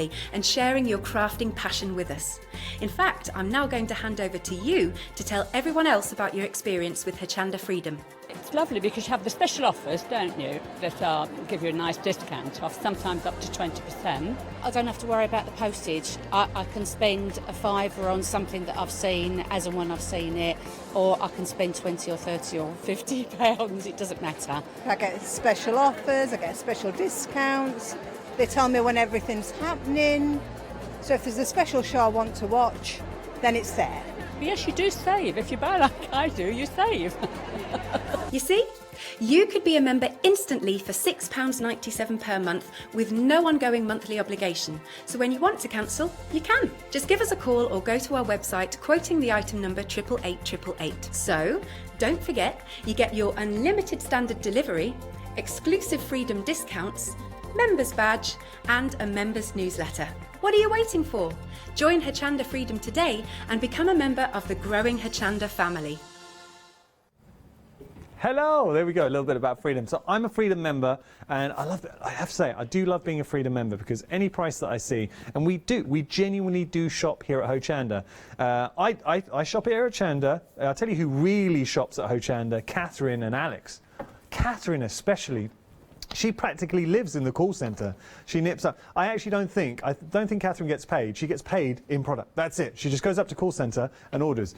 family and sharing your crafting passion with us. In fact, I'm now going to hand over to you to tell everyone else about your experience with Hochanda Freedom. It's lovely because you have the special offers, don't you, that give you a nice discount off, sometimes up to 20%. I don't have to worry about the postage. I can spend a fiver on something that I've seen as and when I've seen it, or I can spend 20 or 30 or 50 pounds, it doesn't matter. I get special offers, I get special discounts, they tell me when everything's happening, so if there's a special show I want to watch, then it's there. Yes, you do save. If you buy like I do, you save. You see? You could be a member instantly for £6.97 per month with no ongoing monthly obligation. So when you want to cancel, you can. Just give us a call or go to our website quoting the item number 88888. So don't forget, you get your unlimited standard delivery, exclusive freedom discounts, members badge and a members newsletter. What are you waiting for? Join Hochanda Freedom today and become a member of the growing Hochanda family. Hello, there we go, a little bit about Freedom. So I'm a Freedom member and I love it. I have to say, I do love being a Freedom member because any price that I see, and we genuinely do shop here at Hochanda. I shop here at Hochanda. I'll tell you who really shops at Hochanda, Catherine and Alex. Catherine especially. She practically lives in the call centre. She nips up. I don't think Catherine gets paid. She gets paid in product. That's it. She just goes up to call centre and orders.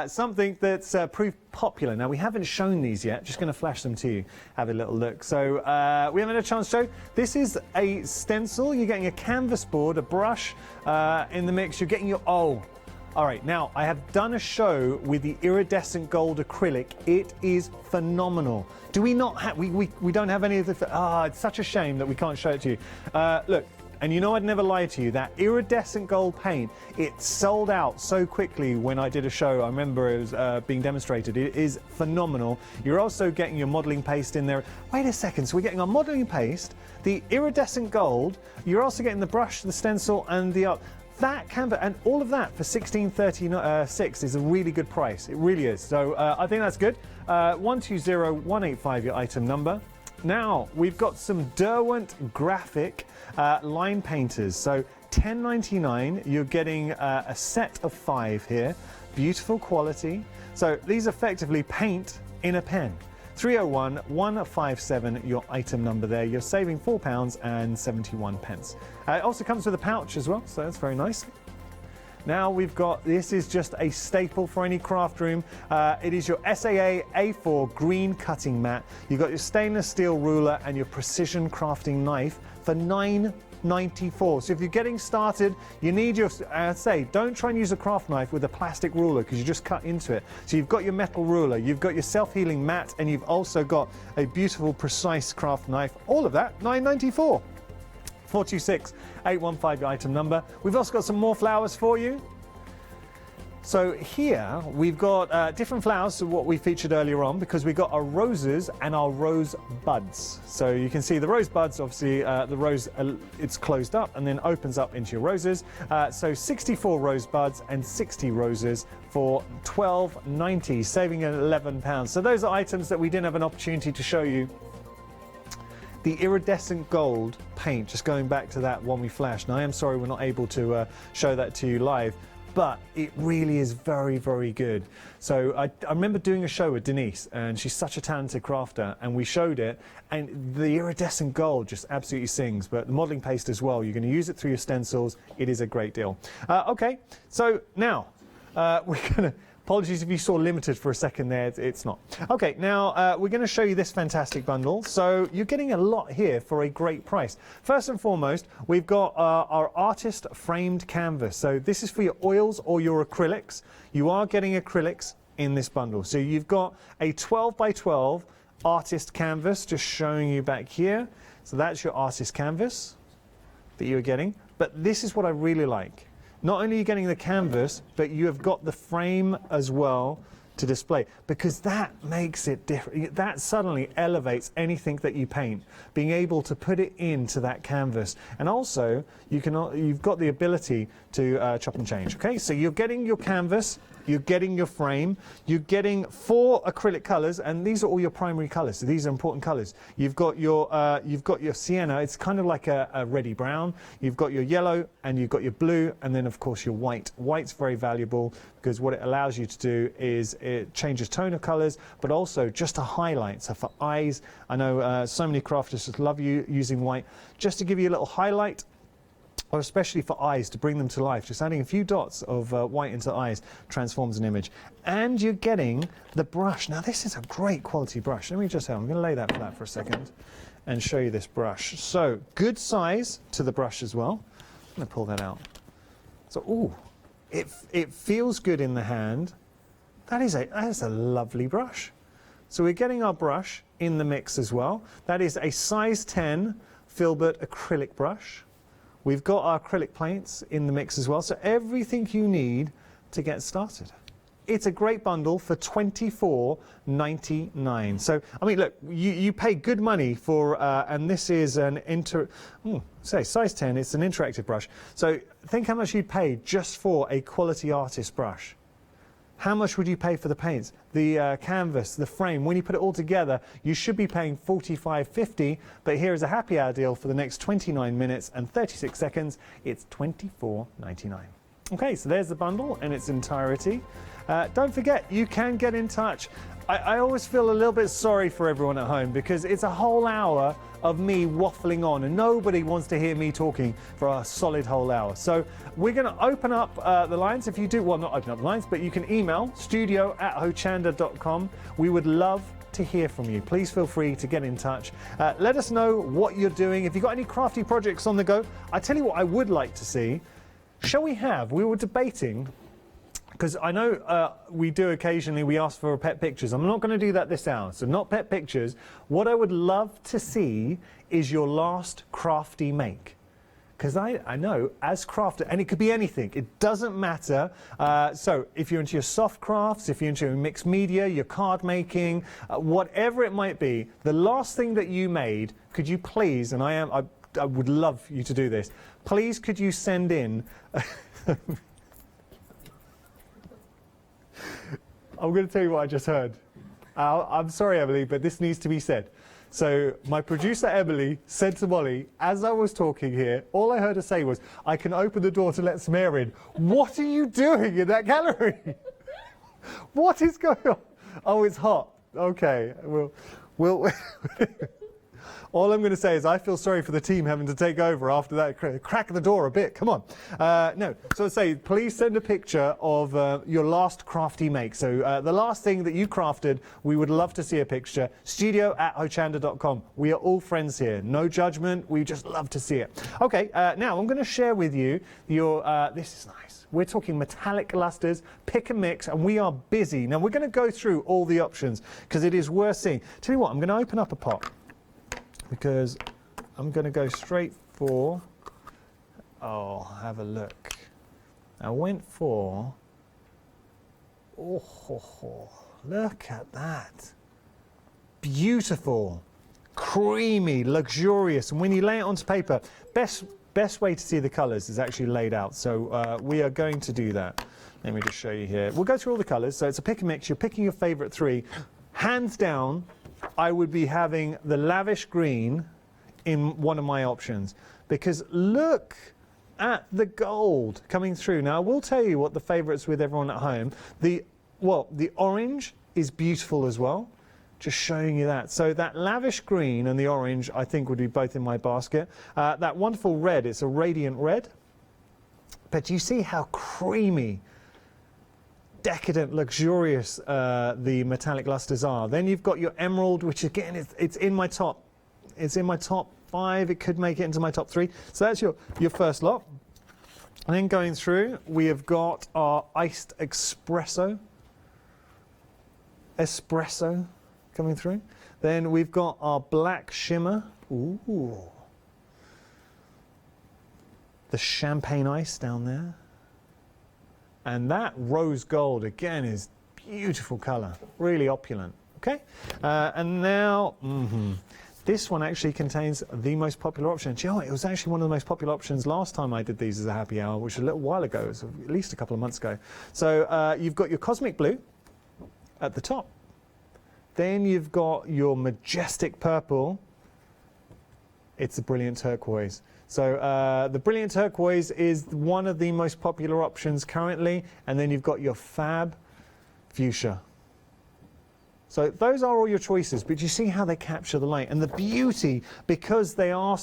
Something that's proved popular. Now, we haven't shown these yet. Just going to flash them to you. Have a little look. So we haven't had a chance to show. This is a stencil. You're getting a canvas board, a brush in the mix. You're getting your... All right, now I have done a show with the iridescent gold acrylic. It is phenomenal. Do we not have, we don't have any of the, it's such a shame that we can't show it to you. Look, and you know I'd never lie to you, that iridescent gold paint, it sold out so quickly when I did a show. I remember it was being demonstrated. It is phenomenal. You're also getting your modelling paste in there. Wait a second, so we're getting our modelling paste, the iridescent gold, you're also getting the brush, the stencil and the that canvas, and all of that for $16.36 is a really good price. It really is. So I think that's good. 120185 your item number. Now we've got some Derwent graphic line painters. So $10.99. You're getting a set of 5 here. Beautiful quality. So these effectively paint in a pen. 301-157, your item number there. You're saving £4.71. It also comes with a pouch as well, so that's very nice. Now we've got, this is just a staple for any craft room. It is your SAA A4 green cutting mat. You've got your stainless steel ruler and your precision crafting knife for $9.94. So if you're getting started, you need your, I'd say, don't try and use a craft knife with a plastic ruler because you just cut into it. So you've got your metal ruler, you've got your self-healing mat, and you've also got a beautiful, precise craft knife. All of that, $9.94. 426-815, your item number. We've also got some more flowers for you. So here we've got different flowers to what we featured earlier on, because we've got our roses and our rose buds. So you can see the rose buds, obviously the rose, it's closed up and then opens up into your roses. So 64 rose buds and 60 roses for $12.90, saving £11. So those are items that we didn't have an opportunity to show you. The iridescent gold paint, just going back to that one we flashed. Now I am sorry we're not able to show that to you live, but it really is very, very good. So I remember doing a show with Denise, and she's such a talented crafter, and we showed it, and the iridescent gold just absolutely sings. But the modelling paste as well, you're going to use it through your stencils. It is a great deal. Okay, so now we're going to... Apologies if you saw limited for a second there, it's not. Okay, now we're going to show you this fantastic bundle. So you're getting a lot here for a great price. First and foremost, we've got our artist framed canvas. So this is for your oils or your acrylics. You are getting acrylics in this bundle. So you've got a 12 by 12 artist canvas, just showing you back here. So that's your artist canvas that you're getting. But this is what I really like. Not only are you getting the canvas, but you have got the frame as well to display, because that makes it different. That suddenly elevates anything that you paint, being able to put it into that canvas. And also, you've got the ability to chop and change. Okay, so you're getting your canvas, you're getting your frame, you're getting 4 acrylic colours, and these are all your primary colours. So these are important colours. You've got your sienna. It's kind of like a reddy brown. You've got your yellow, and you've got your blue, and then of course your white. White's very valuable because what it allows you to do is it changes tone of colours, but also just to highlight. So for eyes, I know so many crafters just love using white, just to give you a little highlight. Or especially for eyes, to bring them to life. Just adding a few dots of white into eyes transforms an image. And you're getting the brush. Now this is a great quality brush. Let me just I'm going to lay that flat for a second and show you this brush. So good size to the brush as well. I'm going to pull that out. So ooh, it feels good in the hand. That is a lovely brush. So we're getting our brush in the mix as well. That is a size 10 filbert acrylic brush. We've got our acrylic paints in the mix as well, so everything you need to get started. It's a great bundle for $24.99. So, I mean, look, you pay good money for, and this is an size 10, it's an interactive brush. So think how much you'd pay just for a quality artist brush. How much would you pay for the paints, the canvas, the frame? When you put it all together, you should be paying $45.50, but here is a happy hour deal for the next 29 minutes and 36 seconds. It's $24.99. Okay, so there's the bundle in its entirety. Don't forget, you can get in touch. I always feel a little bit sorry for everyone at home because it's a whole hour of me waffling on and nobody wants to hear me talking for a solid whole hour. So we're going to open up the lines. If you do, well, not open up the lines, but you can email studio@hochanda.com. We would love to hear from you. Please feel free to get in touch. Let us know what you're doing. If you've got any crafty projects on the go, I tell you what I would like to see. We were debating, because I know we do occasionally, we ask for pet pictures. I'm not going to do that this hour, so not pet pictures. What I would love to see is your last crafty make. Because I know, as crafter, and it could be anything, it doesn't matter. So if you're into your soft crafts, if you're into mixed media, your card making, whatever it might be, the last thing that you made, could you please, and I would love you to do this, please could you send in... I'm going to tell you what I just heard. I'm sorry, Emily, but this needs to be said. So my producer, Emily, said to Molly, as I was talking here, all I heard her say was, I can open the door to let some air in. What are you doing in that gallery? What is going on? Oh, it's hot. Okay, we'll all I'm going to say is I feel sorry for the team having to take over after that. Crack the door a bit, come on. No, so I say, please send a picture of your last crafty make. So the last thing that you crafted, we would love to see a picture. studio@hochanda.com. We are all friends here. No judgment, we just love to see it. Okay, now I'm going to share with you your, this is nice. We're talking metallic lusters, pick and mix, and we are busy. Now we're going to go through all the options because it is worth seeing. Tell you what, I'm going to open up a pot, because I'm going to go straight for, have a look. I went for, look at that. Beautiful, creamy, luxurious. And when you lay it onto paper, best way to see the colours is actually laid out. So we are going to do that. Let me just show you here. We'll go through all the colours. So it's a pick and mix. You're picking your favourite 3. Hands down, I would be having the lavish green in one of my options, because look at the gold coming through. Now I will tell you what the favourites with everyone at home. The orange is beautiful as well, just showing you that. So that lavish green and the orange I think would be both in my basket. That wonderful red, it's a radiant red, but you see how creamy, decadent, luxurious the metallic lusters are. Then you've got your emerald, which again it's in my top. It's in my top 5. It could make it into my top 3. So that's your first lot. And then going through, we have got our iced espresso coming through. Then we've got our black shimmer. Ooh. The champagne ice down there. And that rose gold, again, is beautiful colour, really opulent. Okay, and now this one actually contains the most popular option. Do you know what? It was actually one of the most popular options last time I did these as a happy hour, which was a little while ago. It was at least a couple of months ago. So you've got your cosmic blue at the top. Then you've got your majestic purple. It's a brilliant turquoise. So the brilliant turquoise is one of the most popular options currently. And then you've got your fab fuchsia. So those are all your choices, but you see how they capture the light and the beauty, because they are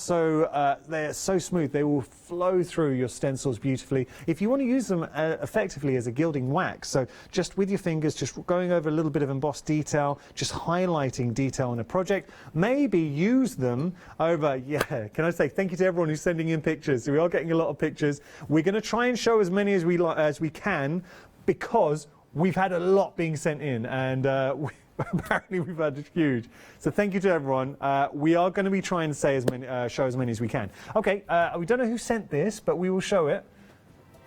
they're so smooth, they will flow through your stencils beautifully. If you want to use them effectively as a gilding wax, so just with your fingers, just going over a little bit of embossed detail, just highlighting detail in a project, maybe use them over, can I say thank you to everyone who's sending in pictures. We are getting a lot of pictures. We're going to try and show as many as we can, because we've had a lot being sent in, and apparently we've had a huge. So thank you to everyone. We are going to be trying to say show as many as we can. Okay, we don't know who sent this, but we will show it.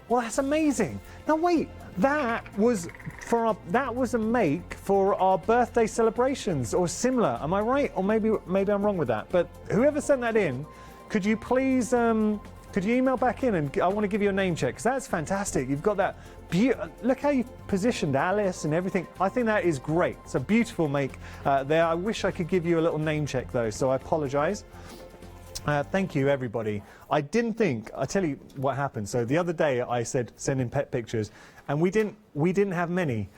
Well, that's amazing. Now wait, that was a make for our birthday celebrations or similar. Am I right? Or maybe I'm wrong with that. But whoever sent that in, could you please could you email back in, and I want to give you a name check, because that's fantastic. You've got that look how you positioned Alice and everything. I think that is great. It's a beautiful make there. I wish I could give you a little name check though, so I apologize. Thank you, everybody. I didn't think. I tell you what happened. So the other day I said send in pet pictures, and we didn't have many.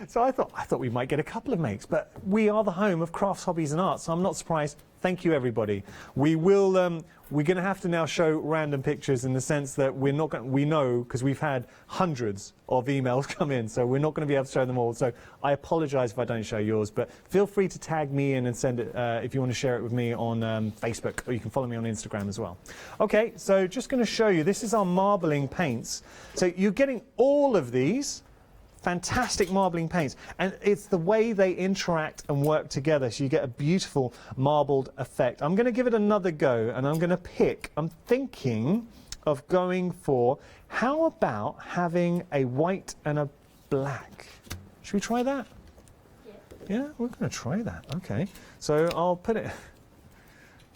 So I thought we might get a couple of makes, but we are the home of crafts, hobbies and arts, so I'm not surprised. Thank you, everybody. We will we're going to have to now show random pictures, in the sense that we know, because we've had hundreds of emails come in, so we're not going to be able to show them all. So I apologize if I don't show yours, but feel free to tag me in and send it if you want to share it with me on Facebook, or you can follow me on Instagram as well. Okay, so just going to show you, this is our marbling paints. So you're getting all of these fantastic marbling paints, and it's the way they interact and work together, so you get a beautiful marbled effect. I'm going to give it another go, and I'm going to pick, I'm thinking of going for, how about having a white and a black? Should we try that? Yeah, we're going to try that. Okay, so I'll put it,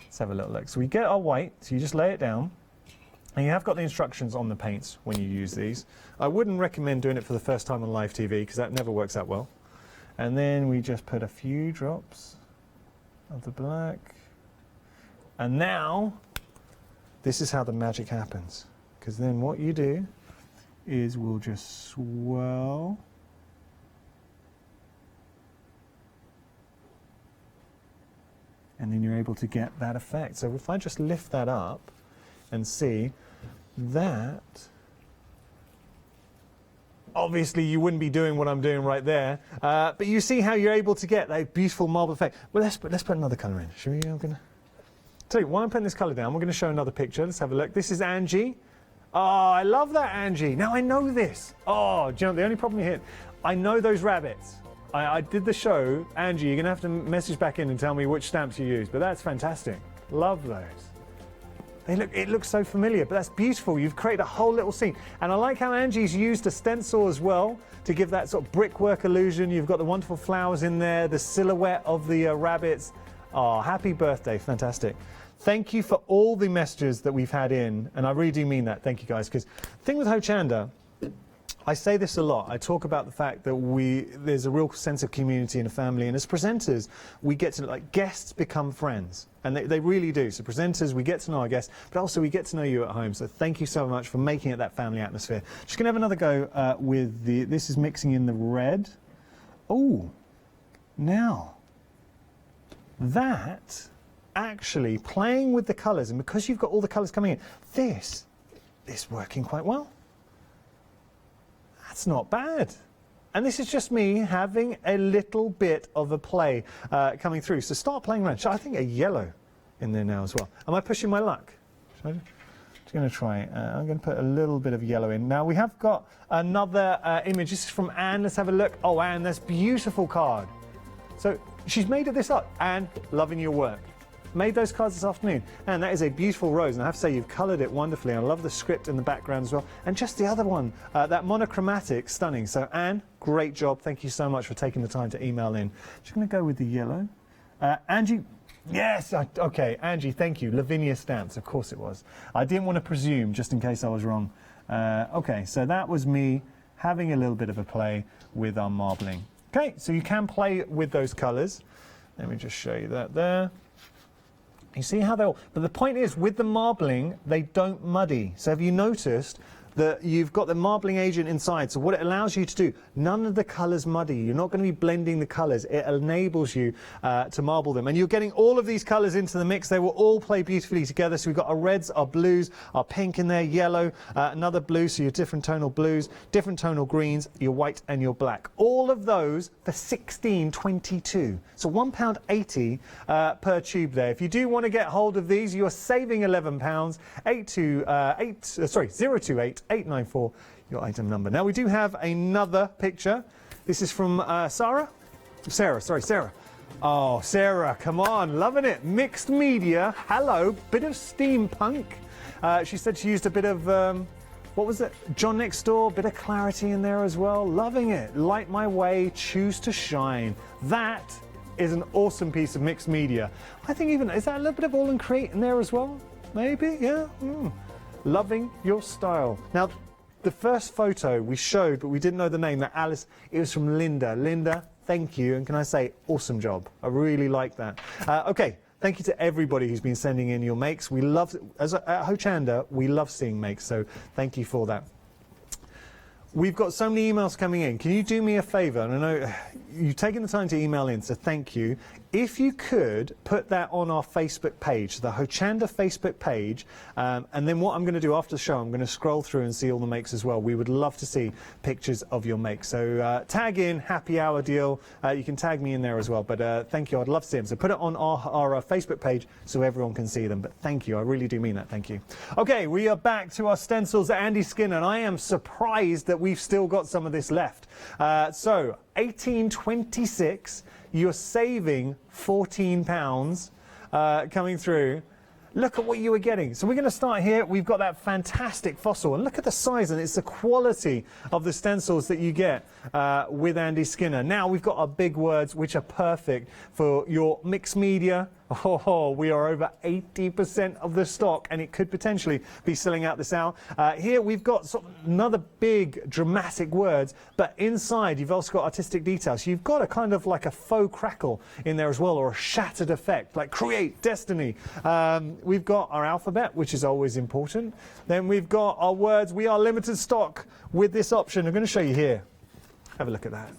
let's have a little look. So we get our white, so you just lay it down. And you have got the instructions on the paints when you use these. I wouldn't recommend doing it for the first time on live TV, because that never works out well. And then we just put a few drops of the black. And now, this is how the magic happens. Because then what you do is we'll just swirl. And then you're able to get that effect. So if I just lift that up and see that, obviously you wouldn't be doing what I'm doing right there, but you see how you're able to get that beautiful marble effect. Well, let's put another colour in. Shall we? I'm gonna tell you, while I'm putting this colour down, we're going to show another picture. Let's have a look. This is Angie. Oh, I love that, Angie. Now I know this. Oh, do you know the only problem here? I know those rabbits. I did the show. Angie, you're going to have to message back in and tell me which stamps you use, but that's fantastic. Love those. It looks so familiar, but that's beautiful. You've created a whole little scene. And I like how Angie's used a stencil as well to give that sort of brickwork illusion. You've got the wonderful flowers in there, the silhouette of the rabbits. Oh, happy birthday. Fantastic. Thank you for all the messages that we've had in, and I really do mean that. Thank you, guys, because the thing with Hochanda, I say this a lot. I talk about the fact that there's a real sense of community in a family, and as presenters, we get to, like, guests become friends, and they really do. So presenters, we get to know our guests, but also we get to know you at home. So thank you so much for making it that family atmosphere. Just going to have another go with this is mixing in the red. Oh, now that actually playing with the colours, and because you've got all the colours coming in, this is working quite well. That's not bad. And this is just me having a little bit of a play coming through. So start playing around. So I think a yellow in there now as well. Am I pushing my luck? I'm just going to try. I'm going to put a little bit of yellow in. Now we have got another image. This is from Anne. Let's have a look. Oh, Anne, that's beautiful card. So she's made this up. Anne, loving your work. made those cards this afternoon. And that is a beautiful rose, and I have to say you've coloured it wonderfully. I love the script in the background as well. And just the other one, that monochromatic, stunning. So Anne, great job. Thank you so much for taking the time to email in. Just going to go with the yellow. Angie, yes, okay, Angie, thank you. Lavinia stamps, of course it was. I didn't want to presume, just in case I was wrong. Okay, so that was me having a little bit of a play with our marbling. Okay, so you can play with those colours. Let me just show you that there. You see how they'll... But the point is, with the marbling, they don't muddy. So have you noticed that you've got the marbling agent inside? So what it allows you to do, none of the colours muddy. You're not going to be blending the colours. It enables you to marble them. And you're getting all of these colours into the mix. They will all play beautifully together. So we've got our reds, our blues, our pink in there, yellow, another blue, so your different tonal blues, different tonal greens, your white and your black. All of those for £16.22. So £1.80 per tube there. If you do want to get hold of these, you're saving £11. 028 your item number. Now we do have another picture. This is from Sarah. Oh, Sarah, come on, loving it. Mixed media, hello, bit of steampunk. She said she used a bit of, what was it? John Next Door, bit of clarity in there as well. Loving it. Light my way, choose to shine. That is an awesome piece of mixed media. I think even, is that a little bit of All and Create in there as well? Maybe, yeah. Loving your style. Now, the first photo we showed, but we didn't know the name, that Alice, it was from Linda. Linda, thank you, and can I say, awesome job. I really like that. Okay, thank you to everybody who's been sending in your makes. We love, at Hochanda, we love seeing makes, so thank you for that. We've got so many emails coming in. Can you do me a favour? And I know you've taken the time to email in, so thank you. If you could put that on our Facebook page, the Hochanda Facebook page, and then what I'm going to do after the show, I'm going to scroll through and see all the makes as well. We would love to see pictures of your makes. So tag in Happy Hour Deal. You can tag me in there as well. But thank you. I'd love to see them. So put it on our Facebook page so everyone can see them. But thank you. I really do mean that. Thank you. Okay, we are back to our stencils at Andy Skinner, and I am surprised that we've still got some of this left. So 1826. You're saving £14 coming through. Look at what you were getting. So we're going to start here. We've got that fantastic fossil. And look at the size, and it's the quality of the stencils that you get with Andy Skinner. Now we've got our big words, which are perfect for your mixed media. Oh, we are over 80% of the stock, and it could potentially be selling out this hour. Here we've got sort of another big dramatic words, but inside you've also got artistic details. You've got a kind of like a faux crackle in there as well, or a shattered effect, like create, destiny. We've got our alphabet, which is always important. Then we've got our words. We are limited stock with this option. I'm going to show you here. Have a look at that.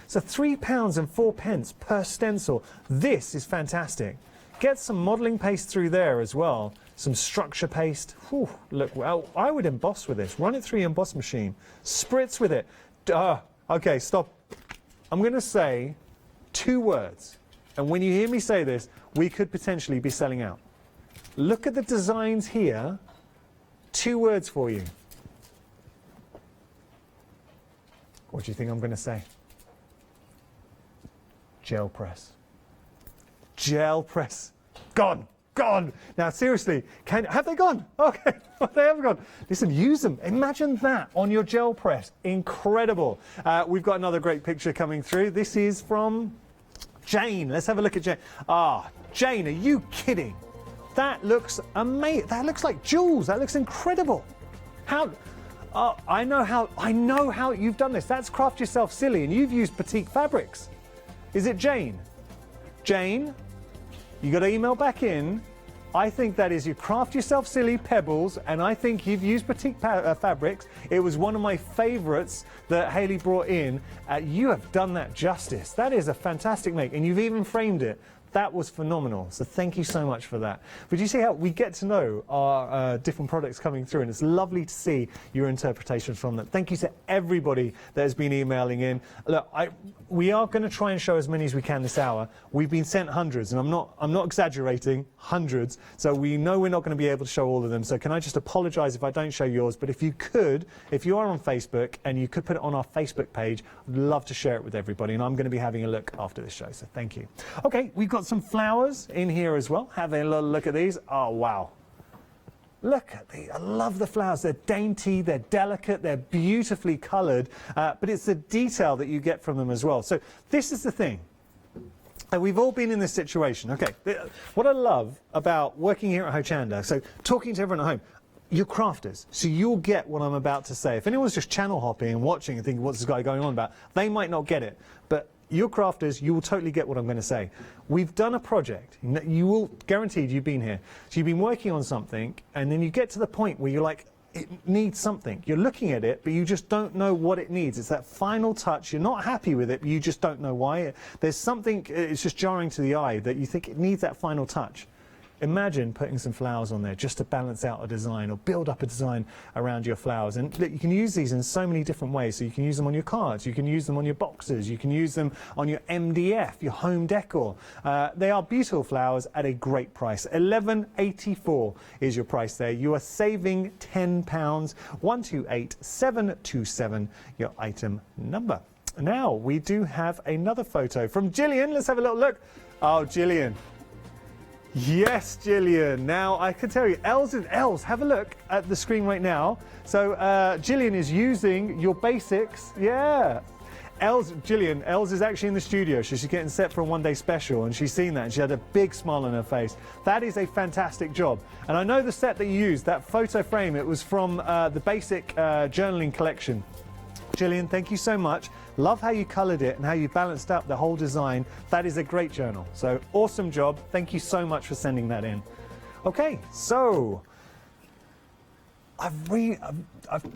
So £3.04 per stencil. This is fantastic. Get some modelling paste through there as well. Some structure paste. Whew, look, well, I would emboss with this. Run it through your emboss machine. Spritz with it. Okay, stop. I'm going to say 2 words. And when you hear me say this, we could potentially be selling out. Look at the designs here. 2 words for you. What do you think I'm going to say? Gel press. Gel press. Gone. Gone. Now, seriously, have they gone? Okay, they haven't gone. Listen, use them. Imagine that on your gel press. Incredible. We've got another great picture coming through. This is from Jane. Let's have a look at Jane. Jane, are you kidding? That looks amazing. That looks like jewels. That looks incredible. How? I know how you've done this. That's Craft Yourself Silly, and you've used batik fabrics. Is it Jane? Jane, you got to email back in. I think that is your Craft Yourself Silly pebbles, and I think you've used batik fabrics. It was one of my favourites that Hayley brought in. You have done that justice. That is a fantastic make, and you've even framed it. That was phenomenal. So thank you so much for that. But you see how we get to know our different products coming through, and it's lovely to see your interpretations from them. Thank you to everybody that has been emailing in. Look, we are going to try and show as many as we can this hour. We've been sent hundreds, and I'm not exaggerating, hundreds. So we know we're not going to be able to show all of them. So can I just apologise if I don't show yours? But if you could, if you are on Facebook and you could put it on our Facebook page, I'd love to share it with everybody. And I'm going to be having a look after this show. So thank you. Okay, we've got got some flowers in here as well. Have a little look at these. Oh, wow. Look at these. I love the flowers. They're dainty, they're delicate, they're beautifully coloured, but it's the detail that you get from them as well. So this is the thing. And we've all been in this situation. Okay, what I love about working here at Hochanda, so talking to everyone at home, you're crafters, so you'll get what I'm about to say. If anyone's just channel hopping and watching and thinking, what's this guy going on about, they might not get it. But you're crafters, you will totally get what I'm going to say. We've done a project. You will, guaranteed you've been here. So you've been working on something, and then you get to the point where you're like, it needs something. You're looking at it, but you just don't know what it needs. It's that final touch. You're not happy with it, but you just don't know why. There's something, it's just jarring to the eye that you think it needs that final touch. Imagine putting some flowers on there just to balance out a design or build up a design around your flowers. And look, you can use these in so many different ways. So you can use them on your cards, you can use them on your boxes, you can use them on your MDF, your home decor. They are beautiful flowers at a great price. £11.84 is your price there. You are saving £10. 128727, your item number. Now we do have another photo from Gillian. Let's have a little look. Oh, Gillian. Yes, Gillian. Now, I can tell you, Els, have a look at the screen right now. So, Gillian is using your basics. Yeah. Gillian, Els is actually in the studio. She's getting set for a one-day special, and she's seen that, and she had a big smile on her face. That is a fantastic job. And I know the set that you used, that photo frame, it was from the basic journaling collection. Gillian, thank you so much. Love how you coloured it and how you balanced up the whole design. That is a great journal. So awesome job. Thank you so much for sending that in. Okay, so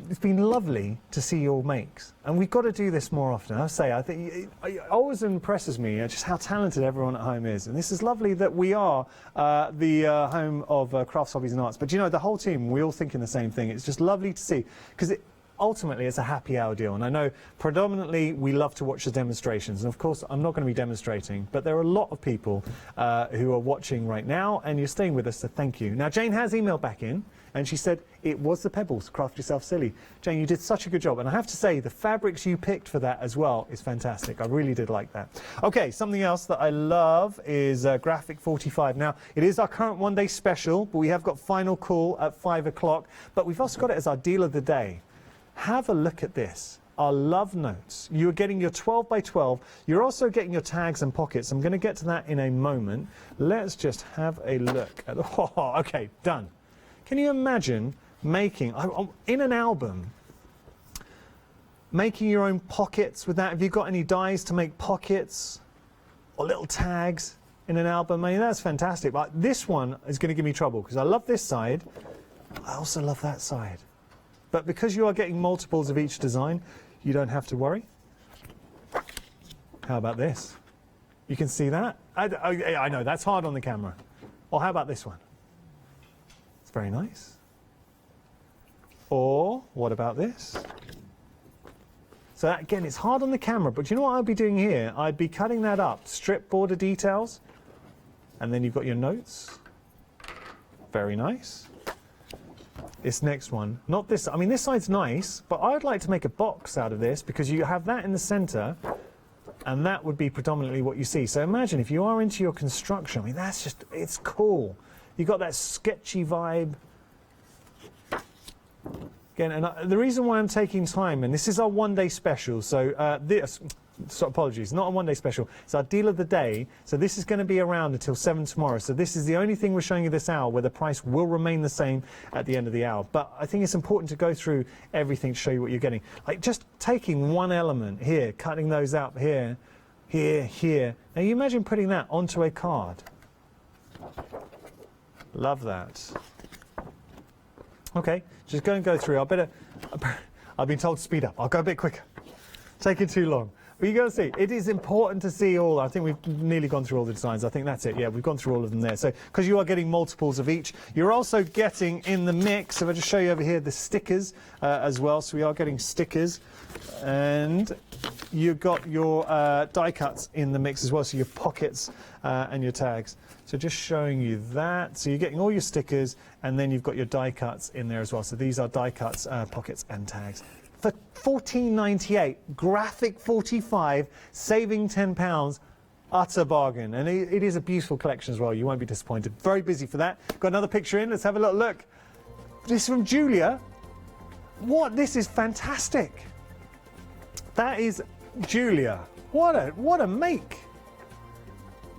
it's been lovely to see your makes, and we've got to do this more often. I think it always impresses me just how talented everyone at home is, and this is lovely that we are the home of Crafts, Hobbies and Arts. But you know, the whole team, we all thinking the same thing. It's just lovely to see, because ultimately it's a happy hour deal, and I know predominantly we love to watch the demonstrations, and of course I'm not going to be demonstrating, but there are a lot of people who are watching right now, and you're staying with us, so thank you. Now, Jane has emailed back in, and she said it was the pebbles, Craft Yourself Silly. Jane, you did such a good job, and I have to say the fabrics you picked for that as well is fantastic. I really did like that. Okay, something else that I love is Graphic 45. Now, it is our current one-day special, but we have got final call at 5 o'clock, but we've also got it as our deal of the day. Have a look at this. Our love notes. You're getting your 12 by 12. You're also getting your tags and pockets. I'm going to get to that in a moment. Let's just have a look at okay, done. Can you imagine making, in an album, making your own pockets with that? Have you got any dies to make pockets or little tags in an album? I mean, that's fantastic. But this one is going to give me trouble because I love this side. I also love that side. But because you are getting multiples of each design, you don't have to worry. How about this? You can see that? I know, that's hard on the camera. Or how about this one? It's very nice. Or what about this? So that, again, it's hard on the camera, but you know what I'd be doing here? I'd be cutting that up, strip border details, and then you've got your notes. Very nice. This next one, not this, I mean this side's nice, but I'd like to make a box out of this because you have that in the center and that would be predominantly what you see. So imagine if you are into your construction, I mean that's just, it's cool. You've got that sketchy vibe. Again, and the reason why I'm taking time, and this is our one-day special, so apologies, not a one-day special, it's our deal of the day, so this is going to be around until 7 tomorrow, so this is the only thing we're showing you this hour where the price will remain the same at the end of the hour. But I think it's important to go through everything to show you what you're getting. Like just taking one element here, cutting those out here, here, here. Now you imagine putting that onto a card. Love that. Okay, just go through. I've been told to speed up. I'll go a bit quicker. Taking too long. But you got to see, it is important to see all. I think we've nearly gone through all the designs. I think that's it. Yeah, we've gone through all of them there. So, because you are getting multiples of each, you're also getting in the mix. If I just show you over here, the stickers as well. So we are getting stickers, and you've got your die cuts in the mix as well. So your pockets and your tags. So just showing you that. So you're getting all your stickers, and then you've got your die cuts in there as well. So these are die cuts, pockets, and tags. For $14.98, Graphic 45, saving £10. utter bargain. And it is a beautiful collection as well. You won't be disappointed. Very busy for that. Got another picture in. Let's have a little look. This is from Julia. What? This is fantastic. That is Julia. What a make.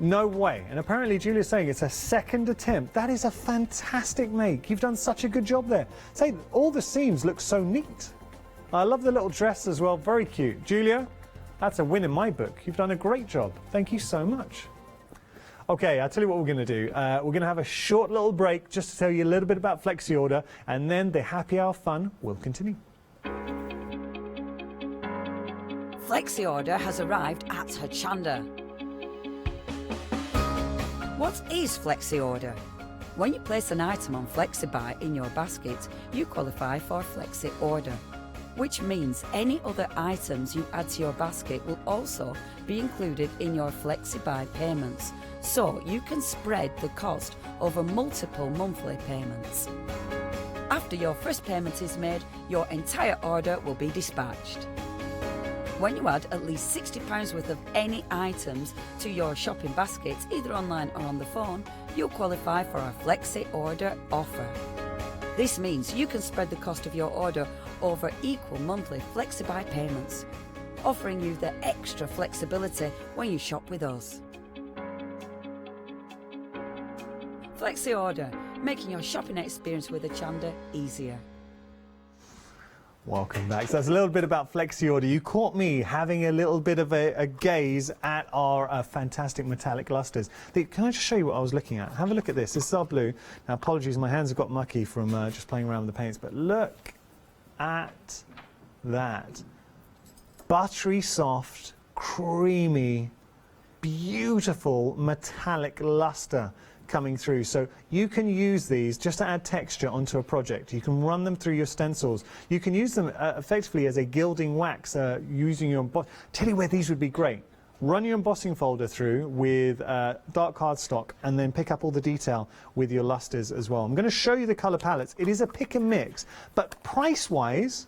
No way. And apparently Julia's saying it's a second attempt. That is a fantastic make. You've done such a good job there. Say, all the seams look so neat. I love the little dress as well. Very cute. Julia, that's a win in my book. You've done a great job. Thank you so much. Okay, I'll tell you what we're going to do. We're going to have a short little break just to tell you a little bit about Flexi Order, and then the happy hour fun will continue. Flexi Order has arrived at Hochanda. What is Flexi Order? When you place an item on FlexiBuy in your basket, you qualify for Flexi Order, which means any other items you add to your basket will also be included in your FlexiBuy payments, so you can spread the cost over multiple monthly payments. After your first payment is made, your entire order will be dispatched. When you add at least £60 worth of any items to your shopping basket, either online or on the phone, you'll qualify for our Flexi Order offer. This means you can spread the cost of your order over equal monthly FlexiBuy payments, offering you the extra flexibility when you shop with us. Flexi Order, making your shopping experience with Hochanda easier. Welcome back. So that's a little bit about Flexi Order. You caught me having a little bit of a gaze at our fantastic metallic lustres. Can I just show you what I was looking at? Have a look at this. This is our blue. Now, apologies, my hands have got mucky from just playing around with the paints, but look at that. Buttery soft, creamy, beautiful metallic lustre coming through. So you can use these just to add texture onto a project. You can run them through your stencils. You can use them effectively as a gilding wax using your tell you where these would be great. Run your embossing folder through with dark cardstock and then pick up all the detail with your lustres as well. I'm going to show you the colour palettes. It is a pick and mix, but price-wise,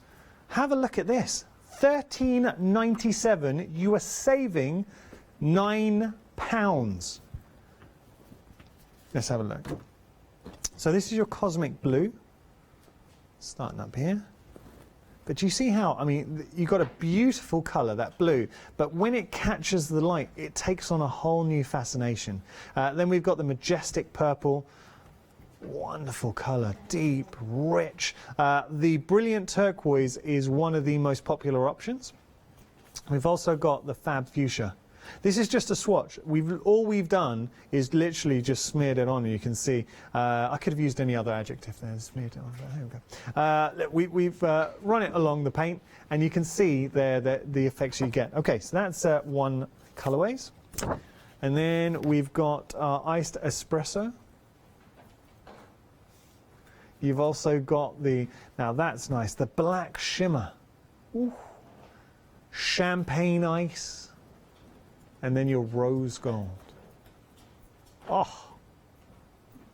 have a look at this. $13.97. You are saving £9. Let's have a look. So this is your cosmic blue, starting up here. But do you see how, I mean, you've got a beautiful colour, that blue, but when it catches the light, it takes on a whole new fascination. Then we've got the majestic purple, wonderful colour, deep, rich. The brilliant turquoise is one of the most popular options. We've also got the fab fuchsia. This is just a swatch. All we've done is literally just smeared it on, and you can see. I could have used any other adjective there. Smeared it on. There we go. We've run it along the paint, and you can see there the effects you get. Okay, so that's one colourways. And then we've got iced espresso. You've also got now that's nice, the black shimmer. Ooh. Champagne ice. And then your rose gold. Oh,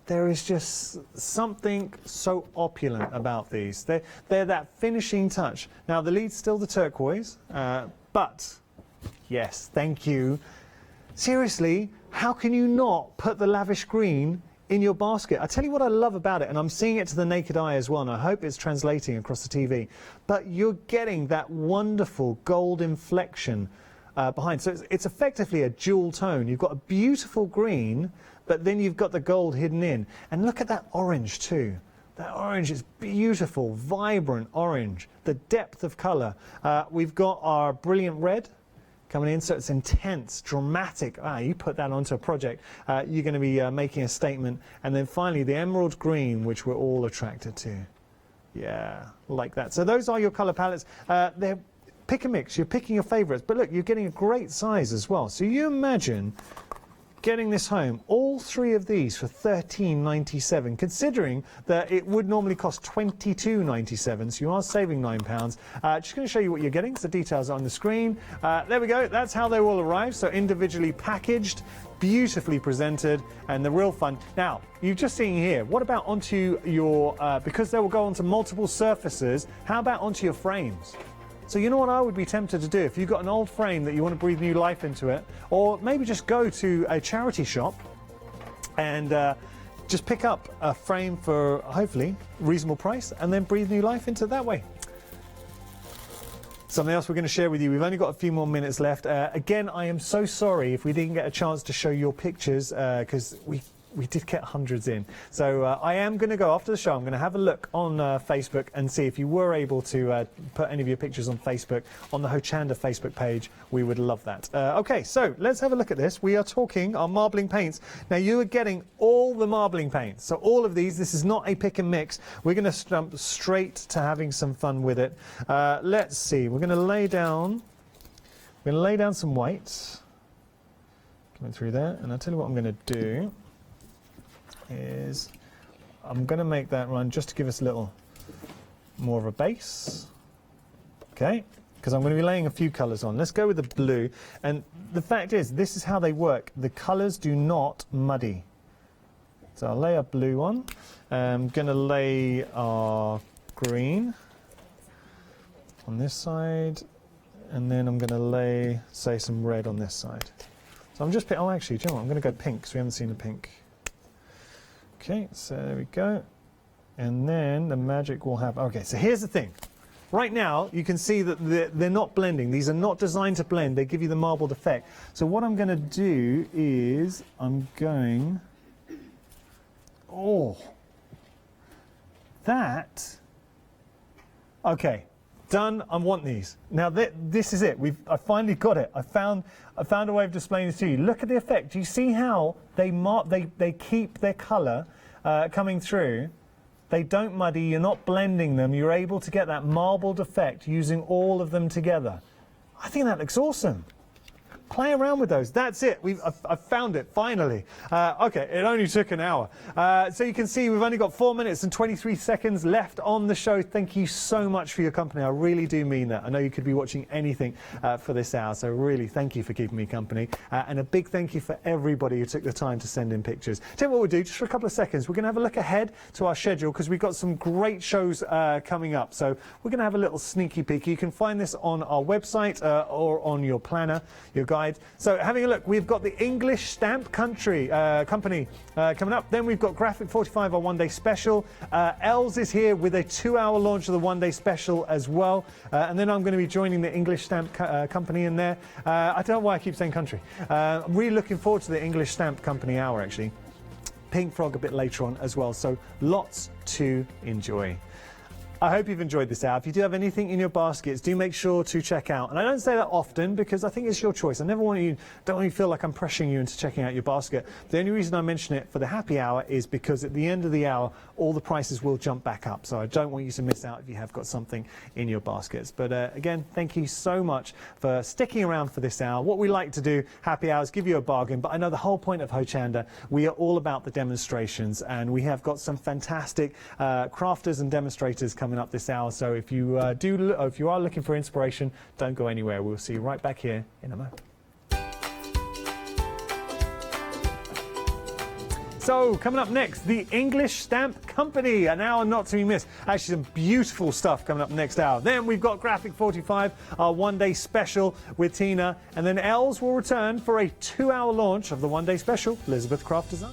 there is just something so opulent about these. They're that finishing touch. Now, the lead's still the turquoise, but, yes, thank you. Seriously, how can you not put the lavish green in your basket? I tell you what I love about it, and I'm seeing it to the naked eye as well, and I hope it's translating across the TV, but you're getting that wonderful gold inflection behind. So it's effectively a dual tone. You've got a beautiful green, but then you've got the gold hidden in. And look at that orange too. That orange is beautiful, vibrant orange. The depth of colour. We've got our brilliant red coming in, so it's intense, dramatic. You put that onto a project, you're going to be making a statement. And then finally the emerald green, which we're all attracted to. Yeah, like that. So those are your colour palettes. They're pick and mix. You're picking your favourites, but look, you're getting a great size as well. So you imagine getting this home, all three of these for $13.97, considering that it would normally cost $22.97, so you are saving £9. Just going to show you what you're getting. So the details are on the screen. There we go. That's how they will arrive. So individually packaged, beautifully presented, and the real fun. Now, you've just seen here, what about onto your, because they will go onto multiple surfaces, how about onto your frames? So you know what I would be tempted to do if you've got an old frame that you want to breathe new life into it, or maybe just go to a charity shop and just pick up a frame for hopefully reasonable price and then breathe new life into it that way. Something else we're going to share with you. We've only got a few more minutes left. Again, I am so sorry if we didn't get a chance to show your pictures because we did get hundreds in. So I am going to go after the show. I'm going to have a look on Facebook and see if you were able to put any of your pictures on Facebook, on the Hochanda Facebook page. We would love that. Okay, so let's have a look at this. We are talking our marbling paints. Now you are getting all the marbling paints. So all of these, this is not a pick and mix. We're going to jump straight to having some fun with it. Let's see. We're going to lay down some whites. Coming through there. And I'll tell you what I'm going to do. Is I'm going to make that run just to give us a little more of a base, okay, because I'm going to be laying a few colours on. Let's go with the blue, and the fact is this is how they work. The colours do not muddy. So I'll lay a blue on. I'm going to lay our green on this side, and then I'm going to lay, say, some red on this side. So I'm just oh actually, do you know what? I'm going to go pink because we haven't seen the pink. Okay, so there we go. And then the magic will happen. Okay, so here's the thing. Right now, you can see that they're not blending. These are not designed to blend. They give you the marbled effect. So what I'm going to do is I'm going... Oh. That... Okay. Done. I want these. Now this is it. I finally got it. I found a way of displaying this to you. Look at the effect. Do you see how they keep their colour coming through? They don't muddy. You're not blending them. You're able to get that marbled effect using all of them together. I think that looks awesome. Play around with those. That's it. I've found it, finally. Okay, it only took an hour. So you can see we've only got 4 minutes and 23 seconds left on the show. Thank you so much for your company. I really do mean that. I know you could be watching anything for this hour, so really thank you for keeping me company. And a big thank you for everybody who took the time to send in pictures. Tell you what we'll do, just for a couple of seconds, we're going to have a look ahead to our schedule because we've got some great shows coming up. So we're going to have a little sneaky peek. You can find this on our website or on your planner, your guide. So having a look, we've got the English Stamp Company coming up. Then we've got Graphic 45, our one-day special. Els is here with a 2-hour launch of the one-day special as well. And then I'm going to be joining the English Stamp Company in there. I don't know why I keep saying country. I'm really looking forward to the English Stamp Company hour, actually. Pink Frog a bit later on as well. So lots to enjoy. I hope you've enjoyed this hour. If you do have anything in your baskets, do make sure to check out. And I don't say that often because I think it's your choice. I never want you, don't want you to feel like I'm pressuring you into checking out your basket. The only reason I mention it for the happy hour is because at the end of the hour, all the prices will jump back up. So I don't want you to miss out if you have got something in your baskets. But again, thank you so much for sticking around for this hour. What we like to do, happy hours, give you a bargain. But I know the whole point of Hochanda, we are all about the demonstrations. And we have got some fantastic crafters and demonstrators coming up this hour. So if you if you are looking for inspiration, don't go anywhere. We'll see you right back here in a moment. So coming up next, the English Stamp Company, an hour not to be missed. Actually, some beautiful stuff coming up next hour. Then we've got Graphic 45, our one-day special with Tina, and then Els will return for a 2-hour launch of the one-day special, Elizabeth Craft Design.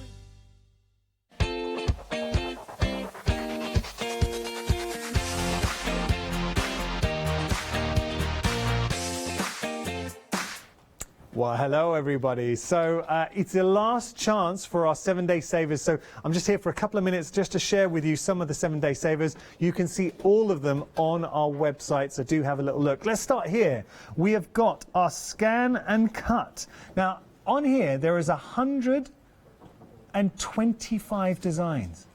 Well, hello everybody. So it's the last chance for our 7-day savers. So I'm just here for a couple of minutes just to share with you some of the 7-day savers. You can see all of them on our website, so do have a little look. Let's start here. We have got our scan and cut. Now on here there is 125 designs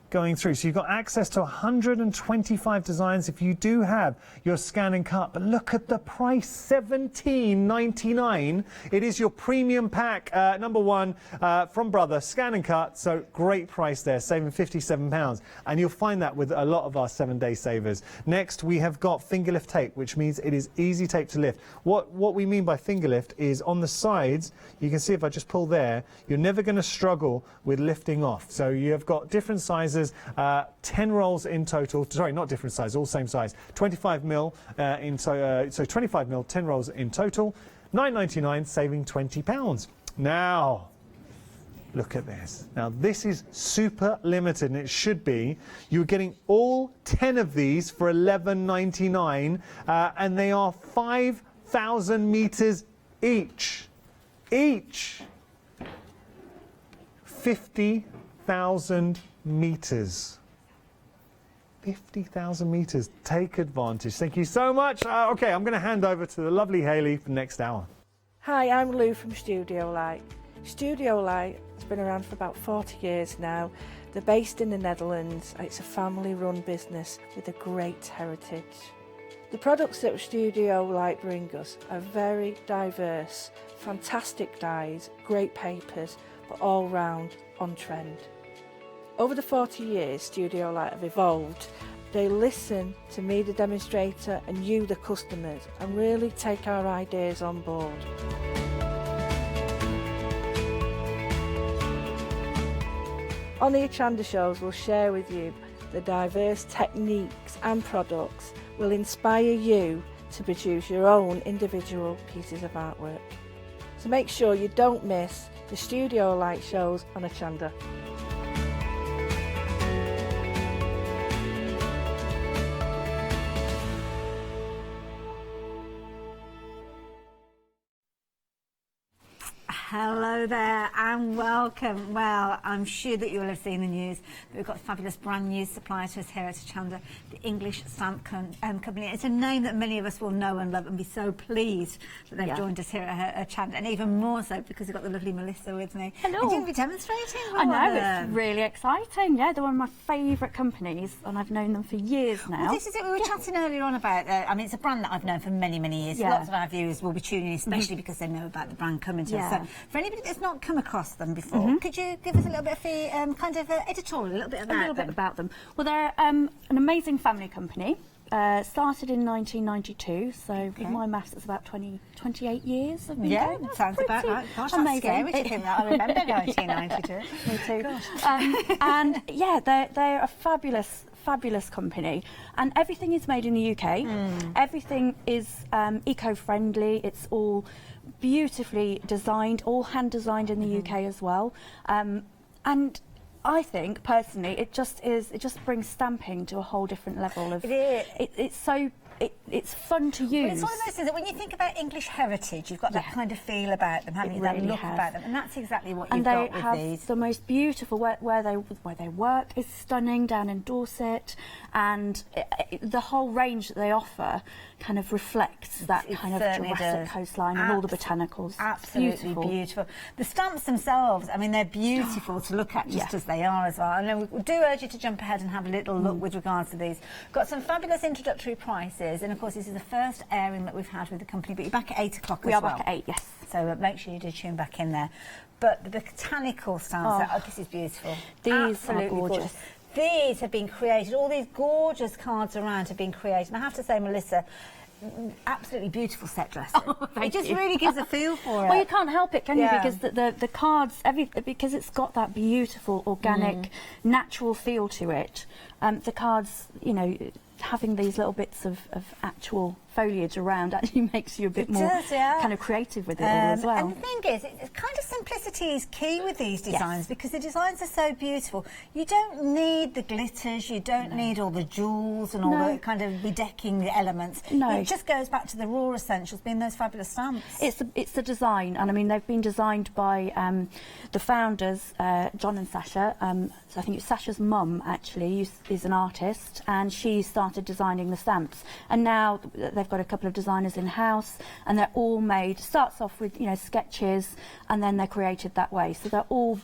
going through. So you've got access to 125 designs if you do have your scan and cut. But look at the price, $17.99. It is your premium pack, number one, from Brother, scan and cut. So great price there, saving £57. And you'll find that with a lot of our 7-day savers. Next, we have got finger lift tape, which means it is easy tape to lift. What we mean by finger lift is on the sides, you can see if I just pull there, you're never going to struggle with lifting off. So you have got different sizes sizes, 10 rolls in total. Sorry, not different size, all same size. 25 mil so 25 mil, 10 rolls in total. £9.99, saving £20. Now, look at this. Now, this is super limited, and it should be. You're getting all 10 of these for £11.99, and they are 5,000 metres each. 50,000 metres. 50,000 metres. Take advantage. Thank you so much. OK, I'm going to hand over to the lovely Hayley for the next hour. Hi, I'm Lou from Studio Light. Studio Light has been around for about 40 years now. They're based in the Netherlands. It's a family-run business with a great heritage. The products that Studio Light bring us are very diverse, fantastic dyes, great papers, but all round on trend. Over the 40 years Studio Light have evolved. They listen to me, the demonstrator, and you, the customers, and really take our ideas on board. On the Hochanda shows, we'll share with you the diverse techniques and products will inspire you to produce your own individual pieces of artwork. So make sure you don't miss the Studio Light shows on Hochanda. Hello there and welcome. Well, I'm sure that you'll have seen the news, but we've got a fabulous brand new supplier to us here at Hochanda, the English Stamp Company. It's a name that many of us will know and love and be so pleased that they've joined us here at Hochanda, and even more so because we've got the lovely Melissa with me. Hello. And you're going to be demonstrating? I know, it's really exciting. Yeah, they're one of my favourite companies and I've known them for years now. Well, this is it. We were chatting earlier on about, I mean, it's a brand that I've known for many, many years. Lots of our viewers will be tuning in, especially because they know about the brand coming to us. So for anybody that's not come across them before, could you give us a little bit of kind of editorial, a little bit about them? Well, they're an amazing family company. Started in 1992, so with my maths, it's about 28 years. I've been going. That sounds about right. Gosh, that's amazing. Scary to think that. I remember 1992. Me too. And yeah, they're a fabulous company, and everything is made in the UK. Everything is eco-friendly. It's all beautifully designed, all hand designed in the UK as well. And I think personally, it just brings stamping to a whole different level of. It's fun to use. Well, it's one of those things that when you think about English heritage, you've got that kind of feel about them, haven't you? That look about them, and that's exactly what you've got with these. And they have the most beautiful where they work is stunning down in Dorset, and the whole range that they offer kind of reflects that kind of Jurassic coastline and all the botanicals. Absolutely beautiful. The stamps themselves, I mean, they're beautiful to look at just as they are as well. And we do urge you to jump ahead and have a little look with regards to these. Got some fabulous introductory prices, and of course this is the first airing that we've had with the company, but you're back at 8 o'clock as well. We are back at 8, yes. So make sure you do tune back in there. But the botanical stamps, this is beautiful. These are gorgeous. These have been created, all these gorgeous cards around have been created. And I have to say, Melissa, absolutely beautiful set dressing. It just really gives a feel for it. Well, you can't help it, can you? Because the cards, because it's got that beautiful, organic, natural feel to it. The cards, you know, having these little bits of actual foliage around actually makes you a bit more kind of creative with it all as well. And the thing is, it's kind of simplicity is key with these designs because the designs are so beautiful. You don't need the glitters, you don't need all the jewels and all the kind of bedecking elements. It just goes back to the raw essentials, being those fabulous stamps. It's the design, and I mean they've been designed by the founders, John and Sasha. So I think it's Sasha's mum actually is an artist, and she started designing the stamps, and now they've got a couple of designers in house, and they're all made. Starts off with sketches, and then they're created that way. So they're all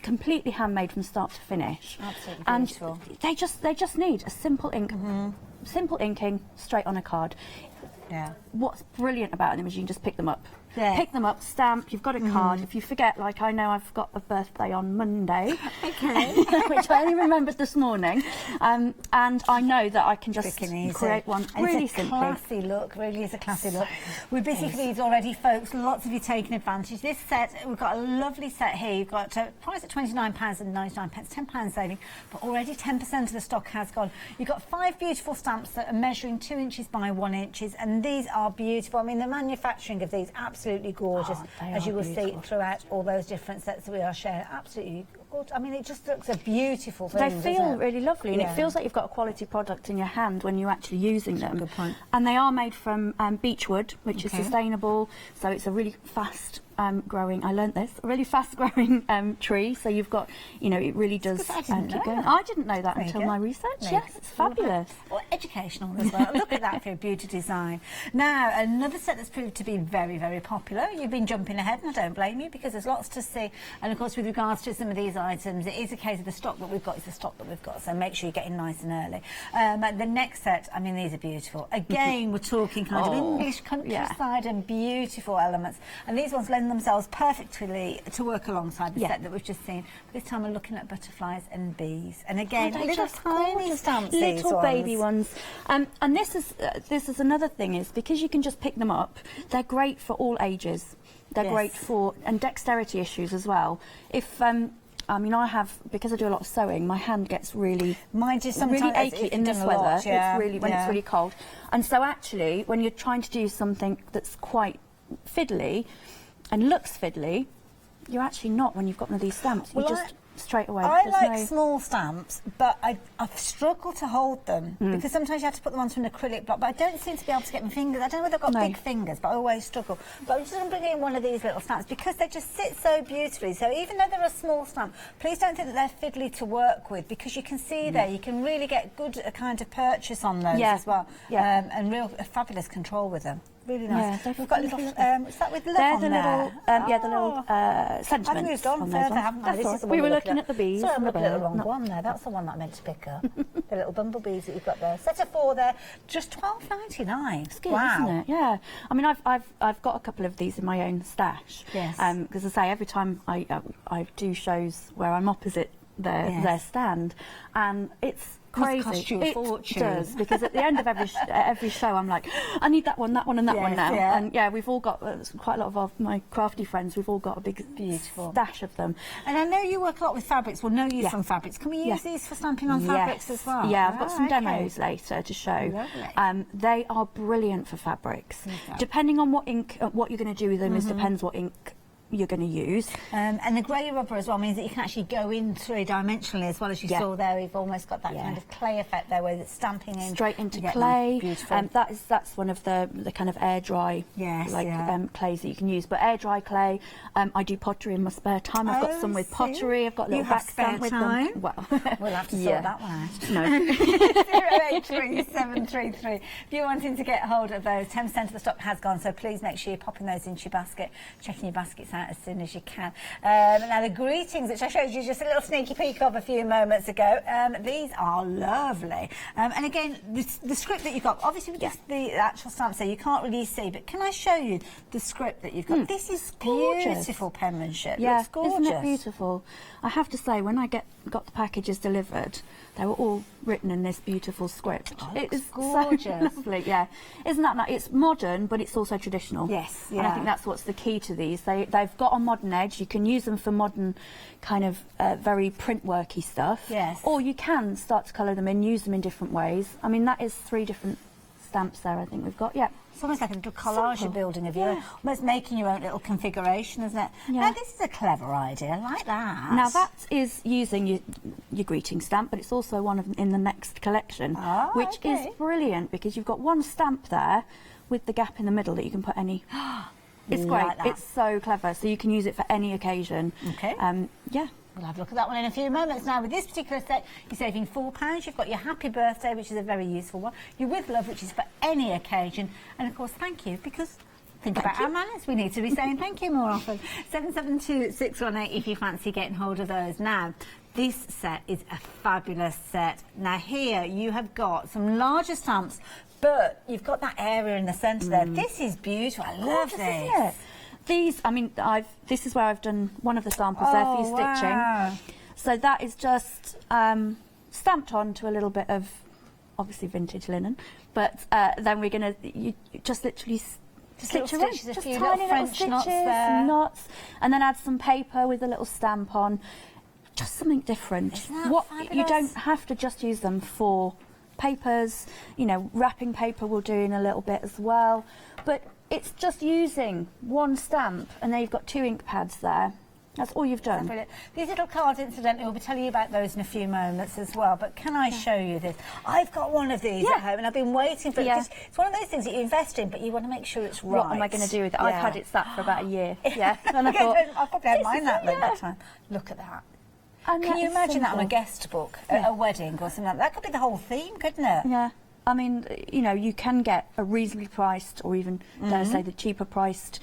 completely handmade from start to finish. Absolutely beautiful. And they just need a simple ink, simple inking straight on a card. Yeah. What's brilliant about them is you can just pick them up. pick them up, stamp, you've got a card. If you forget, like I know I've got a birthday on Monday, which I only remembered this morning, and I know that I can just create one really simply. Classy look, really is a classy look. We're busy for these already, folks. Lots of you taking advantage. This set, we've got a lovely set here. You've got a price at £29.99, £10 saving, but already 10% of the stock has gone. You've got 5 beautiful stamps that are measuring 2 inches by 1 inch, and these are beautiful. I mean, the manufacturing of these absolutely gorgeous, as you will see throughout all those different sets that we are sharing. Absolutely good. I mean, it just looks a beautiful thing. They feel really lovely, and it feels like you've got a quality product in your hand when you're actually using them. Good point. And they are made from beechwood, which is sustainable, so it's a really fast growing, I learnt this, a really fast growing tree, so you've got, you know, it really does keep going. I didn't know that until my research. Yes, it's fabulous. Well, educational as well. Look at that for a beauty design. Now, another set that's proved to be very, very popular. You've been jumping ahead, and I don't blame you, because there's lots to see. And of course, with regards to some of these items, it is a case of the stock that we've got is the stock that we've got, so make sure you get in nice and early. The next set, I mean, these are beautiful. Again, we're talking kind of English countryside and beautiful elements. And these ones lend themselves perfectly to work alongside the set that we've just seen. This time we're looking at butterflies and bees. And again, little tiny stamps, little baby ones. And this is another thing, is because you can just pick them up, they're great for all ages. They're great for, and dexterity issues as well. If I mean, because I do a lot of sewing, my hand gets really, really achy in this weather. It's really, when it's really cold. And so actually, when you're trying to do something that's quite fiddly and looks fiddly, you're actually not when you've got one of these stamps. You just straight away. I like small stamps, but I've struggled to hold them because sometimes you have to put them onto an acrylic block, but I don't seem to be able to get my fingers. I don't know whether I've got big fingers, but I always struggle. But I'm just going to bring in one of these little stamps because they just sit so beautifully. So even though they're a small stamp, please don't think that they're fiddly to work with, because you can see there, you can really get good kind of purchase on those as well, and real fabulous control with them. Really nice. Yeah, we've got little, is that with love on there? The little sentiments. I've moved on further, haven't I? This is the one we were looking at the bees. Sorry, I'm looking at the wrong one there. That's the one that I meant to pick up. The little bumblebees that you've got there. Set of 4 there, just £12.99. It's good, isn't it? Yeah. I mean, I've got a couple of these in my own stash. Yes. Because I say, every time I do shows where I'm opposite their stand, and it's crazy. Cost you a fortune. It does, because at the end of every show, I'm like, I need that one, and that one now. Yeah. And we've all got quite a lot of my crafty friends. We've all got a big, beautiful stash of them. And I know you work a lot with fabrics. Well, no use on fabrics. Can we use these for stamping on fabrics as well? Yeah, I've got some demos later to show. They are brilliant for fabrics. Depending on what ink, what you're going to do with them, depends what ink you're going to use. And the grey rubber as well means that you can actually go in 3-dimensionally, as well as you saw there. We've almost got that kind of clay effect there, where it's stamping in straight into clay. Beautiful. That's one of the kind of air dry clays that you can use. But air dry clay, I do pottery in my spare time. I've got some with pottery. I've got a little back stamp with them. Well, we'll have to sort that one out. No. 083733. If you're wanting to get hold of those, 10% of the stock has gone, so please make sure you're popping those into your basket, checking your baskets out as soon as you can. Now the greetings, which I showed you just a little sneaky peek of a few moments ago, these are lovely. And again, the script that you've got, obviously with just the actual stamps there, you can't really see, but can I show you the script that you've got? This is beautiful penmanship. Yeah, looks gorgeous. Isn't it beautiful? I have to say, when I got the packages delivered, they were all written in this beautiful script. It is gorgeous. So lovely, Isn't that nice? It's modern, but it's also traditional. Yes, And I think that's what's the key to these. They've got a modern edge. You can use them for modern, kind of very print worky stuff. Yes. Or you can start to colour them in, use them in different ways. I mean, that is 3 different stamps there, I think we've got. It's almost like a little collage you're building of your almost making your own little configuration, isn't it? Now, this is a clever idea. I like that. Now, that is using your greeting stamp, but it's also one in the next collection, which is brilliant, because you've got one stamp there with the gap in the middle that you can put any... It's great. Like it's so clever. So you can use it for any occasion. Okay. We'll have a look at that one in a few moments. Now, with this particular set, you're saving £4. You've got your happy birthday, which is a very useful one. Your with love, which is for any occasion. And, of course, thank you, because... Think about our manners. We need to be saying thank you more often. 772-618 if you fancy getting hold of those. Now, this set is a fabulous set. Now, here you have got some larger stamps, but you've got that area in the centre there. This is beautiful. I love this. Isn't it? These, I mean, this is where I've done one of the samples there for your stitching. So that is just stamped on to a little bit of, obviously, vintage linen. But then we're going to, you just literally stitch around. Just tiny little French stitches, knots there. knots, and then add some paper with a little stamp on. Just something different. Isn't that fabulous? You don't have to just use them for papers. You know, wrapping paper will do in a little bit as well. But it's just using one stamp, and then you've got 2 ink pads there. That's all you've done. Brilliant. These little cards, incidentally, we'll be telling you about those in a few moments as well. But can I show you this? I've got one of these at home, and I've been waiting for it. Because it's one of those things that you invest in, but you want to make sure it's right. What am I going to do with it? I've had it sat for about a year. Yeah. And I probably had mine that time. Look at that. And can you imagine that on a guest book at a wedding or something like that? That could be the whole theme, couldn't it? Yeah. I mean, you know, you can get a reasonably priced, or even, dare I say, the cheaper priced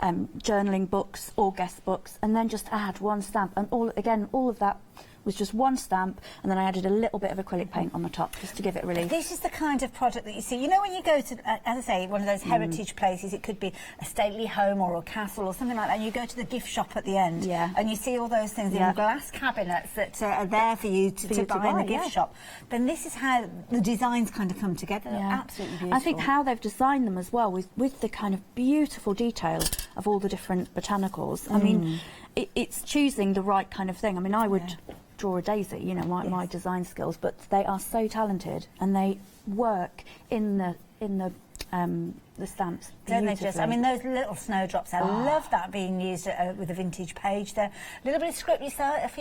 journaling books or guest books, and then just add one stamp. And all of that was just one stamp, and then I added a little bit of acrylic paint on the top just to give it relief. This is the kind of project that you see. You know, when you go to, as I say, one of those heritage places, it could be a stately home or a castle or something like that, and you go to the gift shop at the end, and you see all those things in glass cabinets that are there for you to buy in the gift shop. Then this is how the designs kind of come together. They're absolutely beautiful. I think how they've designed them as well, with the kind of beautiful detail of all the different botanicals. I mean, it's choosing the right kind of thing. I mean, I would draw a daisy, you know, my design skills, but they are so talented, and they work in the stamps. Don't they just? I mean, those little snowdrops, I love that being used with a vintage page there. A little bit of script you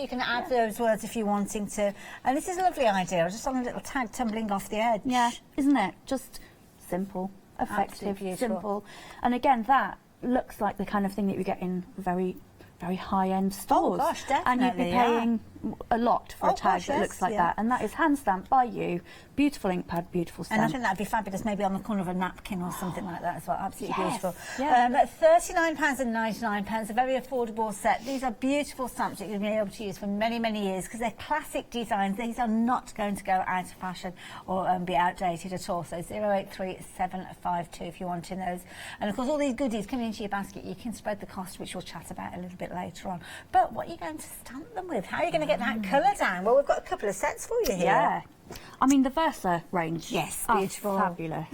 can add those words if you're wanting to. And this is a lovely idea, just on a little tag tumbling off the edge. Yeah, isn't it? Just simple, effective, simple. And again, that looks like the kind of thing that you get in very high-end stores. Oh gosh, definitely. And you'd be paying a lot for a tag that looks like that. And that is hand-stamped by you. Beautiful ink pad, beautiful stamp. And I think that'd be fabulous, maybe on the corner of a napkin or something like that as well. Absolutely beautiful. Yeah. £39.99, a very affordable set. These are beautiful stamps that you'll be able to use for many, many years, because they're classic designs. These are not going to go out of fashion or be outdated at all. So 083752 if you're wanting those. And of course, all these goodies coming into your basket, you can spread the cost, which we'll chat about a little bit later on. But what are you going to stamp them with? How are you going to get that colour down? Well, we've got a couple of sets for you here. Yeah. I mean, the Versa range, beautiful, are fabulous.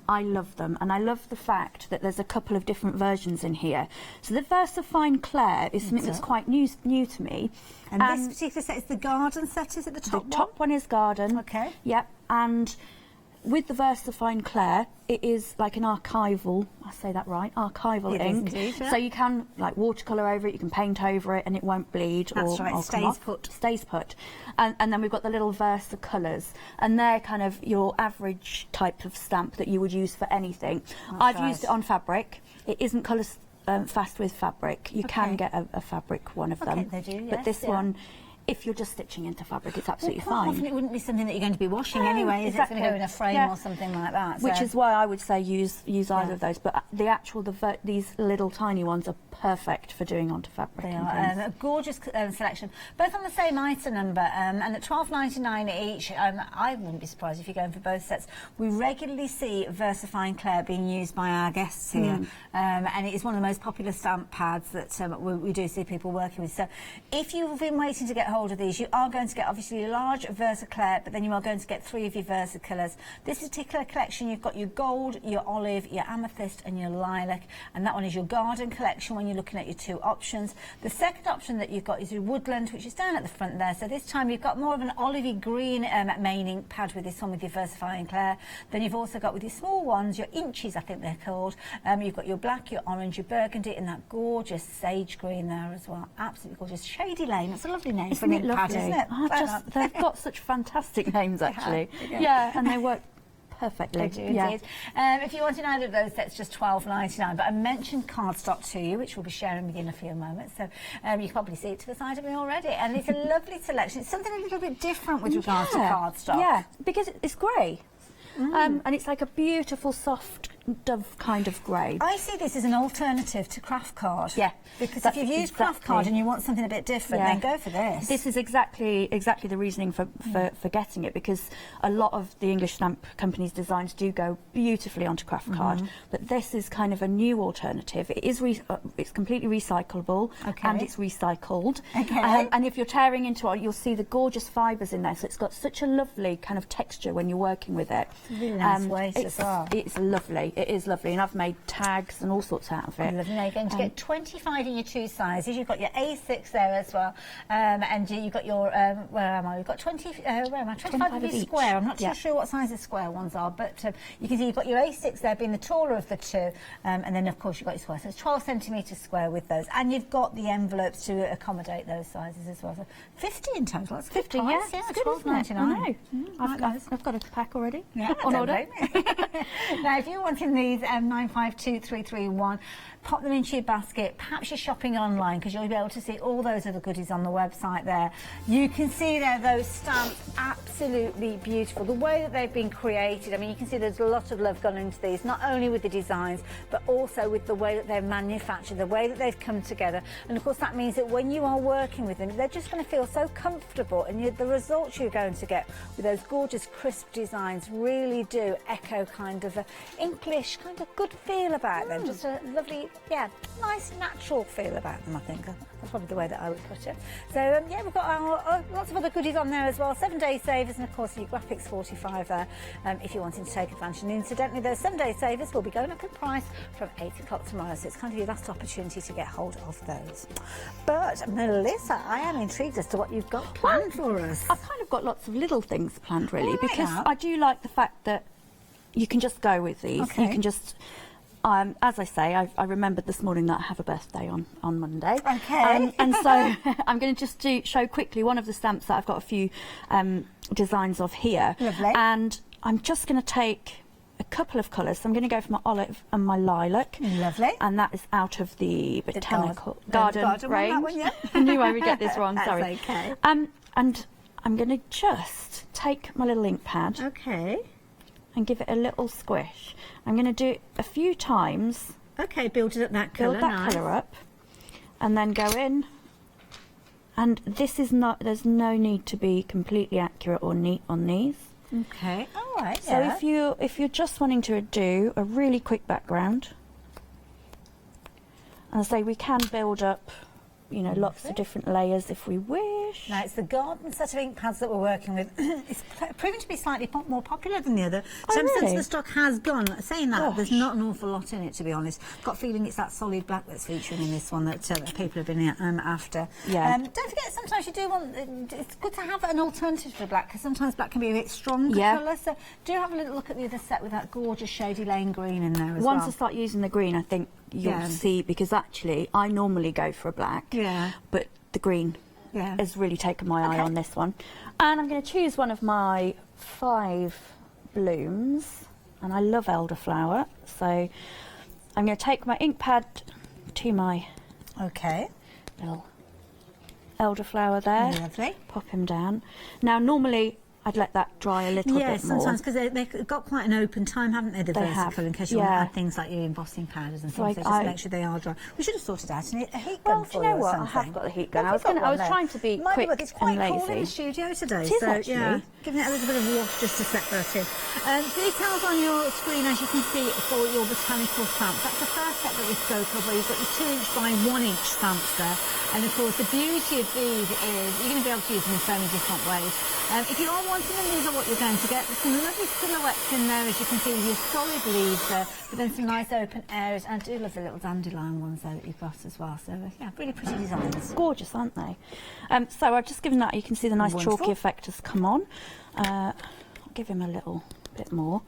I love them, and I love the fact that there's a couple of different versions in here. So the Versa Fine Claire is something that's quite new to me. And this particular set is the garden set, is it the top one? The top one is garden. Okay. Yep, and with the Versa Fine Claire, it is like an archival, I say that right, archival ink. Indeed, So you can like watercolour over it, you can paint over it, and it won't bleed. That's right, or stays put. Stays put. And then we've got the little Versa colours, and they're kind of your average type of stamp that you would use for anything. I've used it on fabric. It isn't colour fast with fabric. You can get a fabric one of them. They do, but this one, if you're just stitching into fabric, it's absolutely quite fine. Often it wouldn't be something that you're going to be washing anyway, is it? It's going to go in a frame or something like that. Which is why I would say use either of those. But these little tiny ones are perfect for doing onto fabric. They are a gorgeous selection, both on the same item number, and at £12.99 each. I wouldn't be surprised if you're going for both sets. We regularly see Versa Fine Claire being used by our guests here, and it is one of the most popular stamp pads that we do see people working with. So if you've been waiting to get hold of these, you are going to get obviously a large Versa Claire, but then you are going to get 3 of your Versa colours. This particular collection, you've got your gold, your olive, your amethyst and your lilac, and that one is your garden collection when you're looking at your 2 options. The second option that you've got is your woodland, which is down at the front there. So this time you've got more of an olivey green main ink pad with this one with your Versa Fine Claire. Then you've also got with your small ones, your inches I think they're called. You've got your black, your orange, your burgundy, and that gorgeous sage green there as well. Absolutely gorgeous. Shady Lane, it's a lovely name. Isn't it lovely? Isn't it? They've got such fantastic names, actually. Yeah, and they work perfectly. They do indeed. If you want either of those sets, just £12.99. But I mentioned cardstock to you, which we'll be sharing with you in a few moments. So you can probably see it to the side of me already. And it's a lovely selection. It's something a little bit different with regards to cardstock. Yeah, because it's grey. And it's like a beautiful soft dove kind of grey. I see this as an alternative to craft card. Yeah, because if that's you've used craft card and you want something a bit different, then go for this. This is exactly the reasoning for getting it, because a lot of the English stamp companies' designs do go beautifully onto craft card, but this is kind of a new alternative. It is it's completely recyclable, and it's recycled. And if you're tearing into it, you'll see the gorgeous fibres in there, so it's got such a lovely kind of texture when you're working with it. Really nice weight as well. It's lovely. It is lovely, and I've made tags and all sorts out of it. Lovely. Now you're going to get 25 in your 2 sizes. You've got your A6 there as well, and you've got your where am I? We've got 25 of your square. I'm not too sure what size the square ones are, but you can see you've got your A6 there being the taller of the 2, and then of course you've got your square. So it's 12 centimetres square with those, and you've got the envelopes to accommodate those sizes as well. So 50 in total. That's 50, yeah, £12.99. I've got a pack already. Yeah, on order. Now, if you're wanting these 952331, pop them into your basket. Perhaps you're shopping online, because you'll be able to see all those other goodies on the website there. You can see there those stamps, absolutely beautiful. The way that they've been created, I mean, you can see there's a lot of love gone into these, not only with the designs, but also with the way that they're manufactured, the way that they've come together. And of course, that means that when you are working with them, they're just going to feel so comfortable, and the results you're going to get with those gorgeous, crisp designs really do echo kind of a English, kind of good feel about them. Just a lovely, nice, natural feel about them, I think. That's probably the way that I would put it. So, we've got our, lots of other goodies on there as well. 7-day savers, and of course, your graphics 45 there, if you're wanting to take advantage. And incidentally, those 7-day savers will be going up in price from 8 o'clock tomorrow, so it's kind of your last opportunity to get hold of those. But, Melissa, I am intrigued as to what you've got planned for us. I've kind of got lots of little things planned, really, because I do like the fact that you can just go with these. You can just... as I say, I remembered this morning that I have a birthday on Monday. And so I'm going to just show quickly one of the stamps that I've got a few designs of here. Lovely. And I'm just going to take a couple of colours. So I'm going to go for my olive and my lilac. Lovely. And that is out of the botanical garden range. One, that one, yeah. I knew I would get this wrong, That's sorry. okay. And I'm going to just take my little ink pad. Okay. And give it a little squish. I'm going to do it a few times. Okay, build it up that colour. Build that colour up, and then go in. And this is not. There's no need to be completely accurate or neat on these. Okay. All right. So if you're just wanting to do a really quick background, and I say we can build up, lots of different layers if we wish. Now, it's the garden set of ink pads that we're working with. It's proven to be slightly more popular than the other. Since the stock has gone. Saying that, there's not an awful lot in it, to be honest. Got a feeling it's that solid black that's featuring in this one that people have been after. Yeah. Don't forget, sometimes you do want... it's good to have an alternative to black, because sometimes black can be a bit stronger colour. So do have a little look at the other set with that gorgeous shady lane green in there as well. Once I start using the green, I think you'll see, because actually I normally go for a black. Yeah. But the green has really taken my eye on this one. And I'm going to choose one of my 5 blooms, and I love elderflower, so I'm going to take my ink pad to my little elderflower there. Lovely. Pop him down. Now normally I'd let that dry a little bit more. Yeah, sometimes, because they've got quite an open time, haven't they, the versicle, in case you want to add things like your embossing powders and things, so just make sure they are dry. We should have sorted out a heat gun for you. Well, do you know what? I have got a heat gun. I was trying to be quick it's quite and lazy. cool in the studio today. It is, so, actually. Giving it a little bit of warmth just to set that in. Details on your screen, as you can see, for your botanical stamps. That's the first set that we spoke of, where you've got your 2-inch by 1-inch stamps there. And of course, the beauty of these is you're going to be able to use them in so many different ways. If you are wanting them, these are what you're going to get. There's some lovely silhouettes in there, as you can see, with your solid leaves there, but then some nice open areas. And I do love the little dandelion ones there that you've got as well. So, really pretty designs. Gorgeous, aren't they? So I've just given that, you can see the nice chalky effect has come on. I'll give him a little bit more.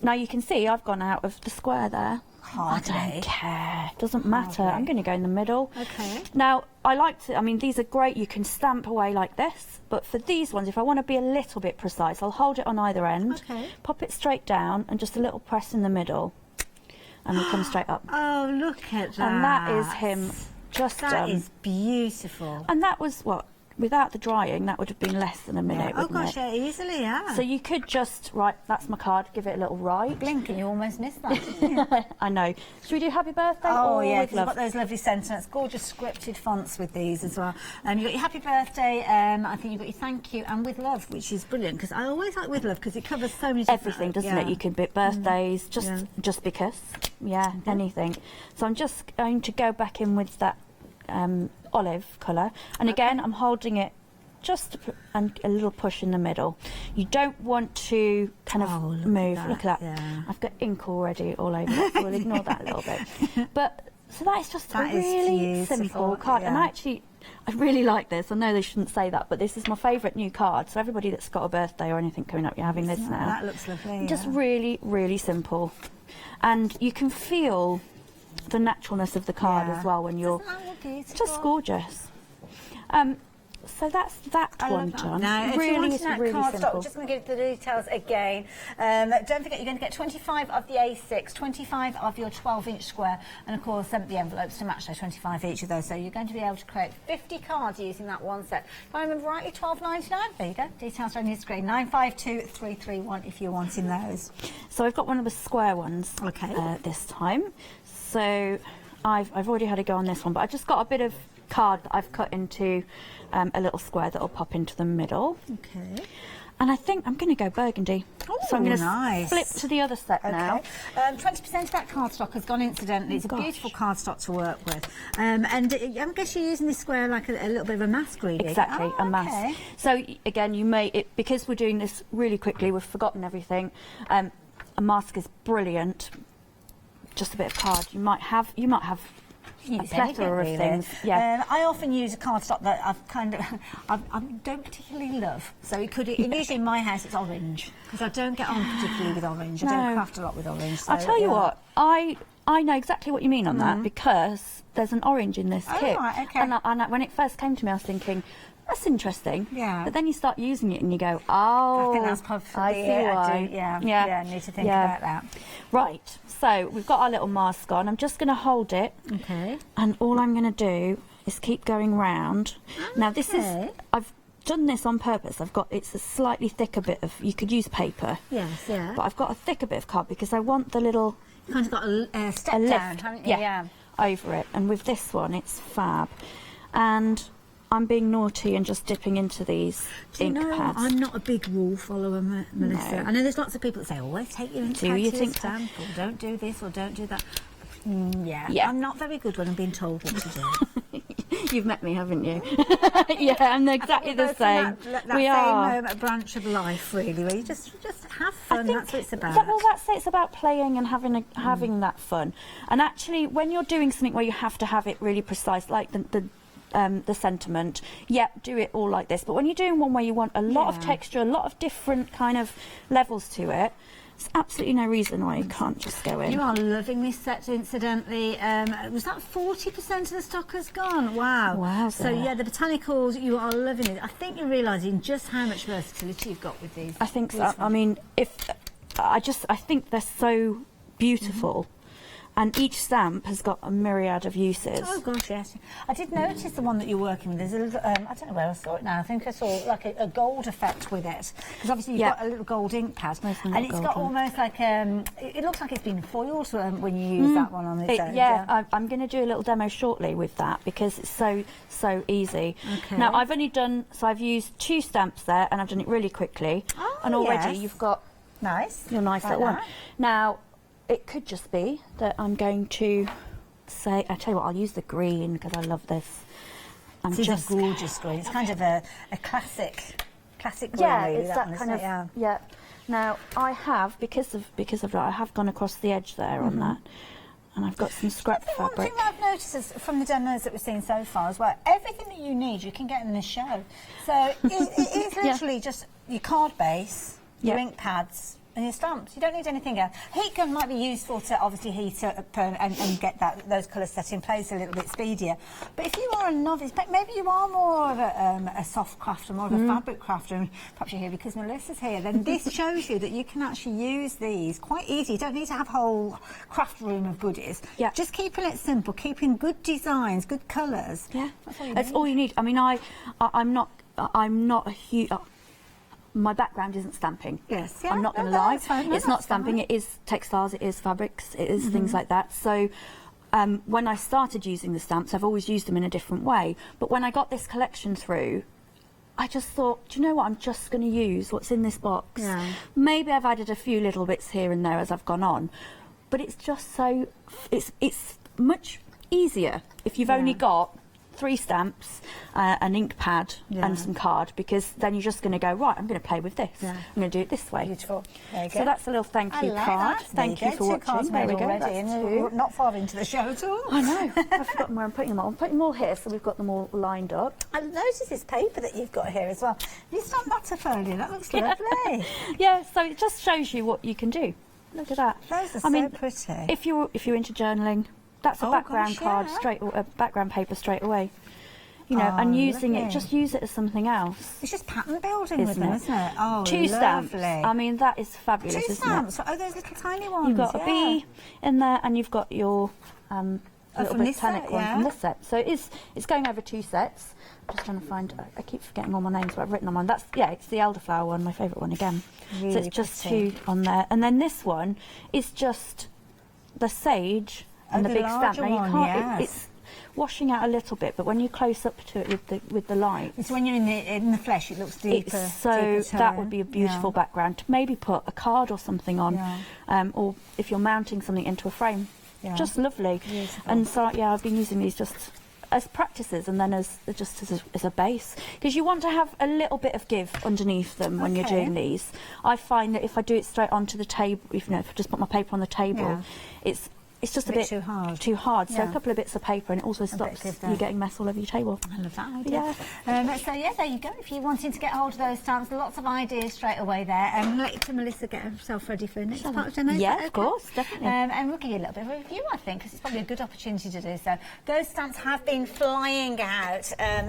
Now you can see I've gone out of the square there. Hardly. I don't care. Doesn't matter. I'm going to go in the middle. Okay. Now, I like to, these are great. You can stamp away like this. But for these ones, if I want to be a little bit precise, I'll hold it on either end, pop it straight down, and just a little press in the middle. And we'll come straight up. Oh, look at that. And that is him just done. That is beautiful. And that was, what, without the drying, that would have been less than a minute. Oh wouldn't gosh, it? yeah, easily, yeah. So you could just, right, that's my card, give it a little right. Blink and you almost missed that, didn't you? I know. Should we do happy birthday? Oh or yeah, with you've love? got those lovely sentiments, gorgeous scripted fonts with these as well. You've got your happy birthday, I think you've got your thank you, and with love, which is brilliant, because I always like with love, because it covers so many different... Everything, doesn't yeah. it? You could be birthdays, just because. Yeah, anything. So I'm just going to go back in with that olive colour. And again, I'm holding it just and a little push in the middle. You don't want to kind of move. Look at that. Yeah. I've got ink already all over it, so we'll ignore that a little bit. But so that is just a really simple card. And I really like this. I know they shouldn't say that, but this is my favourite new card. So everybody that's got a birthday or anything coming up, you're having this now. That looks lovely. Just really, really simple. And you can feel the naturalness of the card as well when you're... It's just gorgeous. So that's that one done. Now, really, if you want really cardstock, simple. I'm just going to give the details again. Don't forget, you're going to get 25 of the A6, 25 of your 12-inch square, and of course the envelopes to match those 25 each of those. So you're going to be able to create 50 cards using that one set. If I remember rightly, $12.99. There you go. Details are on your screen. 952331 if you're wanting those. So I've got one of the square ones this time. So I've already had a go on this one, but I've just got a bit of card that I've cut into a little square that will pop into the middle. Okay. And I think I'm going to go burgundy. Oh, so I'm going to nice. flip to the other set now. 20% of that cardstock has gone incidentally. It's a beautiful cardstock to work with. And I guess you're using this square like a little bit of a mask, really. Exactly, a mask. So again, you may, because we're doing this really quickly, we've forgotten everything. A mask is brilliant. Just a bit of card. You might have a plethora of things. Yeah. I often use a cardstock that I don't particularly love. So usually in my house it's orange, because I don't get on particularly with orange. I don't craft a lot with orange. So, I'll tell you what, I know exactly what you mean on that, because there's an orange in this kit. Right, okay. And when it first came to me, I was thinking, that's interesting. Yeah. But then you start using it and you go, oh, I think that's probably I see why. I need to think about that. Right, so we've got our little mask on. I'm just going to hold it. Okay. And all I'm going to do is keep going round. Now this is, I've done this on purpose. It's a slightly thicker bit of, you could use paper. Yes, yeah. But I've got a thicker bit of card because I want the little... You've kind of got a step down, lift, haven't you? yeah, over it. And with this one, it's fab. And I'm being naughty and just dipping into these ink pads. I'm not a big rule follower, Melissa. No. I know there's lots of people that say, always take your ink Do pad you to think your stamp, or don't do this, or don't do that. Yeah. I'm not very good when I'm being told what to do. You've met me, haven't you? Yeah, I'm exactly the same. We are. Same branch of life, really, where you just have fun. That's what it's about. That's it. It's about playing and having that fun. And actually, when you're doing something where you have to have it really precise, like the sentiment, do it all like this. But when you're doing one where you want a lot of texture, a lot of different kind of levels to it, there's absolutely no reason why you can't just go in. You are loving this set, incidentally. Was that 40% of the stock has gone? Wow. Wow. So yeah, the botanicals, you are loving it. I think you're realising just how much versatility you've got with these. I think so. I mean, I think they're so beautiful. And each stamp has got a myriad of uses. Oh gosh, yes. I did notice the one that you're working with. There's a little, I don't know where I saw it now. I think I saw like a gold effect with it, because obviously you've got a little gold ink pad, and it's got almost like it looks like it's been foiled when you use that one on its own. Yeah, I'm going to do a little demo shortly with that because it's so easy. Okay. Now I've used 2 stamps there, and I've done it really quickly. Oh, and already you've got your nice little one. Now, it could just be that I'm going to say, I tell you what, I'll use the green because I love this. It's just a gorgeous green. It's kind of a classic green. Yeah, really, it's that kind of, yeah. Now, I have, because of that, I have gone across the edge there on that. And I've got some scrap fabric. One thing that I've noticed is from the demos that we've seen so far as well, everything that you need, you can get in this show. So it's literally just your card base, your ink pads, and your stamps. You don't need anything else. Heat gun might be useful to obviously heat up and get those colours set in place a little bit speedier. But if you are a novice, maybe you are more of a soft crafter, more of a fabric crafter, and perhaps you're here because Melissa's here, then this shows you that you can actually use these quite easy. You don't need to have a whole craft room of goodies. Yeah. Just keeping it simple, keeping good designs, good colours. Yeah, That's all you need. I mean, I'm not a huge. My background isn't stamping. Yes, yeah, I'm not going to lie. It's not stamping. It is textiles. It is fabrics. It is things like that. So when I started using the stamps, I've always used them in a different way. But when I got this collection through, I just thought, do you know what? I'm just going to use what's in this box. Yeah. Maybe I've added a few little bits here and there as I've gone on, but it's just so it's much easier if you've only got 3 stamps, an ink pad and some card, because then you're just going to go, right, I'm going to play with this. I'm going to do it this way. Beautiful. There you go. So that's a little thank you card. Thank you for watching. Cards there we go. Already, and we're not far into the show at all. I know. I've forgotten where I'm putting them all. I'm putting them all here, so we've got them all lined up. I noticed this paper that you've got here as well. You stamped that to folio. That looks lovely. Yeah, so it just shows you what you can do. Look at that. Those are so pretty. If you're into journaling, that's a background card a background paper straight away. You know, and using it, just use it as something else. It's just pattern building with them, isn't it? Oh, 2 stamps. I mean, that is fabulous, 2 isn't stamps. it? Oh, those little tiny ones. You've got a bee in there, and you've got your little botanic one from this set. So it's going over 2 sets. I'm just trying to find. I keep forgetting all my names, but I've written them on. It's the elderflower one, my favourite one again. Really so it's just pretty. 2 on there, and then this one is just the sage and the big stamp. Now you can't. It's washing out a little bit, but when you close up to it with the light, it's when you're in the flesh, it looks deeper. So that would be a beautiful background to maybe put a card or something on, or if you're mounting something into a frame, just lovely. Beautiful. And so I've been using these just as practices, and then as a base, because you want to have a little bit of give underneath them when you're doing these. I find that if I do it straight onto the table, if I just put my paper on the table, it's just a bit too hard. So a couple of bits of paper, and it also stops you getting mess all over your table. I love that idea. So there you go. If you're wanting to get hold of those stamps, lots of ideas straight away there. Let Melissa get herself ready for the next part of the demo. Yeah, of course, definitely. And we'll give you a little bit of a review, I think, because it's probably a good opportunity to do so. Those stamps have been flying out.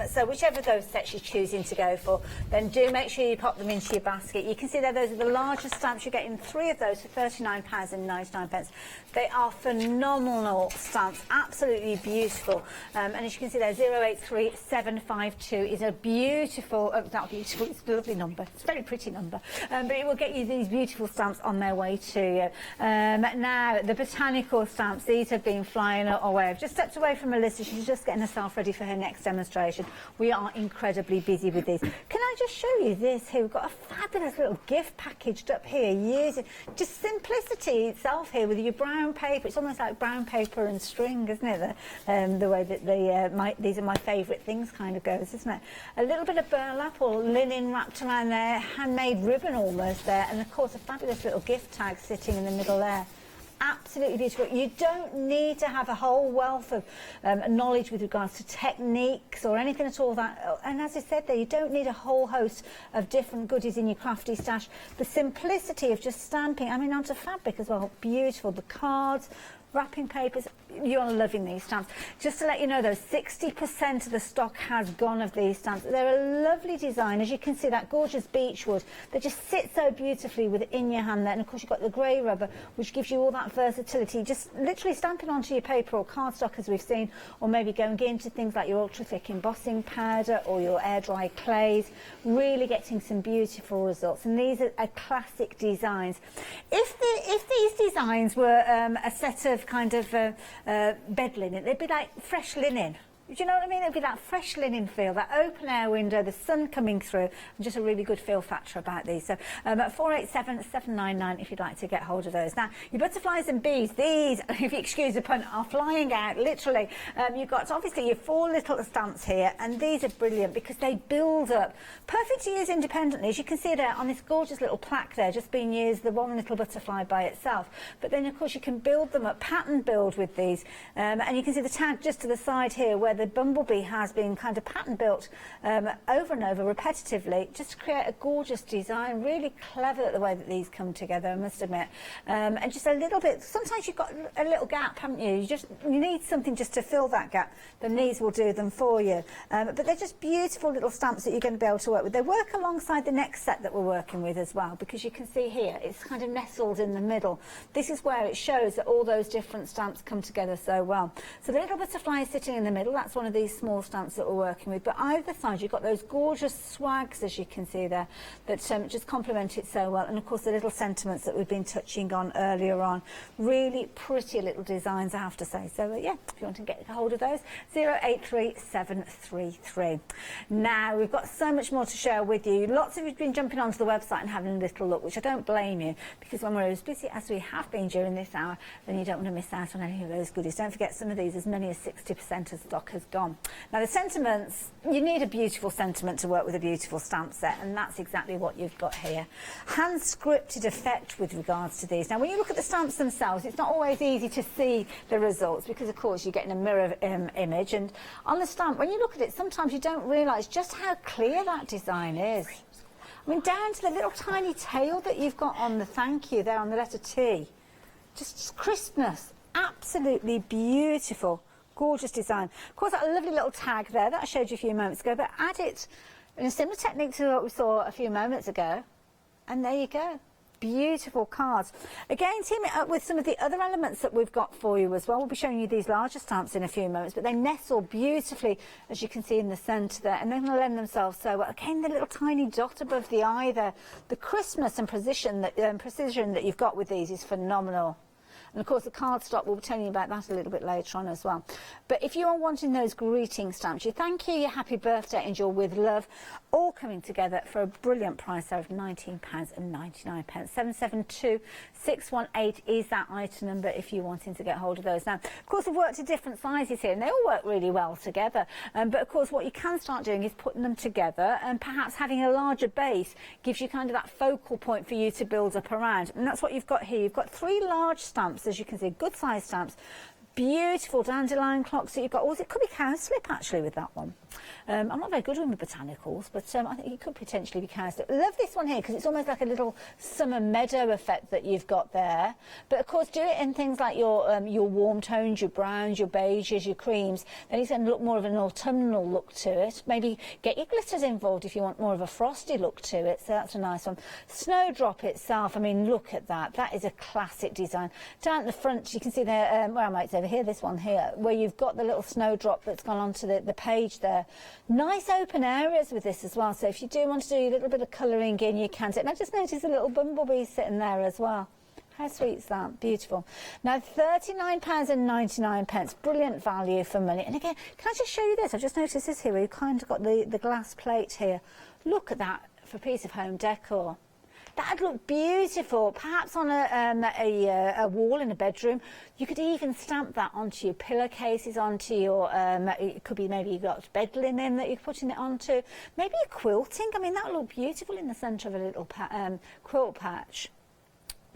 So whichever of those sets you're choosing to go for, then do make sure you pop them into your basket. You can see there, those are the largest stamps. You're getting 3 of those for £39.99. They are phenomenal stamps, absolutely beautiful. And as you can see there, 083752 is a beautiful, not beautiful, it's a lovely number. It's a very pretty number. But it will get you these beautiful stamps on their way to you. Now, the botanical stamps, these have been flying away. I've just stepped away from Melissa. She's just getting herself ready for her next demonstration. We are incredibly busy with these. Can I just show you this here? We've got a fabulous little gift packaged up here, using just simplicity itself here with your brown paper. It's almost like brown paper and string, isn't it? The way that these are my favourite things kind of goes, isn't it? A little bit of burlap or linen wrapped around there, handmade ribbon almost there, and of course a fabulous little gift tag sitting in the middle there. Absolutely beautiful. You don't need to have a whole wealth of knowledge with regards to techniques or anything at all. And as I said there, you don't need a whole host of different goodies in your crafty stash. The simplicity of just stamping, I mean, onto fabric as well, beautiful. The cards, wrapping papers, you're loving these stamps. Just to let you know though, 60% of the stock has gone of these stamps. They're a lovely design. As you can see, that gorgeous beech wood that just sits so beautifully within your hand there. And of course you've got the grey rubber, which gives you all that versatility. Just literally stamping onto your paper or cardstock, as we've seen, or maybe going into things like your ultra thick embossing powder or your air dry clays, really getting some beautiful results. And these are classic designs. If these designs were a set of kind of bed linen, they'd be like fresh linen. Do you know what I mean? It'd be that fresh linen feel, that open air window, the sun coming through, and just a really good feel factor about these. So at 487-799 if you'd like to get hold of those. Now, your butterflies and bees, these, if you excuse the pun, are flying out, literally. You've got obviously your 4 little stamps here, and these are brilliant because they build up. Perfect to use independently. As you can see there on this gorgeous little plaque there, just being used, the one little butterfly by itself. But then, of course, you can build them up, pattern build with these. And you can see the tag just to the side here where the bumblebee has been kind of pattern built over and over repetitively just to create a gorgeous design. Really clever the way that these come together, I must admit. And just a little bit, sometimes you've got a little gap, haven't you? You need something just to fill that gap. Then these will do them for you. But they're just beautiful little stamps that you're going to be able to work with. They work alongside the next set that we're working with as well, because you can see here it's kind of nestled in the middle. This is where it shows that all those different stamps come together so well. So the little butterfly is sitting in the middle. That's one of these small stamps that we're working with. But either side you've got those gorgeous swags, as you can see there, that just complement it so well. And of course the little sentiments that we've been touching on earlier on. Really pretty little designs, I have to say. So yeah, if you want to get a hold of those, 083733. Now we've got so much more to share with you. Lots of you have been jumping onto the website and having a little look, which I don't blame you, because when we're as busy as we have been during this hour, then you don't want to miss out on any of those goodies. Don't forget, some of these, as many as 60% of stock has gone. Now the sentiments, you need a beautiful sentiment to work with a beautiful stamp set, and that's exactly what you've got here. Hand scripted effect with regards to these. Now when you look at the stamps themselves, it's not always easy to see the results, because of course you're getting a mirror image, and on the stamp, when you look at it, sometimes you don't realise just how clear that design is. I mean, down to the little tiny tail that you've got on the thank you there on the letter T. Just crispness, absolutely beautiful, gorgeous design. Of course, that lovely little tag there that I showed you a few moments ago, but add it in a similar technique to what we saw a few moments ago, and there you go. Beautiful cards. Again, team it up with some of the other elements that we've got for you as well. We'll be showing you these larger stamps in a few moments, but they nestle beautifully, as you can see in the centre there, and they're going to lend themselves so well. Again, the little tiny dot above the eye there. The crispness and precision that you've got with these is phenomenal. And of course the cardstock, we'll be telling you about that a little bit later on as well. But if you are wanting those greeting stamps, your thank you, your happy birthday and your with love, all coming together for a brilliant price of £19.99. 772618 is that item number if you're wanting to get hold of those. Now, of course, we've worked at different sizes here and they all work really well together. But of course, what you can start doing is putting them together, and perhaps having a larger base gives you kind of that focal point for you to build up around. And that's what you've got here. You've got 3 large stamps, as you can see, good size stamps. Beautiful dandelion clocks that you've got. Or it could be cowslip actually with that one. I'm not very good with botanicals, but I think it could potentially be cowslip. Love this one here because it's almost like a little summer meadow effect that you've got there. But of course, do it in things like your warm tones, your browns, your beiges, your creams. Then it's going to look more of an autumnal look to it. Maybe get your glitters involved if you want more of a frosty look to it. So that's a nice one. Snowdrop itself, I mean, look at that. That is a classic design. Down at the front, you can see there, where am I? It's over here, this one here, where you've got the little snowdrop that's gone onto the page there. Nice open areas with this as well, so if you do want to do a little bit of colouring in, you can. And I just noticed a little bumblebee sitting there as well. How sweet is that? Beautiful. Now, £39.99, brilliant value for money. And again, can I just show you this? I've just noticed this here, where you've kind of got the glass plate here. Look at that for a piece of home decor. That'd look beautiful, perhaps on a wall in a bedroom. You could even stamp that onto your pillowcases, onto your, it could be maybe you've got bed linen that you're putting it onto. Maybe a quilting. I mean, that would look beautiful in the centre of a little quilt patch.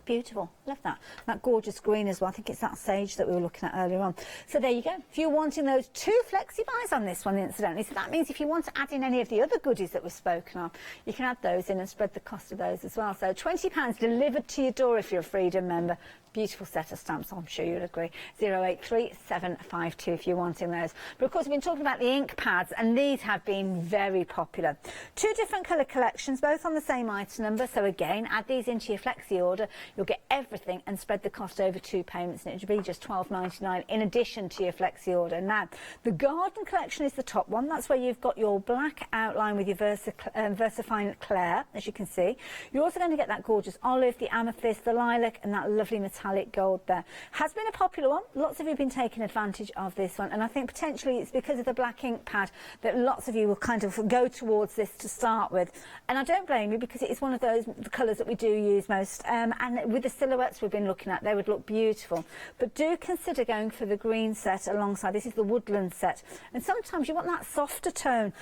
Beautiful, love that. That gorgeous green as well. I think it's that sage that we were looking at earlier on. So there you go. If you're wanting those 2 flexi buys on this one, incidentally, so that means if you want to add in any of the other goodies that we've spoken of, you can add those in and spread the cost of those as well. So £20 delivered to your door if you're a Freedom member. Beautiful set of stamps, I'm sure you'll agree. 083752 if you're wanting those. But of course, we've been talking about the ink pads, and these have been very popular. 2 different colour collections, both on the same item number. So again, add these into your flexi order. You'll get everything and spread the cost over 2 payments, and it would be just £12.99 in addition to your flexi order. Now, the garden collection is the top one. That's where you've got your black outline with your VersaFine Claire, as you can see. You're also going to get that gorgeous olive, the amethyst, the lilac, and that lovely metallic gold there. Has been a popular one. Lots of you have been taking advantage of this one, and I think potentially it's because of the black ink pad that lots of you will kind of go towards this to start with. And I don't blame you, because it is one of those colours that we do use most, and with the silhouettes we've been looking at, they would look beautiful. But do consider going for the green set alongside. This is the woodland set, and sometimes you want that softer tone.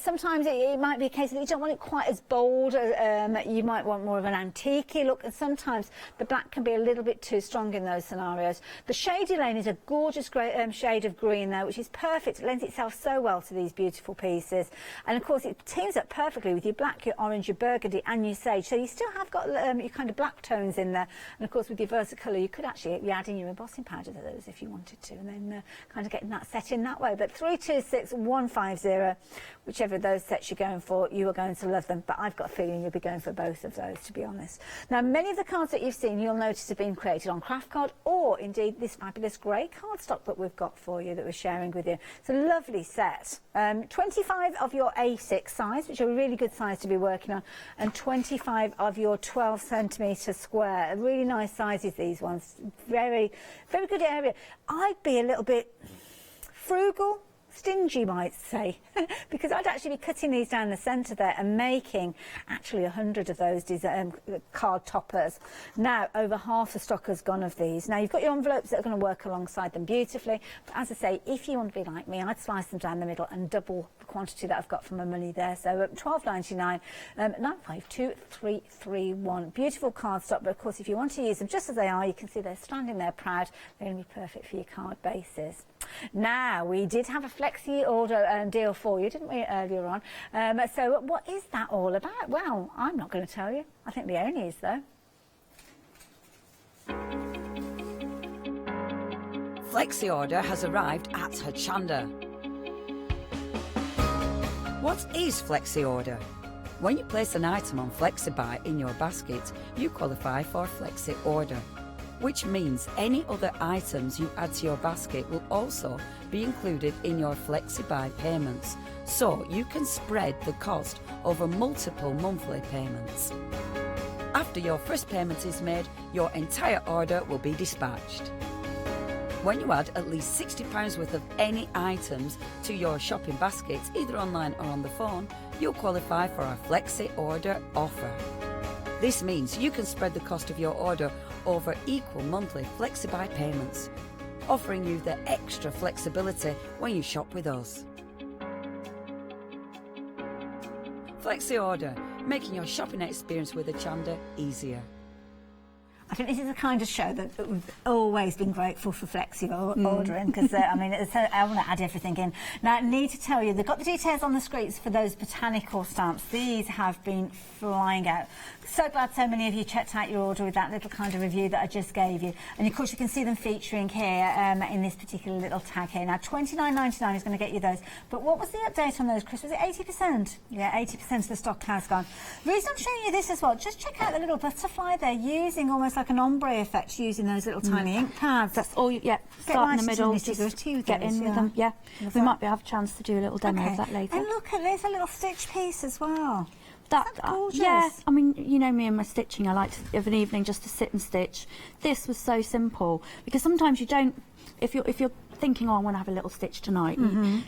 Sometimes it might be a case that you don't want it quite as bold. You might want more of an antique look, and sometimes the black can be a little bit bit too strong in those scenarios. The shady lane is a gorgeous shade of green there, which is perfect. It lends itself so well to these beautiful pieces. And of course, it teams up perfectly with your black, your orange, your burgundy and your sage. So you still have got your kind of black tones in there. And of course, with your Versacolor, you could actually be adding your embossing powder to those if you wanted to, and then kind of getting that set in that way. But 326150, whichever of those sets you're going for, you are going to love them. But I've got a feeling you'll be going for both of those, to be honest. Now, many of the cards that you've seen, you'll notice have been created on craft card, or indeed this fabulous grey cardstock that we've got for you that we're sharing with you. It's a lovely set. 25 of your A6 size, which are a really good size to be working on, and 25 of your 12 centimetre square. Really nice sizes, these ones. Very, very good area. I'd be a little bit frugal, stingy, might say, because I'd actually be cutting these down the centre there and making actually 100 of those card toppers. Now, over half the stock has gone of these. Now, you've got your envelopes that are going to work alongside them beautifully, but as I say, if you want to be like me, I'd slice them down the middle and double the quantity that I've got for my money there. So £12.99, 952331. Beautiful cardstock, but of course, if you want to use them just as they are, you can see they're standing there proud. They're going to be perfect for your card bases. Now, we did have a flexi order deal for you, didn't we, earlier on? So what is that all about? Well, I'm not going to tell you. I think Leonie is, though. Flexi order has arrived at Hochanda. What is Flexi order? When you place an item on FlexiBuy in your basket, you qualify for Flexi order, which means any other items you add to your basket will also be included in your FlexiBuy payments, so you can spread the cost over multiple monthly payments. After your first payment is made, your entire order will be dispatched. When you add at least £60 worth of any items to your shopping basket, either online or on the phone, you'll qualify for our Flexi order offer. This means you can spread the cost of your order over equal monthly FlexiBuy payments, offering you the extra flexibility when you shop with us. Flexi order, making your shopping experience with Hochanda easier. I think this is the kind of show that we've always been grateful for Flexi ordering, because I mean, I want to add everything in. Now, I need to tell you, they've got the details on the screens for those botanical stamps. These have been flying out. So glad so many of you checked out your order with that little kind of review that I just gave you. And of course, you can see them featuring here in this particular little tag here. Now, £29.99 is going to get you those. But what was the update on those, Chris? Was it 80%? Yeah, 80% of the stock has gone. The reason I'm showing you this as well, just check out the little butterfly there, using almost like an ombre effect, using those little tiny ink pads. That's all you start in the middle, just get in with them. Yeah, we might have a chance to do a little demo of that later. And look, there's a little stitch piece as well. That's gorgeous. Yeah, I mean, you know me and my stitching, I like to, of an evening just to sit and stitch. This was so simple, because sometimes you don't, if you're thinking, oh, I want to have a little stitch tonight,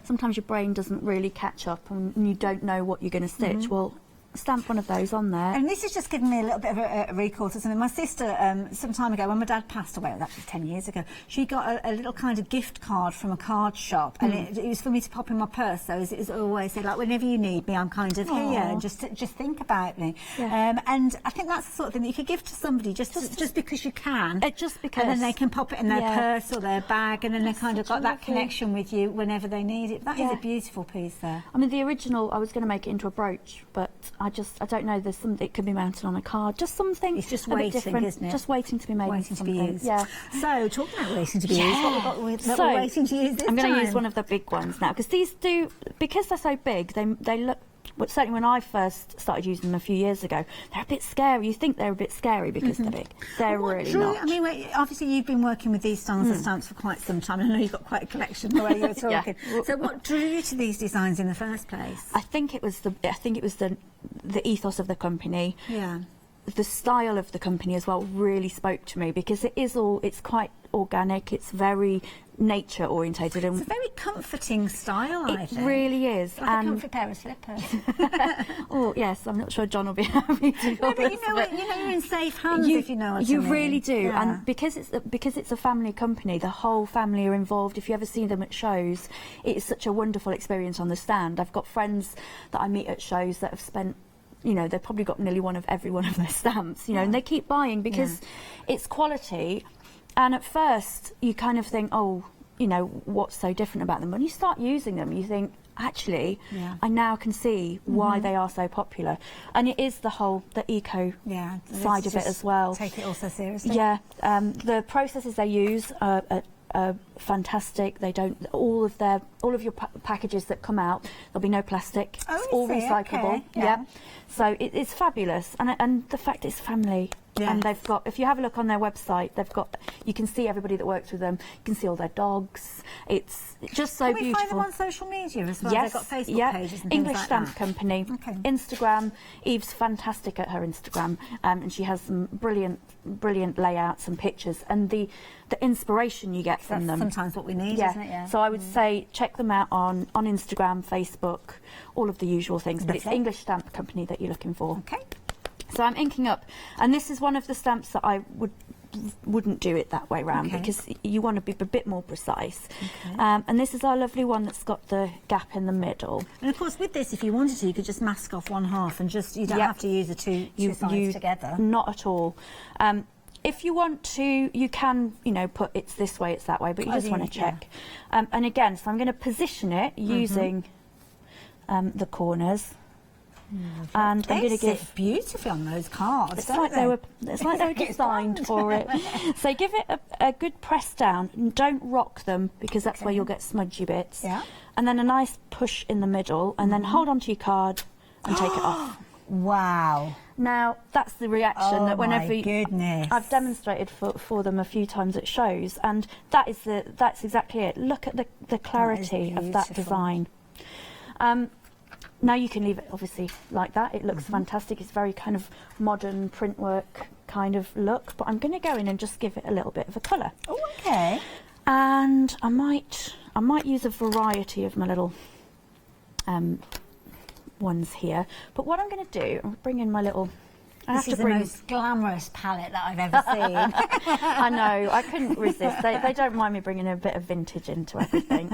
sometimes your brain doesn't really catch up and you don't know what you're going to stitch. Well, stamp one of those on there. And this has just given me a little bit of a recall to something. My sister, some time ago, when my dad passed away, that was 10 years ago, she got a little kind of gift card from a card shop, and it was for me to pop in my purse. So it always said, like, whenever you need me, I'm kind of here, and just think about me. Yeah. And I think that's the sort of thing that you could give to somebody just because you can. Just because. And then they can pop it in their purse or their bag, and then they kind of got that connection with you whenever they need it. That is a beautiful piece there. I mean, the original, I was going to make it into a brooch, but I don't know, there's something, it could be mounted on a card, just something. It's just waiting, isn't it? Just waiting to be made. Waiting to be used. Yeah. So, talking about waiting to be used, what we're waiting to use this I'm going to use one of the big ones now, because these because they're so big, they look, certainly when I first started using them a few years ago, they're a bit scary. You think they're a bit scary because they're big. They're really not. I mean, obviously you've been working with these styles of stamps for quite some time. I know you've got quite a collection the way you were talking. So what drew you to these designs in the first place? I think it was the ethos of the company. Yeah. The style of the company as well really spoke to me, because it's quite organic, it's very nature orientated, and it's a very comforting style, I think. It really is. Like a comfy pair of slippers. Oh yes, I'm not sure John will be happy to No, but you know you're in safe hands if you know what I mean. You really do. And because it's a family company, the whole family are involved. If you ever see them at shows, it's such a wonderful experience on the stand. I've got friends that I meet at shows that have spent you know, they've probably got nearly one of every one of their stamps, you know, and they keep buying because it's quality. And at first you kind of think, oh, you know, what's so different about them? When you start using them, you think, actually, I now can see why they are so popular. And it is the eco side of it as well. Take it also seriously. Yeah, the processes they use are fantastic. They don't, all of your packages that come out, there'll be no plastic. Oh, it's all recyclable. Okay. Yeah. So it's fabulous, and the fact it's family. Yeah. And they've got, if you have a look on their website, they've got, you can see everybody that works with them. You can see all their dogs. It's just so beautiful. Can we find them on social media as well? Yes. They've got Facebook pages and English things like Stamp that. Company. Okay. Instagram. Eve's fantastic at her Instagram, and she has some brilliant layouts and pictures, and the inspiration you get from them. Sometimes what we need, isn't it? Yeah. So I would say check them out on Instagram, Facebook, all of the usual things. But it's English Stamp Company that you're looking for. Okay. So I'm inking up, and this is one of the stamps that I wouldn't do it that way round, because you want to be a bit more precise. And this is our lovely one that's got the gap in the middle. And of course, with this, if you wanted to, you could just mask off one half and just, you don't have to use the two sides together. Not at all. If you want to, you can, you know, put it's this way, it's that way, but you just want to check. And again, so I'm going to position it using the corners. And I'm going to give beautifully on those cards. It's like they were designed for it. So give it a good press down, and don't rock them, because that's where you'll get smudgy bits. Yeah. And then a nice push in the middle, and then hold onto your card and take it off. Wow. Now that's the reaction that whenever goodness. I've demonstrated for them a few times at shows, and that's exactly it. Look at the clarity of that design. Now you can leave it obviously like that. It looks fantastic. It's very kind of modern print work kind of look, but I'm going to go in and just give it a little bit of a colour. Oh, okay. And I might use a variety of my little ones here. But what I'm going to do, I'll bring in my little. This is the most glamorous palette that I've ever seen. I know, I couldn't resist. They don't mind me bringing a bit of vintage into everything.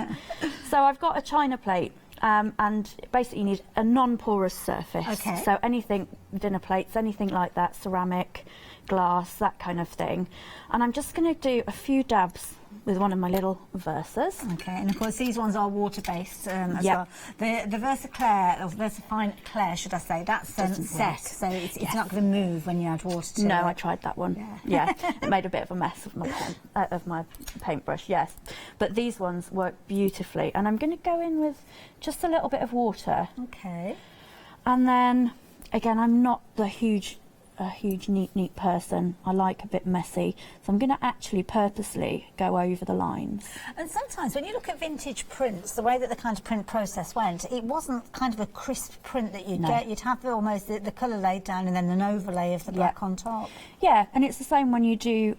So I've got a china plate. And basically you need a non-porous surface. Okay. So anything, dinner plates, anything like that, ceramic, glass, that kind of thing. And I'm just going to do a few dabs with one of my little Versas. Okay, and of course these ones are water-based as well. The Versa Claire, or Versa Fine Claire, should I say, that's set, so it's not going to move when you add water to it. No, I tried that one. Yeah, it made a bit of a mess of my paintbrush. Yes, but these ones work beautifully, and I'm going to go in with just a little bit of water. Okay. And then again, I'm not a huge neat person. I like a bit messy, so I'm going to actually purposely go over the lines. And sometimes when you look at vintage prints, the way that the kind of print process went, it wasn't kind of a crisp print that you'd get. You'd have almost the colour laid down and then an overlay of the black on top. Yeah, and it's the same when you do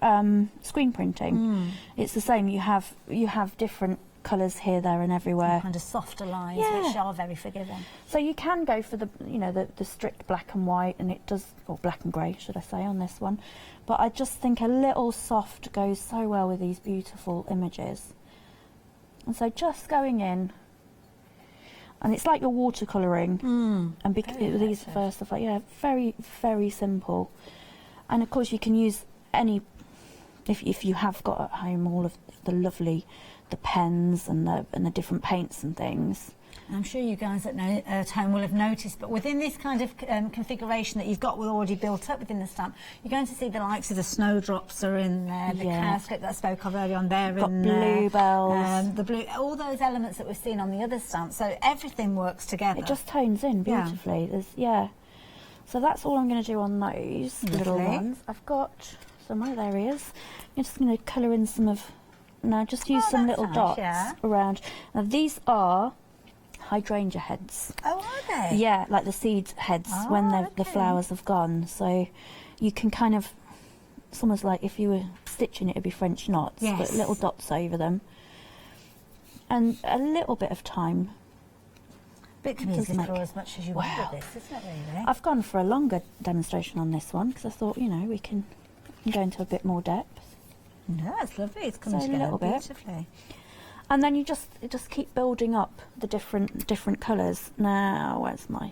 screen printing. It's the same. You have different colours here, there and everywhere. Some kind of softer lines, which are very forgiving. So you can go for the strict black and white, and it does, or black and grey should I say, on this one. But I just think a little soft goes so well with these beautiful images. And so just going in, and it's like you're watercolouring. And because these first stuff, very, very simple. And of course you can use any, if you have got at home all of the lovely the pens and the different paints and things. I'm sure you guys at home will have noticed, but within this kind of configuration that you've got already built up within the stamp, you're going to see the likes of the snowdrops are in there, the cowslip that I spoke of earlier on there, got bluebells, the blue, all those elements that we've seen on the other stamp. So everything works together. It just tones in beautifully. So that's all I'm going to do on those little ones. I've got some other areas. I'm just going to colour in some of. Now just use some little dots around. Now these are hydrangea heads. Oh, are they? Yeah, like the seed heads when the flowers have gone. So you can kind of, it's almost like if you were stitching it, it'd be French knots, but little dots over them. And a little bit of time. But it can be as much as you want with this, isn't it, really? I've gone for a longer demonstration on this one because I thought, we can go into a bit more depth. No, it's lovely. It's coming together beautifully. And then you just keep building up the different colours. Now, where's my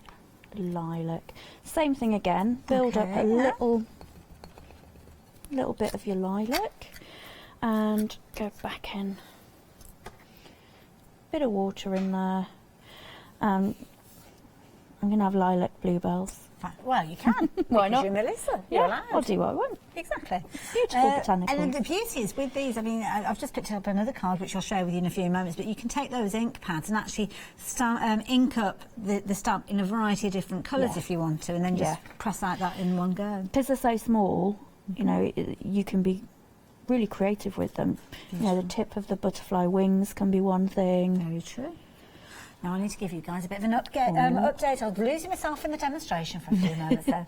lilac. Same thing again, build up a little bit of your lilac and go back in. Bit of water in there. I'm going to have lilac bluebells. Well, you can. Why not? You're Melissa. Yeah, You're allowed. I'll do what I want. Exactly. Beautiful botanicals. And the beauty is with these, I mean, I've just picked up another card which I'll share with you in a few moments, but you can take those ink pads and actually ink up the stamp in a variety of different colours if you want to, and then just press like that in one go. Because they're so small, you know, you can be really creative with them. You know, the tip of the butterfly wings can be one thing. Very true. Now I need to give you guys a bit of an update. I was losing myself in the demonstration for a few moments there.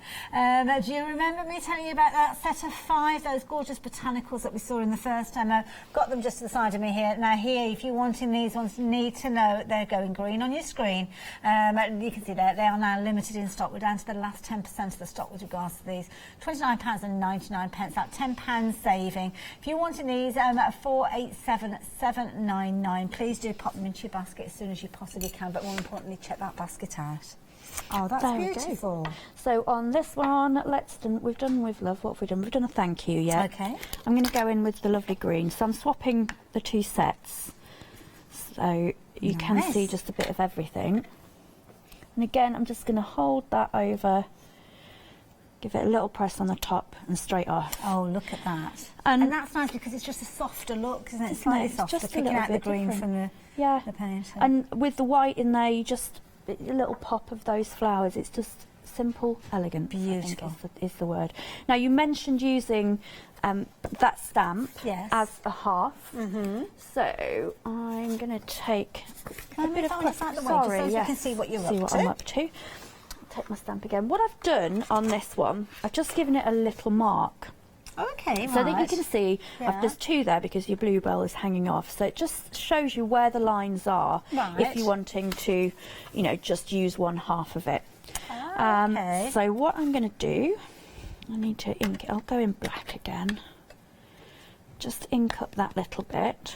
Do you remember me telling you about that set of 5, those gorgeous botanicals that we saw in the first demo? Got them just to the side of me here. Now here, if you're wanting these ones, you need to know they're going green on your screen. You can see there, they are now limited in stock. We're down to the last 10% of the stock with regards to these. £29.99, that £10 saving. If you're wanting these at 487,799, please do pop them into your basket as soon as you possibly can, but more importantly, check that basket out. Oh, that's beautiful. So on this one, we've done with love. What have we done? We've done a thank you yet. Okay. I'm going to go in with the lovely green. So I'm swapping the 2 sets. So you can see just a bit of everything. And again, I'm just going to hold that over, give it a little press on the top and straight off. Oh, look at that. And that's nice because it's just a softer look, isn't it? It's slightly softer, just picking out the green from the paint. And with the white in there, you just, a little pop of those flowers. It's just simple, elegant. Beautiful. I think is the word. Now, you mentioned using that stamp as a half. So I'm going to take a bit of sorry, you can see what you're up to. I'm up to. Take my stamp again. What I've done on this one, I've just given it a little mark. Okay, so that you can see there's 2 there because your bluebell is hanging off. So it just shows you where the lines are if you're wanting to, you know, just use one half of it. So what I'm going to do, I need to ink it. I'll go in black again. Just ink up that little bit.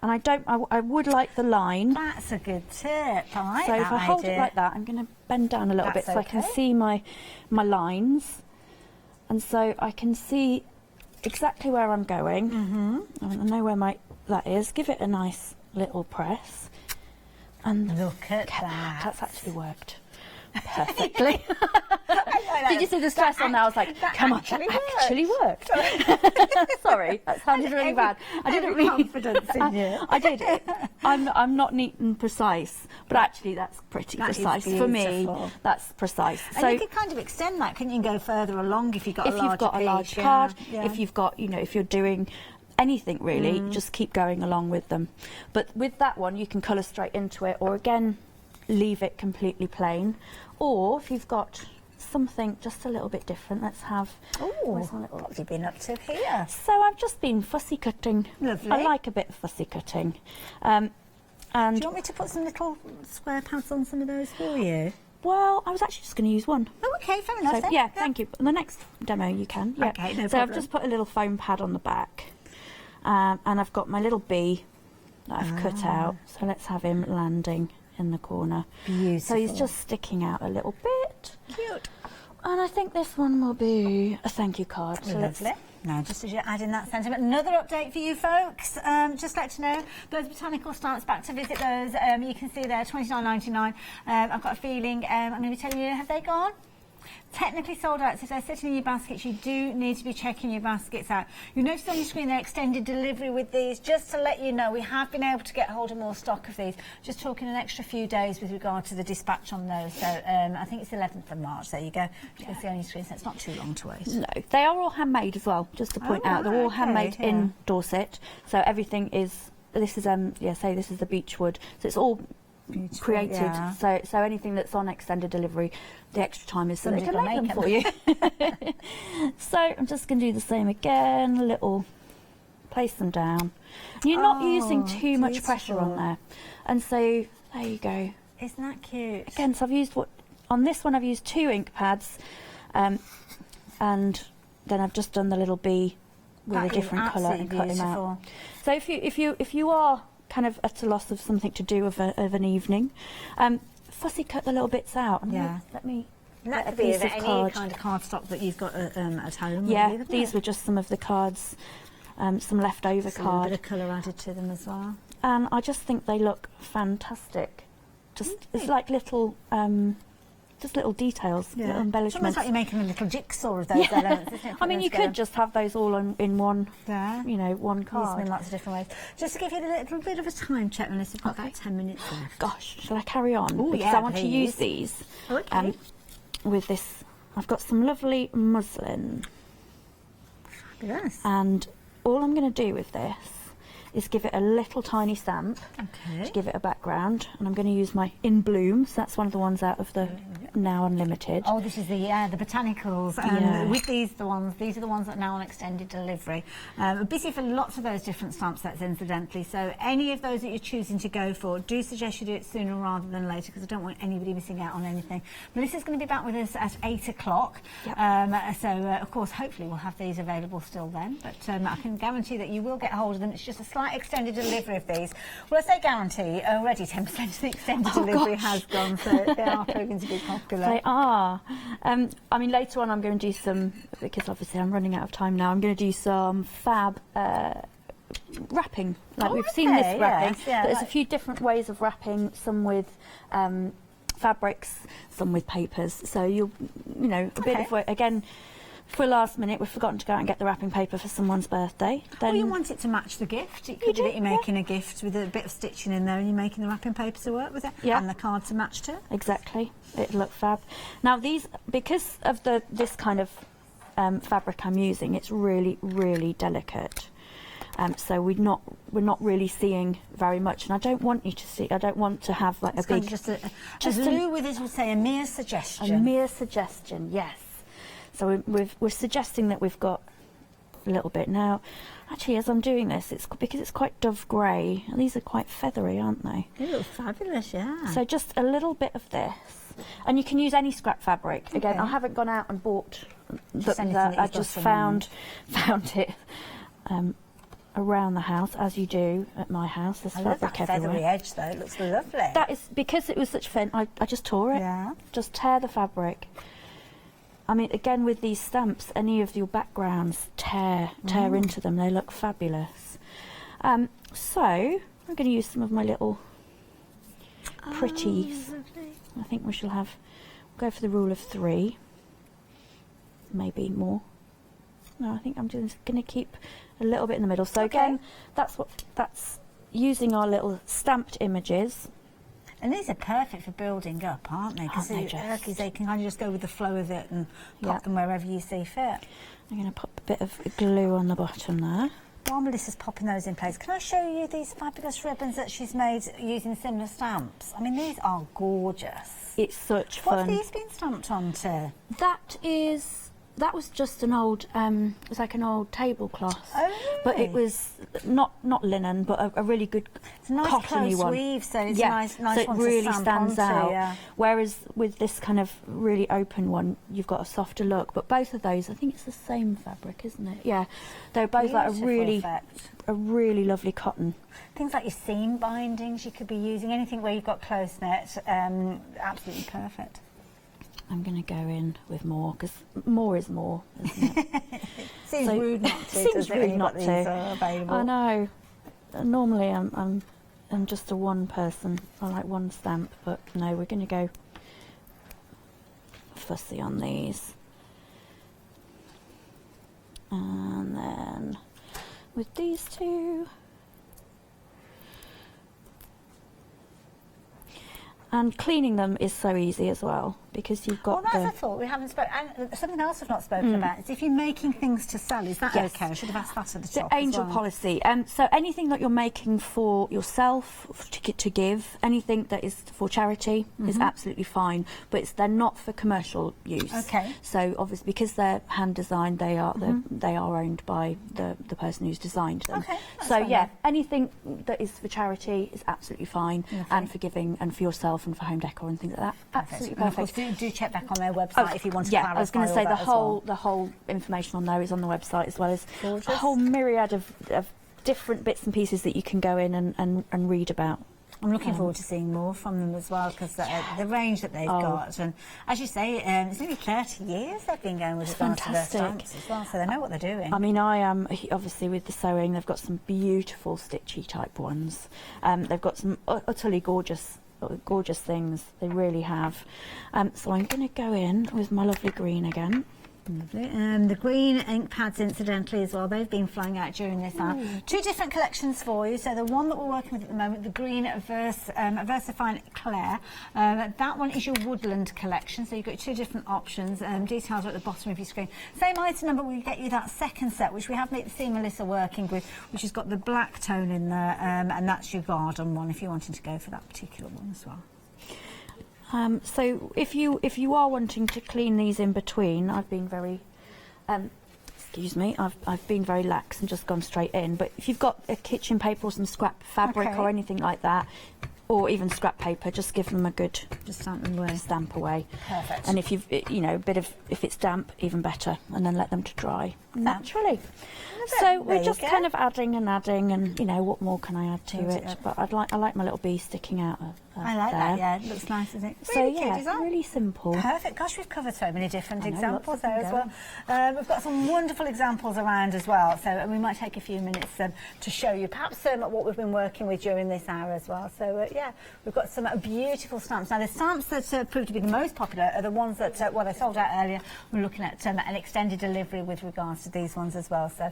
And I would like the line. That's a good tip. I like that. So if I hold it like that, I'm going to bend down a little bit so I can see my lines. And so I can see exactly where I'm going. I know where that is. Give it a nice little press. And look at that. That's actually worked perfectly. Did you see the stress on there? I was like, come on, that actually worked. Sorry, that sounded really bad. I didn't really confidence in you. I did. I'm not neat and precise, but actually that's pretty precise for me. That's precise. And so you can kind of extend that, can you, and go further along if you've got a large card. If you've got, you know, if you're doing anything really, just keep going along with them. But with that one, you can colour straight into it, or again, leave it completely plain. Or if you've got something just a little bit different, let's have... what have you been up to here? So I've just been fussy cutting. Lovely. I like a bit of fussy cutting. And do you want me to put some little square pads on some of those for you? Well, I was actually just going to use one. Oh, okay, fair enough. So, yeah, thank you. On the next demo you can. Yeah. Okay, no so problem. I've just put a little foam pad on the back. And I've got my little bee that I've cut out. So let's have him landing in the corner. Beautiful. So he's just sticking out a little bit. Cute. And I think this one will be a thank you card. So lovely. Now, just as you're adding that sentiment, another update for you folks. Just let you know, those botanical stamps, back to visit those. You can see there, $29.99. I've got a feeling, I'm going to be telling you, have they gone? Technically sold out, so if they're sitting in your baskets, you do need to be checking your baskets out. You'll notice on your screen they're extended delivery with these. Just to let you know, we have been able to get hold of more stock of these. Just talking an extra few days with regard to the dispatch on those. So I think it's 11th of March. There you go. You can see on your screen, so it's not too long to wait. No, they are all handmade as well, just to point out. They're all handmade in Dorset. So everything is, this is, say this is the beechwood. So it's all created, so anything that's on extended delivery, the extra time is so they can make them for you. So I'm just going to do the same again, a little, place them down. You're not using too much pressure on there, and so there you go. Isn't that cute? Again, so I've used on this one I've used 2 ink pads, and then I've just done the little bee with a different colour and cut him out. So if you are kind of at a loss of something to do of an evening, fussy cut the little bits out. Yeah. Let me And that get a could be piece of any card. kind of cardstock that you've got at home. Yeah, really, these were just some of the cards, some leftover a card. bit of colour added to them as well. And I just think they look fantastic. It's like little, just little details, little It's almost embellishments. like you're making a little jigsaw of those elements, isn't it? I mean, you could just have those all in one, you know, one Use them in card. lots of different ways. Just to give you a little bit of a time check, unless you've got about 10 minutes left. Gosh, shall I carry on? Ooh, Because yeah, I want to use please. these Okay. with this. I've got some lovely muslin, Fabulous. and all I'm going to do with this is give it a little tiny stamp Okay. to give it a background, and I'm going to use my In Bloom, so that's one of the ones out of the Now Unlimited. Oh, this is the botanicals. Yeah. With these are the ones that are now on extended delivery. We're busy for lots of those different stamp sets, incidentally. So any of those that you're choosing to go for, do suggest you do it sooner rather than later, because I don't want anybody missing out on anything. Melissa's going to be back with us at 8 o'clock. Yep. Of course, hopefully we'll have these available still then. But I can guarantee that you will get hold of them. It's just a slight extended delivery of these. Well, I say guarantee, already 10% of the extended delivery has gone, so they are proving to be popular. They are. I mean, later on I'm going to do some, because obviously I'm running out of time now, I'm going to do some fab wrapping. Like we've seen this okay, wrapping, yes, yeah, but there's a like- few different ways of wrapping, some with fabrics, some with papers. So you know, a bit of work. Again, for last minute, we've forgotten to go out and get the wrapping paper for someone's birthday. Then Well, you want it to match the gift. It could be that you're making a gift with a bit of stitching in there and you're making the wrapping paper to work with it, Yeah. and the card to match to. Exactly, it'll look fab. Now these, because of this kind of fabric I'm using, it's really, really delicate. So we're not really seeing very much, and I don't want you to see. I don't want to have like It's a kind big, of just just as a- Lou with us would say, a mere suggestion. mere suggestion. Yes. So we're suggesting that we've got a little bit now. Actually, as I'm doing this, it's because it's quite dove grey, and these are quite feathery, aren't they? They look fabulous, yeah. So just a little bit of this, and you can use any scrap fabric. Again, Okay. I haven't gone out and bought Just anything that I you've got just from found it around the house, as you do at my house. There's I love fabric that feathery everywhere. edge, though. It looks lovely. That is because it was such fun. I just tore it. Yeah. Just tear the fabric. I mean, again, with these stamps, any of your backgrounds tear into them. They look fabulous. So I'm going to use some of my little pretties. I think we shall go for the rule of 3, maybe more. No, I think I'm just going to keep a little bit in the middle. So again, that's using our little stamped images. And these are perfect for building up, aren't they? Because Aren't they just? they can kind of just go with the flow of it and pop them wherever you see fit. I'm going to pop a bit of glue on the bottom there. While Melissa's popping those in place, can I show you these fabulous ribbons that she's made using similar stamps? I mean, these are gorgeous. It's such What fun. have these been stamped onto? That was just an old, it was like an old tablecloth. Oh, really? But it was not linen, but a really good It's a nice cottony close one. weave, so it's Yeah, a nice so one it to really stamp stands onto, out. yeah. Whereas with this kind of really open one, you've got a softer look. But both of those, I think it's the same fabric, isn't it? Yeah, they're both like Beautiful a really lovely cotton. Things like your seam bindings you could be using, anything where you've got close knit, absolutely perfect. I'm going to go in with more, because more is more, isn't it? Seems So- rude not to. Seems doesn't it, rude when you've not got these, to. available. I know. Normally I'm just a one person. I like one stamp, but no, we're going to go fussy on these. And then with these two. And cleaning them is so easy as well, because you've got Well, that's a thought we haven't spoken. And something else we've not spoken about is if you're making things to sell, is that Yes. okay? I should have asked that at the the top. as angel well. policy. So anything that you're making for yourself to give, anything that is for charity is absolutely fine, but they're not for commercial use. Okay. So obviously, because they're hand designed, they are owned by the person who's designed them. Okay, that's So fine yeah, then. anything that is for charity is absolutely fine, and for giving and for yourself and for home decor and things like that. Absolutely And of perfect. course, do check back on their website if you want to clarify I was going to all say that as well. the whole information on there is on the website, as well as Gorgeous. a whole myriad of different bits and pieces that you can go in and read about. I'm looking forward to seeing more from them as well, because the range that they've got, and as you say, it's nearly 30 years they've been going with regards to their stamps as well, so they know what they're doing. I mean, I am obviously with the sewing. They've got some beautiful stitchy type ones. They've got some utterly gorgeous things. They really have. So I'm going to go in with my lovely green again. Lovely. The green ink pads, incidentally, as well, they've been flying out during this hour. Two different collections for you. So the one that we're working with at the moment, the green Versafine Claire, that one is your woodland collection. So you've got two different options. Details are at the bottom of your screen. Same item number, we get you that second set, which we have seen Melissa working with, which has got the black tone in there, and that's your garden one, if you're wanting to go for that particular one as well. So if you are wanting to clean these in between, I've been very, excuse me, I've been very lax and just gone straight in. But if you've got a kitchen paper or some scrap fabric or anything like that, or even scrap paper, just give them a good stamp away. Perfect. And if you've, if it's damp, even better, and then let them to dry naturally. So we're just kind of adding, and what more can I add to it? But I like my little bee sticking out. I like that. Yeah, it looks nice, doesn't it? So yeah, really simple. Perfect. Gosh, we've covered so many different examples there as well. We've got some wonderful examples around as well. So we might take a few minutes to show you perhaps what we've been working with during this hour as well. So yeah, we've got some beautiful stamps. Now the stamps that proved to be the most popular are the ones that they sold out earlier. We're looking at an extended delivery with regards to these ones as well. So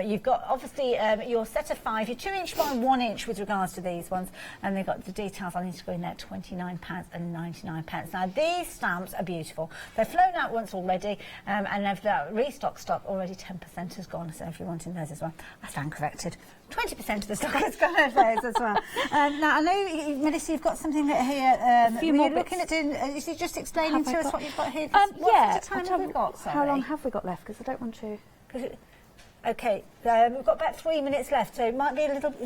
you've got obviously your set of 5, your 2-inch by 1-inch with regards to these ones, and they've got the details on your screen there, £29.99. Now these stamps are beautiful. They've flown out once already, and they've restocked stock already. 10% has gone. So if you're wanting those as well, I stand corrected. 20% of the stock has gone of those as well. Now I know, Melissa, you've got something here. A few more looking at doing. Is he just explaining to us what you've got here? Yeah. Time have we got? Sorry. How long have we got left? Because I don't want to. Okay, we've got about 3 minutes left, so it might be a little bit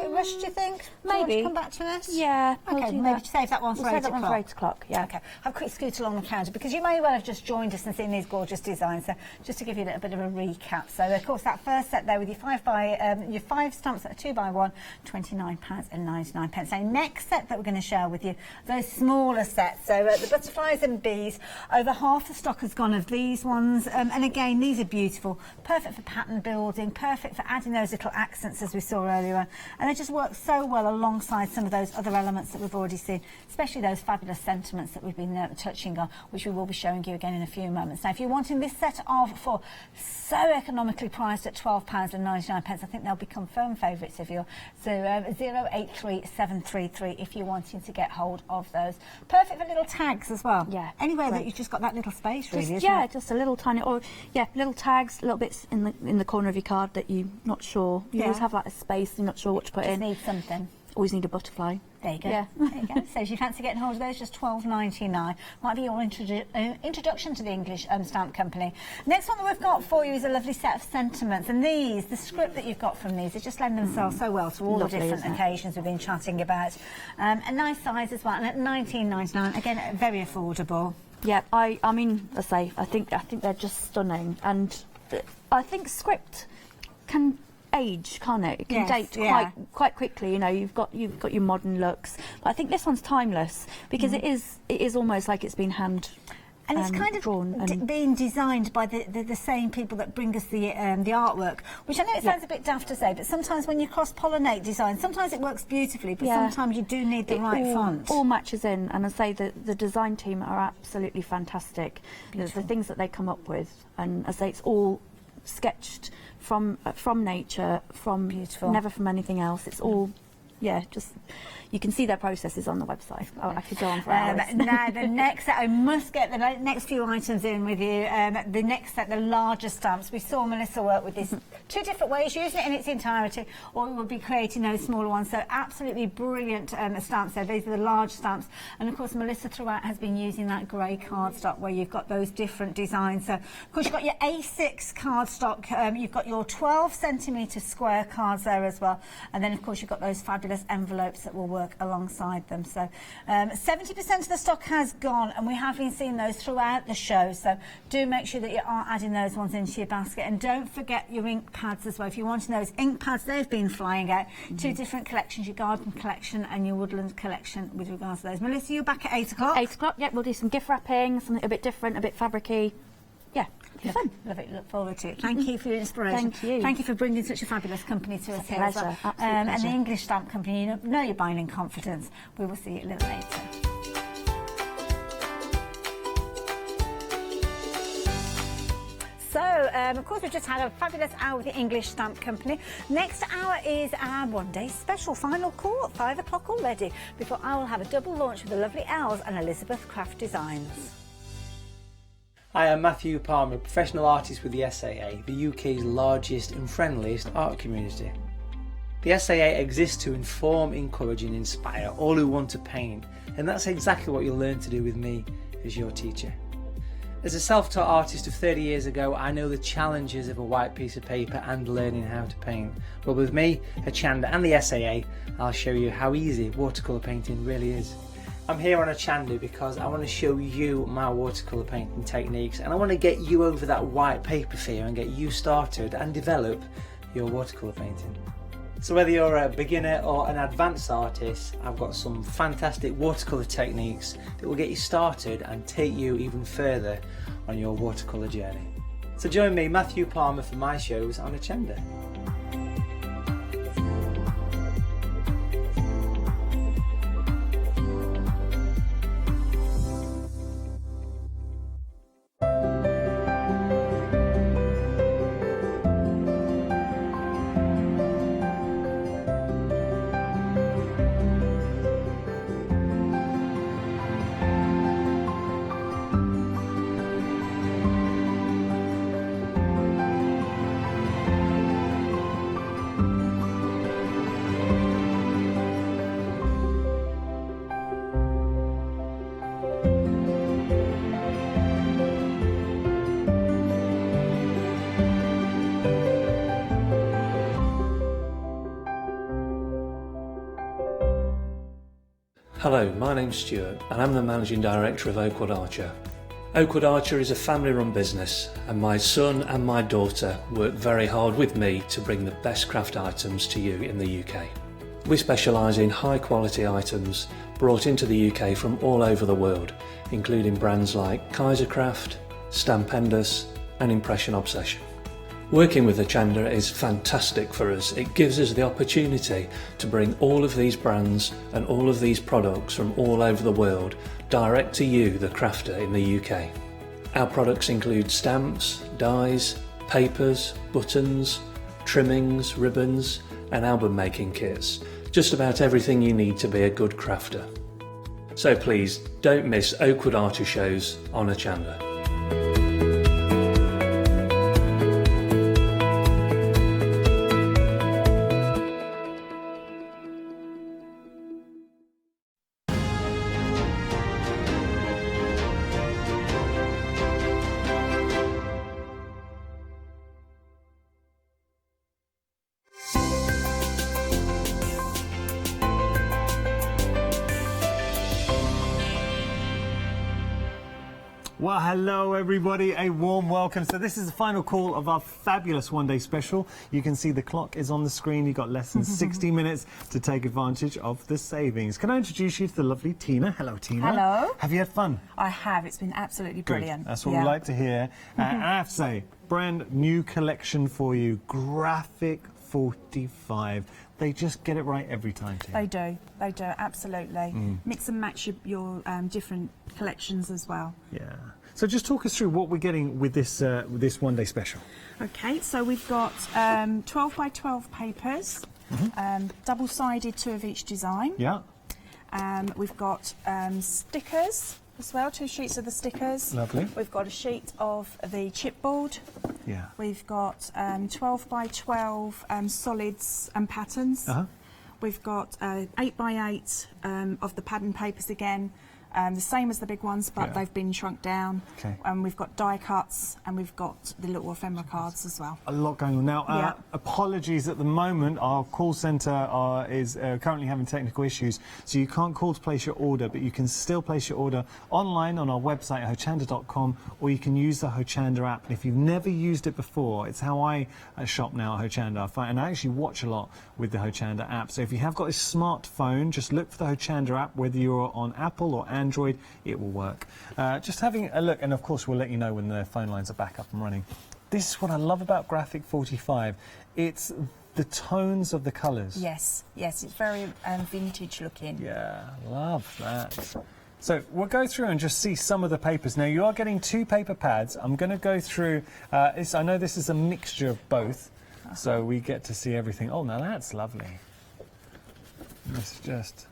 rushed, do you think? Maybe. Do you want to come back to us? Yeah. Okay, maybe save that one for 8 o'clock. 8 o'clock, yeah. Okay, have a quick scoot along the counter, because you may well have just joined us and seen these gorgeous designs, so just to give you a little bit of a recap. So, of course, that first set there with your 5 stamps that are 2x1, £29.99. Now, next set that we're going to share with you, those smaller sets. So, the butterflies and bees, over half the stock has gone of these ones, and again, these are beautiful, perfect for pattern building, perfect for adding those little accents as we saw earlier on, and they just work so well alongside some of those other elements that we've already seen, especially those fabulous sentiments that we've been touching on, which we will be showing you again in a few moments. Now if you're wanting this set of 4 so economically priced at £12.99, I think they'll become firm favourites of yours. So 083733 if you're wanting to get hold of those. Perfect for little tags as well. Yeah. Anywhere that you've just got that little space, really, isn't it? Just a little tiny, little tags, little bits in the corner of your card that you're not sure. You always have like a space, you're not sure what to put in. Need something. Always need a butterfly. There you go. Yeah. There you go. So if you fancy getting hold of those, just £12.99. Might be your introduction to the English stamp company. Next one that we've got for you is a lovely set of sentiments, and the script that you've got from these, they just lend themselves so well to all the different occasions we've been chatting about. A nice size as well, and at £19.99, again, very affordable. Yeah, I mean, I think they're just stunning, and I think script can age, can't it? It can date quite quickly. You've got your modern looks, but I think this one's timeless because it is almost like it's been hand. And it's kind of drawn being designed by the same people that bring us the artwork, which I know it sounds a bit daft to say, but sometimes when you cross-pollinate design, sometimes it works beautifully, but sometimes you do need the right font. All matches in, and I say that the design team are absolutely fantastic. The things that they come up with, and I say it's all sketched from nature, never from anything else. It's all, just you can see their processes on the website. I could go on for hours. Now the next set, I must get the next few items in with you. The next set, the larger stamps. We saw Melissa work with this 2 different ways, using it in its entirety, or we will be creating those smaller ones. So absolutely brilliant stamps there. These are the large stamps, and of course Melissa throughout has been using that grey cardstock where you've got those different designs. So of course you've got your A6 cardstock, you've got your 12cm square cards there as well, and then of course you've got those fabulous fabulous envelopes that will work alongside them. So 70% of the stock has gone, and we have been seeing those throughout the show. So do make sure that you are adding those ones into your basket, and don't forget your ink pads as well. If you want to know, those ink pads, they've been flying out. Two different collections, your garden collection and your woodland collection with regards to those. Melissa, you're back at 8 o'clock. 8 o'clock, yeah, we'll do some gift wrapping, something a bit different, a bit fabric-y. Yeah, it'll be fun. Love it, look forward to it. Thank you for your inspiration. Thank you. Thank you for bringing such a fabulous company to us here. Pleasure, As well. absolute And pleasure. the English Stamp Company, you know you're buying in confidence. We will see you a little later. So, of course, we've just had a fabulous hour with the English Stamp Company. Next hour is our one-day special final call at 5 o'clock already, before I will have a double launch with the lovely Els and Elizabeth Craft Designs. Hi, I'm Matthew Palmer, professional artist with the SAA, the UK's largest and friendliest art community. The SAA exists to inform, encourage and inspire all who want to paint, and that's exactly what you'll learn to do with me as your teacher. As a self-taught artist of 30 years ago, I know the challenges of a white piece of paper and learning how to paint. But with me, Hochanda and the SAA, I'll show you how easy watercolour painting really is. I'm here on Hochanda because I want to show you my watercolour painting techniques, and I want to get you over that white paper fear and get you started and develop your watercolour painting. So whether you're a beginner or an advanced artist, I've got some fantastic watercolour techniques that will get you started and take you even further on your watercolour journey. So join me, Matthew Palmer, for my shows on Hochanda. Hello, my name's Stuart and I'm the Managing Director of Oakwood Archer. Oakwood Archer is a family-run business and my son and my daughter work very hard with me to bring the best craft items to you in the UK. We specialise in high-quality items brought into the UK from all over the world, including brands like Kaisercraft, Stampendous and Impression Obsession. Working with Hochanda is fantastic for us. It gives us the opportunity to bring all of these brands and all of these products from all over the world direct to you, the crafter in the UK. Our products include stamps, dies, papers, buttons, trimmings, ribbons and album making kits. Just about everything you need to be a good crafter. So please don't miss Oakwood Archer shows on Hochanda. Well, hello everybody, a warm welcome. So this is the final call of our fabulous one-day special. You can see the clock is on the screen. You've got less than 60 minutes to take advantage of the savings. Can I introduce you to the lovely Tina? Hello, Tina. Hello. Have you had fun? I have. It's been absolutely brilliant. Good. That's what we like to hear. And I have to say, brand new collection for you, Graphic 45. They just get it right every time, Tina. They do, absolutely. Mix and match your different collections as well. Yeah. So just talk us through what we're getting with this one-day special. Okay, so we've got 12 by 12 papers, double-sided, 2 of each design. Yeah. We've got stickers as well, 2 sheets of the stickers. Lovely. We've got a sheet of the chipboard. Yeah. We've got 12 by 12 solids and patterns. We've got 8 by 8 of the pattern papers again, The same as the big ones, but they've been shrunk down. Okay. And we've got die cuts, and we've got the little ephemera cards as well. A lot going on now. Apologies at the moment. Our call centre is currently having technical issues, so you can't call to place your order, but you can still place your order online on our website, hochanda.com, or you can use the Hochanda app. And if you've never used it before, it's how I shop now at Hochanda. And I actually watch a lot with the Hochanda app. So if you have got a smartphone, just look for the Hochanda app, whether you're on Apple or Android, it will work. Just having a look, and of course we'll let you know when the phone lines are back up and running. This is what I love about Graphic 45. It's the tones of the colours. Yes, yes, it's very vintage looking. Yeah, love that. So we'll go through and just see some of the papers. Now you are getting 2 paper pads. I'm going to go through, I know this is a mixture of both, so we get to see everything. Oh, now that's lovely. It's just...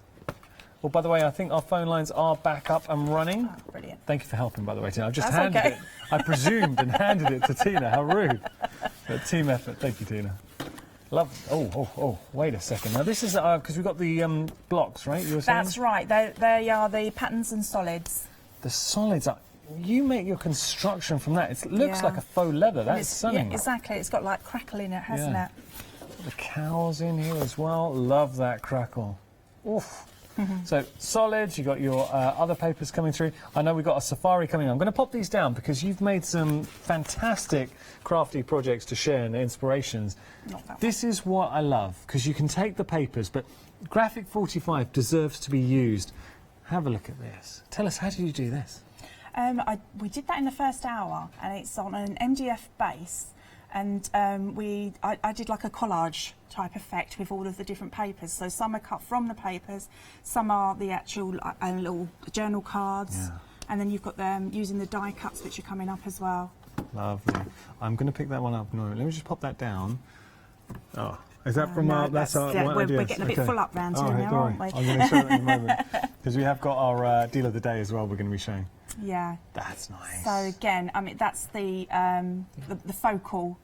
Well, by the way, I think our phone lines are back up and running. Oh, brilliant. Thank you for helping, by the way, Tina. I've just That's handed okay. it. I presumed and handed it to Tina. How rude. But team effort. Thank you, Tina. Love. Oh, wait a second. Now, this is because we've got the blocks, right? You were saying? That's right. They are the patterns and solids. The solids are... You make your construction from that. It looks like a faux leather. That's stunning. Yeah, exactly. It's got like crackle in it, hasn't it? The cows in here as well. Love that crackle. Oof. So solids, you've got your other papers coming through. I know we've got a safari coming on. I'm going to pop these down because you've made some fantastic crafty projects to share and inspirations. This is what I love, because you can take the papers, but Graphic 45 deserves to be used. Have a look at this. Tell us, how did you do this? We did that in the first hour, and it's on an MDF base. And I did like a collage type effect with all of the different papers. So some are cut from the papers, some are the actual little journal cards, and then you've got them using the die cuts which are coming up as well. Lovely. I'm going to pick that one up. No, let me just pop that down. Oh, is that from no, our... That's our we're getting a bit full up round here now, aren't we? I'm going to show that in a moment. Because we have got our deal of the day as well we're going to be showing. Yeah. That's nice. So again, I mean, that's the focal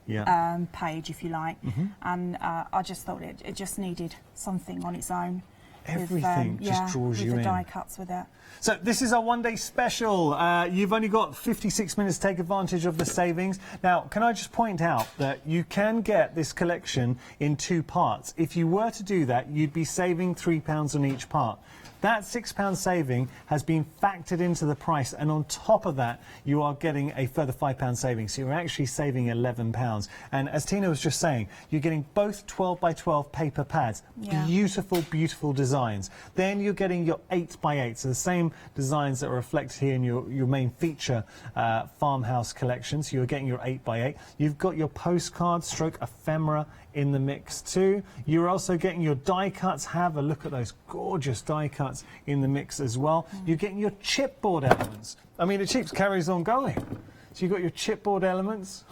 page, if you like, and I just thought it just needed something on its own. Everything just draws you in. With the die cuts with it. So this is our one-day special. You've only got 56 minutes to take advantage of the savings. Now, can I just point out that you can get this collection in 2 parts. If you were to do that, you'd be saving £3 on each part. That £6 saving has been factored into the price, and on top of that, you are getting a further £5 saving. So you're actually saving £11. And as Tina was just saying, you're getting both 12 by 12 paper pads. Beautiful, beautiful designs. Then you're getting your 8 by 8, so the same designs that are reflected here in your main feature farmhouse collection. So you're getting your 8 by 8. You've got your postcard stroke ephemera in the mix too. You're also getting your die cuts. Have a look at those gorgeous die cuts in the mix as well. You're getting your chipboard elements. I mean, it keeps carries on going. So you've got your chipboard elements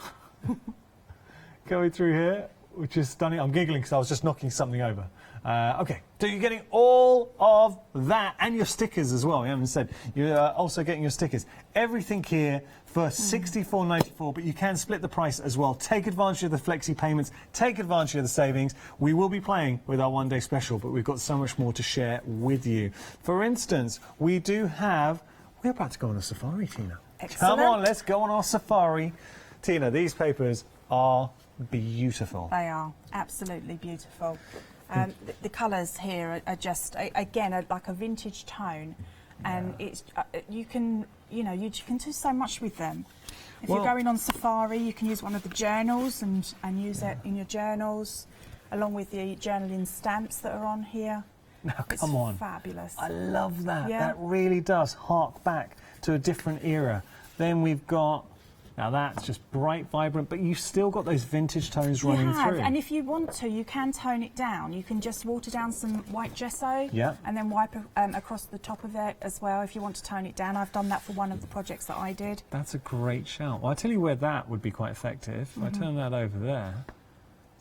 going through here, which is stunning. I'm giggling because I was just knocking something over. Okay, so you're getting all of that and your stickers as well. We haven't said. You're also getting your stickers. Everything here for $64.94, but you can split the price as well. Take advantage of the flexi payments. Take advantage of the savings. We will be playing with our one-day special, but we've got so much more to share with you. For instance, we do have... We're about to go on a safari, Tina. Excellent. Come on, let's go on our safari. Tina, these papers are beautiful. They are absolutely beautiful. The colours here are just, again, like a vintage tone, and it's you can do so much with them. If you're going on safari, you can use one of the journals and use it in your journals, along with the journaling stamps that are on here. Now, come on. Fabulous. I love that. Yeah. That really does hark back to a different era. Then we've got... Now that's just bright, vibrant, but you've still got those vintage tones running through. And if you want to, you can tone it down. You can just water down some white gesso and then wipe across the top of it as well if you want to tone it down. I've done that for one of the projects that I did. That's a great shout. Well, I'll tell you where that would be quite effective. If I turn that over there,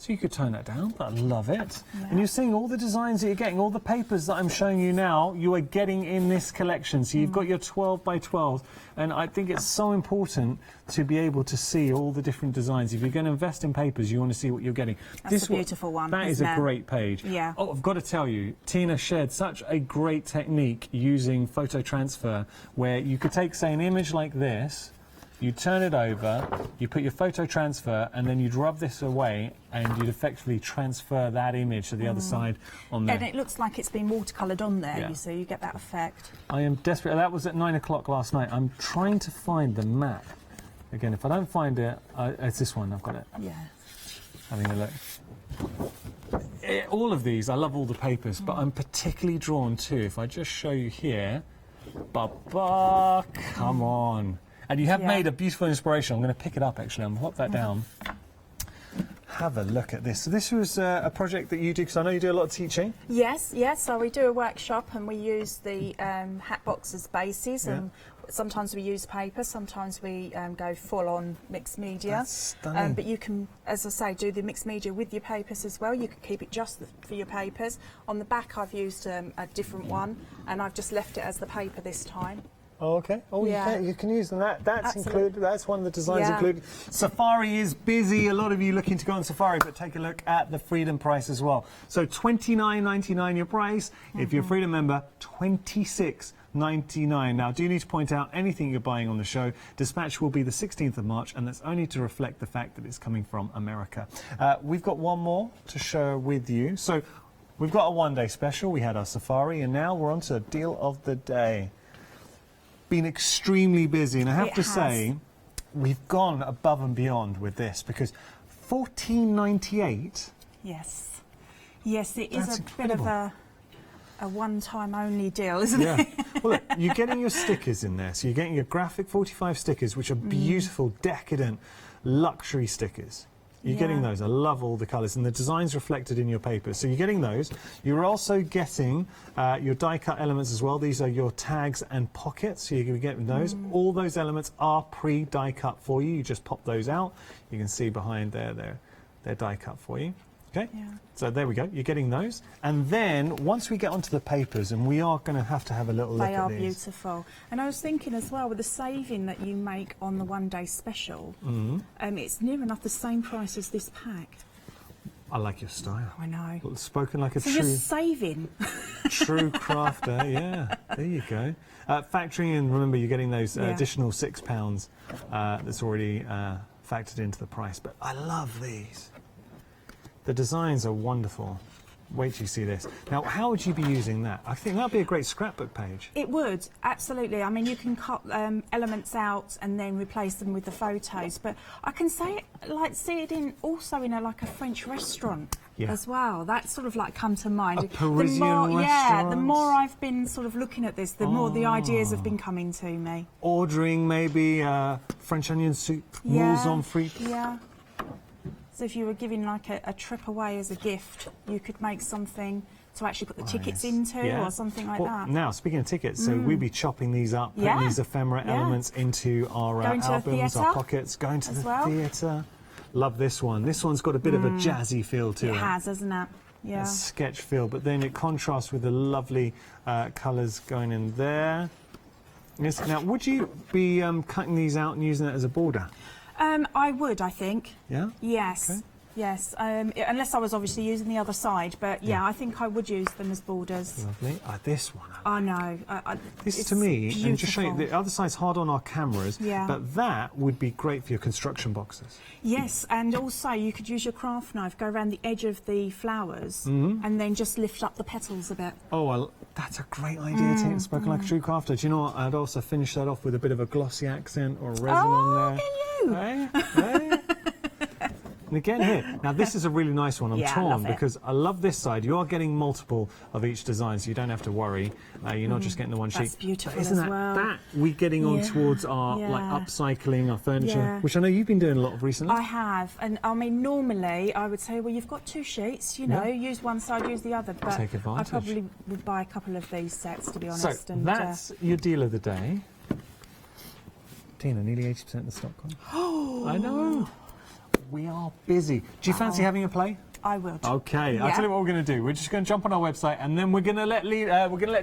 So you could tone that down, but I love it. And you're seeing all the designs that you're getting, all the papers that I'm showing you now, you are getting in this collection. So you've got your 12 by 12, and I think it's so important to be able to see all the different designs. If you're going to invest in papers, you want to see what you're getting. That's a beautiful one. That is a great page. Yeah. Oh, I've got to tell you, Tina shared such a great technique using photo transfer, where you could take, say, an image like this, you turn it over, you put your photo transfer, and then you'd rub this away, and you'd effectively transfer that image to the other side on there. And it looks like it's been watercoloured on there, Yeah. you see, you get that effect. I am desperate. That was at 9 o'clock last night. I'm trying to find the map. Again, if I don't find it, it's this one. I've got it. Yeah. Having a look. All of these, I love all the papers, but I'm particularly drawn to, if I just show you here, Baba, come on. And you have made a beautiful inspiration. I'm going to pick it up, actually. I'm going to pop that down. Have a look at this. So this was a project that you do, because I know you do a lot of teaching. Yes, yes. So we do a workshop and we use the hat box as bases, and sometimes we use paper, sometimes we go full on mixed media. That's stunning. But you can, as I say, do the mixed media with your papers as well. You can keep it just for your papers. On the back I've used a different one, and I've just left it as the paper this time. Oh, okay. Oh, you can use them. That's Absolutely. included. That's one of the designs included. Safari is busy. A lot of you looking to go on Safari, but take a look at the Freedom price as well. So $29.99 your price. If you're a Freedom member, $26.99. Now, do you need to point out anything you're buying on the show? Dispatch will be the 16th of March, and that's only to reflect the fact that it's coming from America. We've got one more to share with you. So we've got a one-day special. We had our Safari, and now we're on to deal of the day. Been extremely busy, and I have to say we've gone above and beyond with this, because $14.98. Yes, yes, it is That's a incredible. bit of a one-time only deal, isn't it? Well, look, you're getting your stickers in there, so you're getting your graphic 45 stickers, which are beautiful, decadent, luxury stickers. You're getting those. I love all the colours, and the design's reflected in your papers. So you're getting those. You're also getting your die-cut elements as well. These are your tags and pockets, so you're going to be getting those. All those elements are pre-die cut for you. You just pop those out. You can see behind there, they're die cut for you. Okay, so there we go. You're getting those. And then once we get onto the papers, and we are going to have a little look at these. They are beautiful. And I was thinking as well, with the saving that you make on the one-day special, it's near enough the same price as this pack. I like your style. I know. Spoken like a So true... you're saving. True crafter, yeah. There you go. Factoring in, remember, you're getting those additional £6 that's already factored into the price. But I love these. The designs are wonderful. Wait till you see this. Now, how would you be using that? I think that would be a great scrapbook page. It would, absolutely. I mean, you can cut elements out and then replace them with the photos. But I can see it in also in like a French restaurant as well. That's sort of like come to mind. A Parisian restaurant. Yeah, the more I've been sort of looking at this, the more the ideas have been coming to me. Ordering maybe French onion soup, moules en frites. Yeah. So if you were giving like a trip away as a gift, you could make something to actually put the tickets into or something like that. Now, speaking of tickets, so we'd be chopping these up, putting these ephemera elements into our albums, our pockets, going to the theatre. Love this one. This one's got a bit of a jazzy feel to it. It has, hasn't it? Yeah. A sketch feel, but then it contrasts with the lovely colours going in there. Yes. Now, would you be cutting these out and using it as a border? I would, I think. Yeah? Yes. Okay. Yes, unless I was obviously using the other side, but yeah, I think I would use them as borders. Lovely. This one. I know. This to me, beautiful. and just show you, the other side's hard on our cameras, but that would be great for your construction boxes. Yes, and also you could use your craft knife, go around the edge of the flowers, and then just lift up the petals a bit. Oh, well, that's a great idea, Tina. Spoken like a true crafter. Do you know what? I'd also finish that off with a bit of a glossy accent or resin on there. Oh, get you! Hey? And again here, now this is a really nice one. I'm torn because I love this side. You are getting multiple of each design, so you don't have to worry. You're not just getting the one sheet. That's beautiful Isn't as well. that we're getting on towards our like upcycling, our furniture, which I know you've been doing a lot of recently. I have, and I mean normally I would say, well, you've got two sheets, you know, use one side, use the other. But take advantage. I probably would buy a couple of these sets, to be honest. So and, that's your deal of the day. Tina, nearly 80% of the stock gone. Oh, I know. we are busy. Do you fancy having a play? I will. Okay, Yeah. I'll tell you what we're going to do. We're just going to jump on our website, and then we're going to let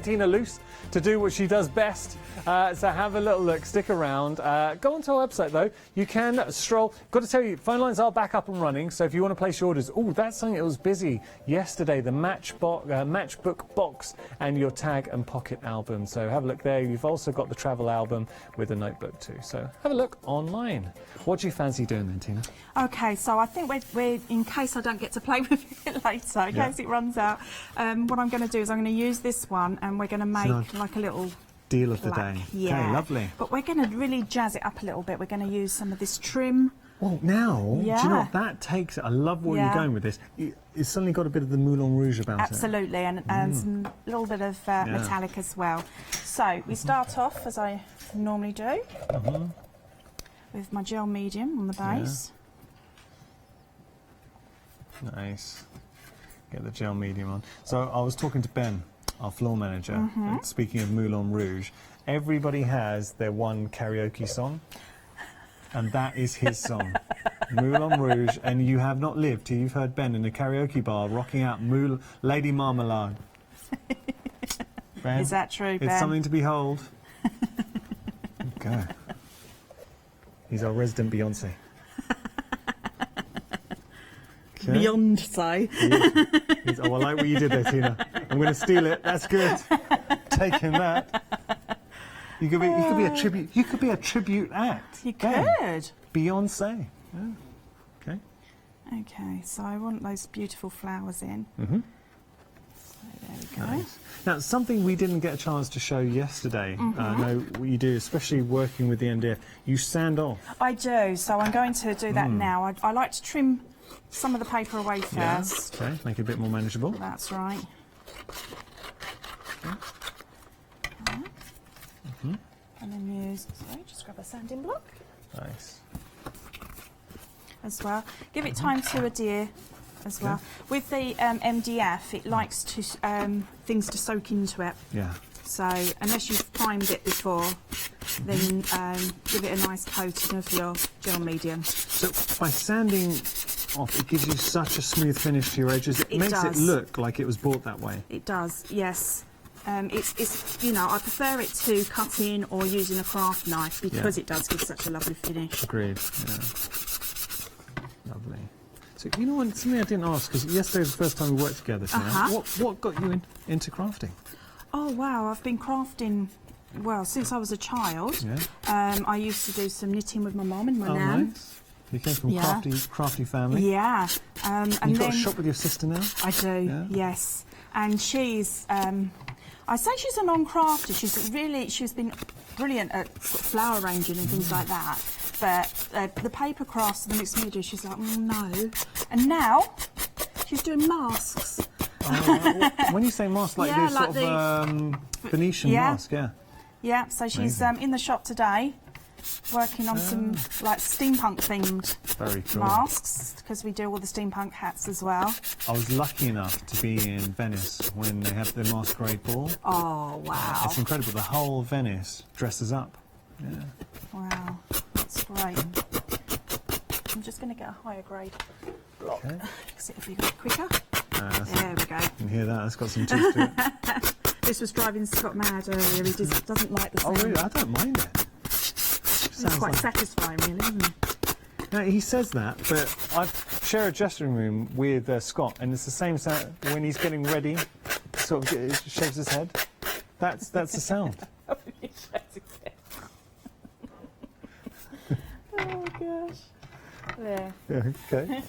Tina loose to do what she does best. So have a little look, stick around. Go onto our website though. You can stroll. Got to tell you, phone lines are back up and running. So if you want to place your orders, that's something that was busy yesterday. The matchbook box and your tag and pocket album. So have a look there. You've also got the travel album with a notebook too. So have a look online. What do you fancy doing then, Tina? Okay, so I think we're in case I don't get to play with it later, in case it runs out, what I'm going to do is I'm going to use this one and we're going to make like a little deal of the plaque. day. Yeah. Okay, lovely. But we're going to really jazz it up a little bit. We're going to use some of this trim. Well, now, do you know what that takes? I love where you're going with this. It's suddenly got a bit of the Moulin Rouge about it. Absolutely, and some little bit of metallic as well. So we start off, as I normally do, with my gel medium on the base. Nice. Get the gel medium on. So I was talking to Ben, our floor manager, and speaking of Moulin Rouge, everybody has their one karaoke song, and that is his song, Moulin Rouge, and you have not lived till you've heard Ben in a karaoke bar rocking out Lady Marmalade. Ben, is that true, Ben? It's something to behold. Okay. He's our resident Beyonce. Okay. Beyond so. I like what you did there, Tina. I'm going to steal it. That's good. Taking that. You could be a tribute. You could be a tribute act. You could. Beyonce. Yeah. Okay. Okay. So I want those beautiful flowers in. So there we go. Nice. Now, something we didn't get a chance to show yesterday. I know what you do, especially working with the MDF. You sand off. I do. So I'm going to do that now. I like to trim some of the paper away first. Okay, make it a bit more manageable. That's right. Okay. And then use, just grab a sanding block. Nice. As well. Give it time to adhere as well. With the MDF, it likes to things to soak into it. Yeah. So unless you've primed it before, then give it a nice coating of your gel medium. So by sanding off, it gives you such a smooth finish to your edges. It makes it look like it was bought that way. It does, yes. It's I prefer it to cut in or using a craft knife because it does give such a lovely finish. Agreed. Yeah. Lovely. So you know what? Something I didn't ask because yesterday was the first time we worked together. What got you into crafting? Oh wow, I've been crafting since I was a child. Yeah. I used to do some knitting with my mum and my nan. Nice. You came from crafty family. Yeah. And you've got a shop with your sister now? I do. Yeah. Yes. And she's I say she's a non-crafter. She's been brilliant at sort of flower arranging and things like that. But the paper crafts and the mixed media, she's like, no. And now she's doing masks. When you say mask, like this like sort of Venetian mask, Yeah, so she's in the shop today working on some like steampunk themed masks because we do all the steampunk hats as well. I was lucky enough to be in Venice when they had the masquerade ball. Oh, wow. It's incredible. The whole Venice dresses up. Yeah. Wow, that's great. I'm just going to get a higher grade block because it'll be a bit quicker. There we go. You can hear that? It's got some teeth to it. This was driving Scott mad earlier. He just doesn't like the sound. Oh, really? I don't mind it. It's quite satisfying, really, isn't it? Now, he says that, but I share a dressing room with Scott, and it's the same sound when he's getting ready. Sort of shakes his head. That's the sound. Oh gosh. There. Yeah. Okay.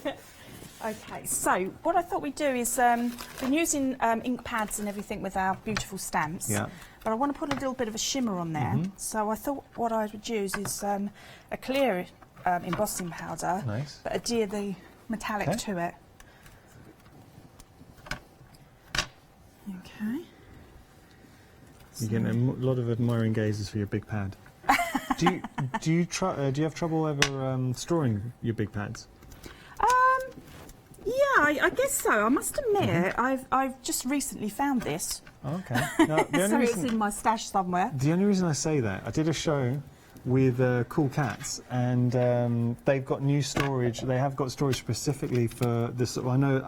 Okay, so what I thought we'd do is been using ink pads and everything with our beautiful stamps. Yeah. But I want to put a little bit of a shimmer on there. So I thought what I would use is a clear embossing powder. Nice. But adhere the metallic to it. Okay. You're getting a lot of admiring gazes for your big pad. do you have trouble ever storing your big pads? Yeah, I guess so. I must admit, I've just recently found this. Okay. Now, So it's in my stash somewhere. The only reason I say that, I did a show with cool cats, and they've got new storage. They have got storage specifically for this. I know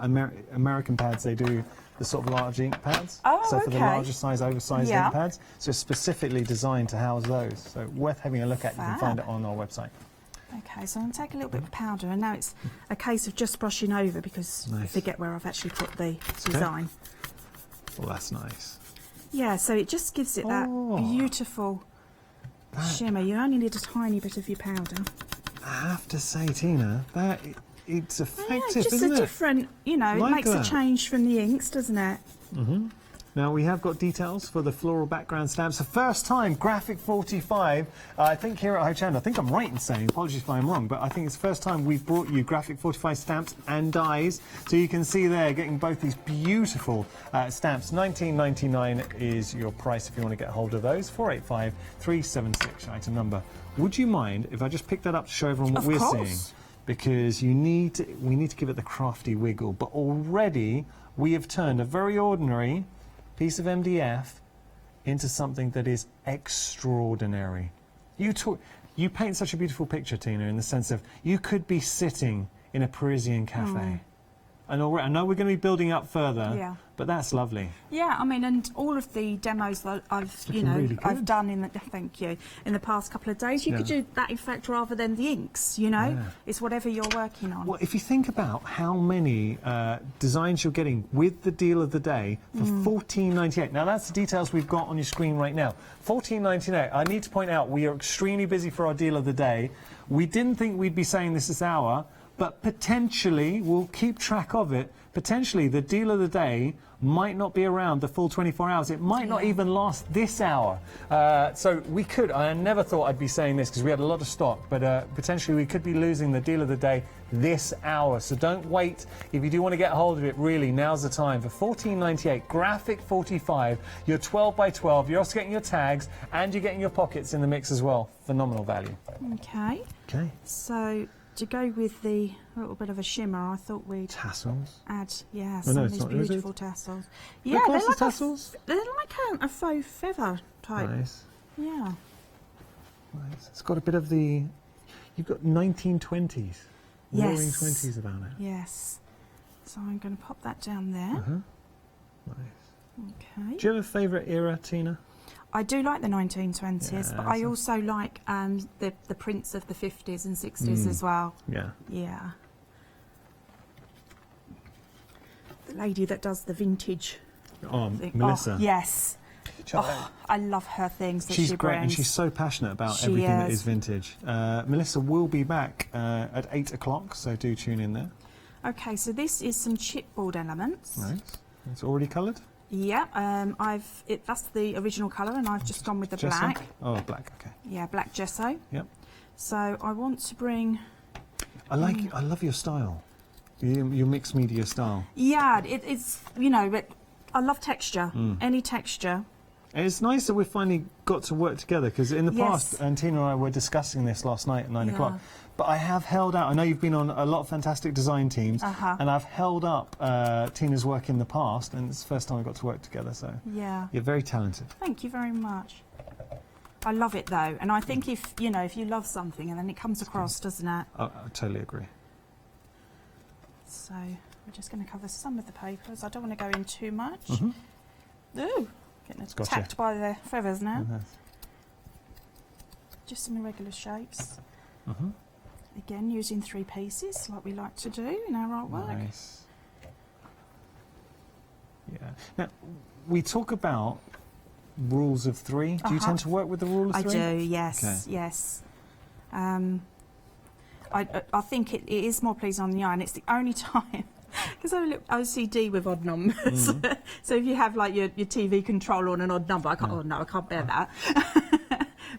American pads, they do the sort of large ink pads. Oh, so for the okay. larger size, oversized ink pads. So it's specifically designed to house those. So worth having a look at. You can find it on our website. Okay, so I'm going to take a little bit of powder, and now it's a case of just brushing over because I forget where I've actually put the design. Well, that's nice. Yeah, so it just gives it that beautiful shimmer. You only need a tiny bit of your powder. I have to say, Tina, that it's effective, just isn't a it? different, you know, Like it makes that. a change from the inks, doesn't it? Mm-hmm. Now, we have got details for the floral background stamps. The first time Graphic 45, I think here at Hochanda, I think I'm right in saying, apologies if I'm wrong, but I think it's the first time we've brought you Graphic 45 stamps and dies. So you can see there, getting both these beautiful stamps. $19.99 is your price if you want to get hold of those. 485-376, item number. Would you mind if I just pick that up to show everyone what we're seeing? Because we need to give it the crafty wiggle. But already we have turned a very ordinary piece of MDF into something that is extraordinary. You paint such a beautiful picture, Tina, in the sense of you could be sitting in a Parisian cafe. And already, I know we're going to be building up further, but that's lovely. Yeah, I mean, and all of the demos that I've, I've done in the past couple of days, you could do that effect rather than the inks, you know? It's whatever you're working on. Well, if you think about how many designs you're getting with the deal of the day for $14.98. Now, that's the details we've got on your screen right now. $14.98. I need to point out, we are extremely busy for our deal of the day. We didn't think we'd be saying this hour, but potentially, we'll keep track of it, potentially the deal of the day might not be around the full 24 hours. It might not even last this hour. So we could, I never thought I'd be saying this because we had a lot of stock, but potentially we could be losing the deal of the day this hour. So don't wait. If you do want to get hold of it, really, now's the time. For $14.98, Graphic 45, you're 12 by 12. You're also getting your tags and you're getting your pockets in the mix as well. Phenomenal value. Okay. Okay. So to go with the little bit of a shimmer, I thought we'd tassels. Add, some of these beautiful tassels. Yeah, they're like tassels. They're like a faux feather type. Nice. Yeah. Nice. It's got a bit of the. You've got 1920s. Roaring 20s about it. Yes. So I'm going to pop that down there. Nice. Okay. Do you have a favourite era, Tina? I do like the 1920s, but I also like the prints of the 50s and 60s as well. Yeah. Yeah. The lady that does the vintage. Melissa. Oh, yes. I love her things that she brings. She's great, and she's so passionate about everything that is vintage. Melissa will be back at 8 o'clock, so do tune in there. Okay, so this is some chipboard elements. Nice. It's already coloured? Yeah, that's the original colour, and I've just gone with the gesso? black. Oh, black, okay. Yeah, black gesso. Yep. So I want to bring... I love your style, your mixed media style. Yeah, it's, but I love texture, any texture. And it's nice that we've finally got to work together, because in the past, and Tina and I were discussing this last night at 9 o'clock, but I have held out. I know you've been on a lot of fantastic design teams, and I've held up Tina's work in the past, and it's the first time we got to work together, so you're very talented. Thank you very much. I love it though, and I think if you love something and then it comes across, doesn't it? I totally agree. So we're just going to cover some of the papers. I don't want to go in too much. Ooh, getting attacked by the feathers now. Just some irregular shapes. Again, using 3 pieces like we like to do in our artwork. Nice. Yeah. Now, we talk about rules of 3. Do you tend to work with the rule of 3? I do, yes, yes. I think it is more pleasing on the eye, and it's the only time, because I'm a little OCD with odd numbers. So if you have like your TV control on an odd number, I can't, oh no, I can't bear that.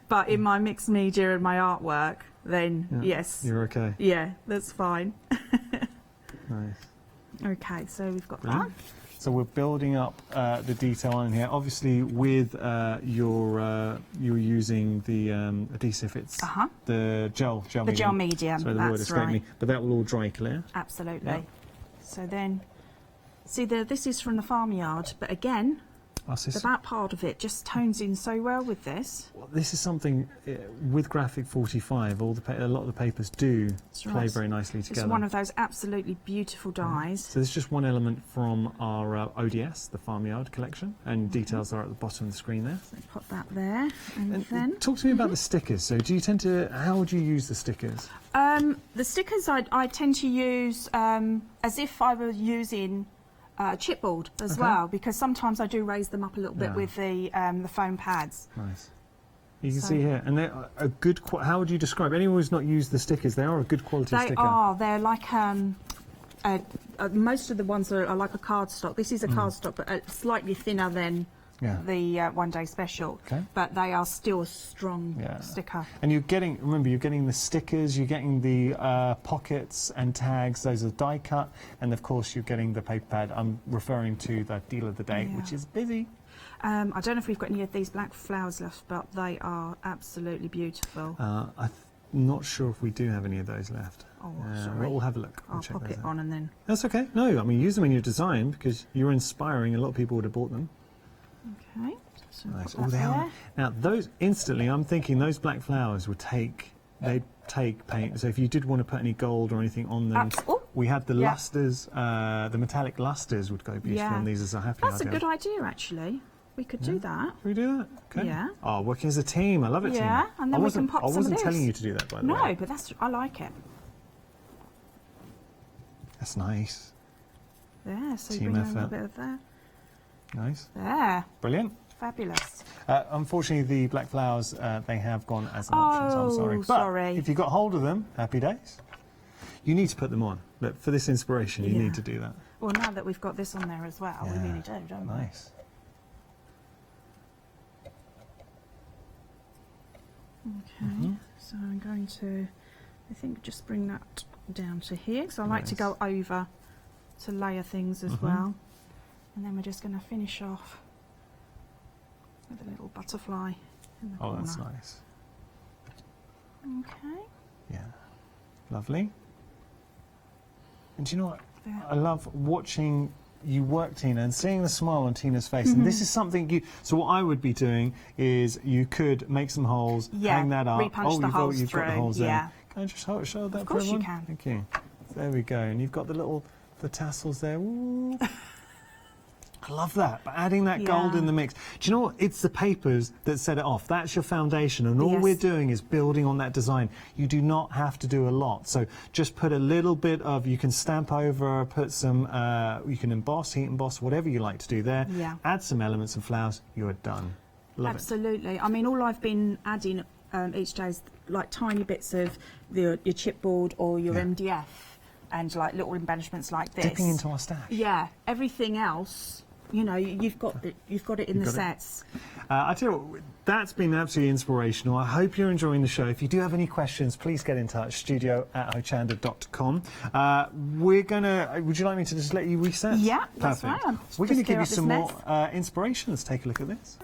But in my mixed media and my artwork, then yes. You're okay. Yeah, that's fine. Nice. Okay, so we've got that. So we're building up the detail in here. Obviously, with you're using the adhesive. It's the gel medium. The gel medium. Sorry, the word escaped me. But that will all dry clear. Absolutely. So then, see, this is from the farmyard, but again, What's this? The back part of it just tones in so well with this. Well, this is something with Graphic 45. A lot of the papers do play very nicely together. It's one of those absolutely beautiful dies. So this is just one element from our ODS, the Farmyard collection, and details are at the bottom of the screen there. So pop that there, and then talk to me about the stickers. So do you tend to? How would you use the stickers? The stickers I tend to use as if I were using chipboard as well, because sometimes I do raise them up a little bit with the foam pads. Nice. You can see here, and they're a good. How would you describe? Anyone who's not used the stickers, they are a good quality sticker. They are. They're like most of the ones are like a cardstock. This is a cardstock, but slightly thinner than the One Day Special. Okay. But they are still a strong sticker. And remember, you're getting the stickers, you're getting the pockets and tags. Those are die cut, and of course you're getting the paper pad. I'm referring to the deal of the day, which is busy. I don't know if we've got any of these black flowers left, but they are absolutely beautiful. I'm not sure if we do have any of those left. Oh, sorry. We'll have a look. I'll pop it on and then. That's okay. No, I mean, use them in your design because you're inspiring. A lot of people would have bought them. Okay. So Nice. pop that They are. there. Now, those instantly, I'm thinking those black flowers would take. They'd take paint. So if you did want to put any gold or anything on them, we had the lusters. The metallic lusters would go beautifully on these as a happy That's idea. a good idea, actually. We could do that. Can we do that? Okay. Yeah. Oh, working as a team. I love it. Yeah, team. and then we can pop some of I wasn't this. telling you to do that, by the way. No, but I like it. That's nice. There, so you Team bring in a little effort. bit of there. Nice. There. Brilliant. Fabulous. Unfortunately, the black flowers, they have gone as an option, so I'm sorry. But sorry. if you got hold of them, happy days. You need to put them on. Look, for this inspiration, you need to do that. Well, now that we've got this on there as well, we really do, don't we? Nice. Okay, so I'm going to, I think, just bring that down to here, because I like to go over to layer things as well. And then we're just going to finish off with a little butterfly in the corner. Oh, that's nice. Okay. Yeah. Lovely. And do you know what? I love watching you work, Tina, and seeing the smile on Tina's face. And this is something so what I would be doing is you could make some holes, hang that up. Repunch the holes you've got the holes there. Can I just show that Of for course you everyone? can. Thank you. There we go. And you've got the tassels there. Ooh. I love that. But adding that gold in the mix. Do you know what? It's the papers that set it off. That's your foundation. And all we're doing is building on that design. You do not have to do a lot. So just put a little bit of, you can stamp over, put some, you can emboss, heat emboss, whatever you like to do there. Yeah. Add some elements and flowers. You're done. Love Absolutely. I mean, all I've been adding each day is like tiny bits of your chipboard or your MDF and like little embellishments like this. Dipping into our stash. Yeah. Everything else, you know, you've got it in the sets. I tell you what, that's been absolutely inspirational. I hope you're enjoying the show. If you do have any questions, please get in touch, studio@hochanda.com. We're going to, would you like me to just let you reset? Yeah, that's Perfect. fine. We're going to give you some more inspiration. Let's take a look at this.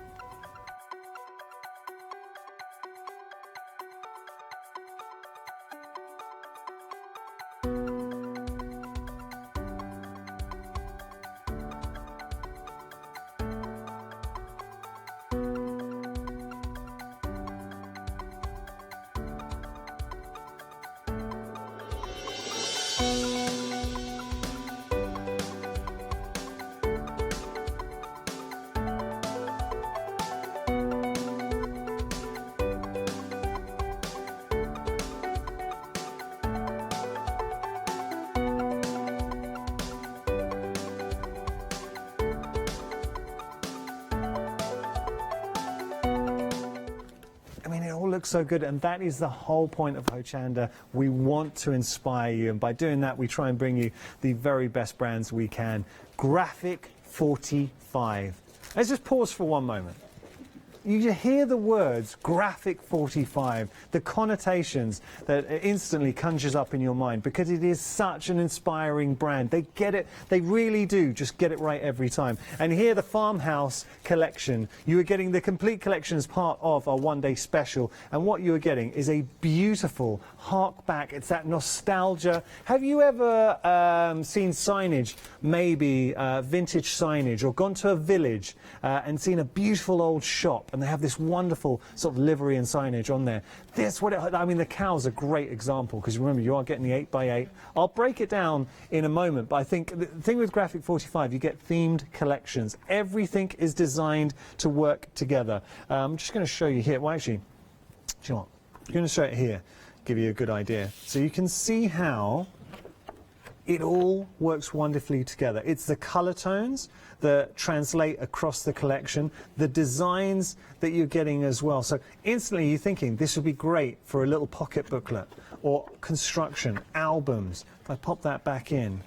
Looks so good, and that is the whole point of Hochanda. We want to inspire you, and by doing that we try and bring you the very best brands we can. Graphic 45. Let's just pause for one moment. you hear the words Graphic 45, the connotations that it instantly conjures up in your mind, because it is such an inspiring brand. They get it, they really do just get it right every time. And here, the Farmhouse collection, you are getting the complete collection as part of our one-day special, and what you are getting is a beautiful hark back. It's that nostalgia. Have you ever seen signage, maybe vintage signage, or gone to a village and seen a beautiful old shop and they have this wonderful sort of livery and signage on there? That's what I mean, the cow's a great example, because remember, you are getting the 8x8. I'll break it down in a moment, but I think the thing with Graphic 45, you get themed collections. Everything is designed to work together. I'm just going to show you here. Well, actually, do you know what? I'm going to show it here, give you a good idea. So you can see how it all works wonderfully together. It's the colour tones that translate across the collection, the designs that you're getting as well. So instantly you're thinking this would be great for a little pocket booklet or construction, albums. If I pop that back in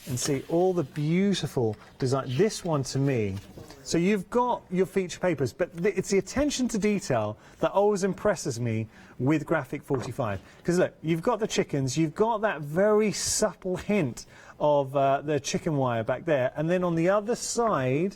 and see all the beautiful design. This one to me, so you've got your feature papers, but it's the attention to detail that always impresses me with Graphic 45. Because look, you've got the chickens, you've got that very subtle hint of the chicken wire back there, and then on the other side,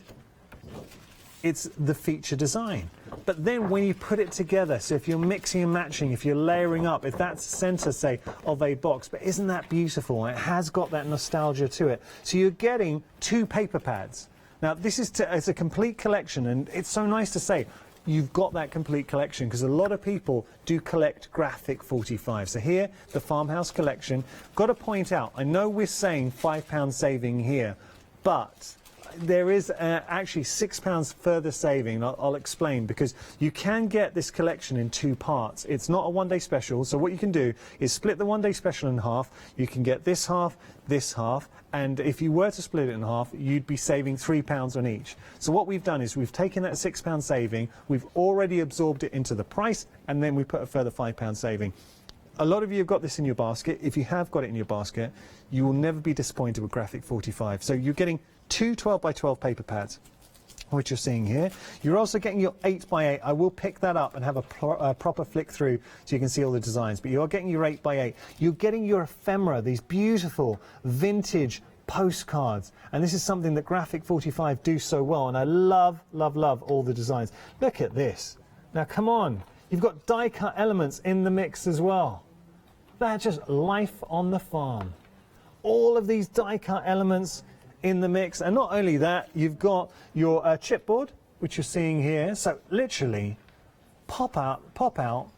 it's the feature design. But then when you put it together, so if you're mixing and matching, if you're layering up, if that's the centre, say, of a box, but isn't that beautiful? It has got that nostalgia to it. So you're getting 2 paper pads. Now, this is it's a complete collection, and it's so nice to say you've got that complete collection, because a lot of people do collect Graphic 45. So here, the Farmhouse collection. Got to point out, I know we're saying £5 saving here, but there is actually £6 further saving. I'll explain, because you can get this collection in 2 parts. It's not a one-day special, so what you can do is split the one-day special in half. You can get this half, and if you were to split it in half, you'd be saving £3 on each. So what we've done is we've taken that £6 saving, we've already absorbed it into the price, and then we put a further £5 saving. A lot of you have got this in your basket. If you have got it in your basket, you will never be disappointed with Graphic 45. So you're getting 2 12x12 paper pads, which you're seeing here. You're also getting your 8x8. I will pick that up and have a proper flick through so you can see all the designs, but you are getting your 8x8. You're getting your ephemera, these beautiful vintage postcards, and this is something that Graphic 45 do so well, and I love, love, love all the designs. Look at this. Now, come on. You've got die-cut elements in the mix as well. That's just life on the farm. All of these die-cut elements in the mix, and not only that, you've got your chipboard, which you're seeing here. So literally pop out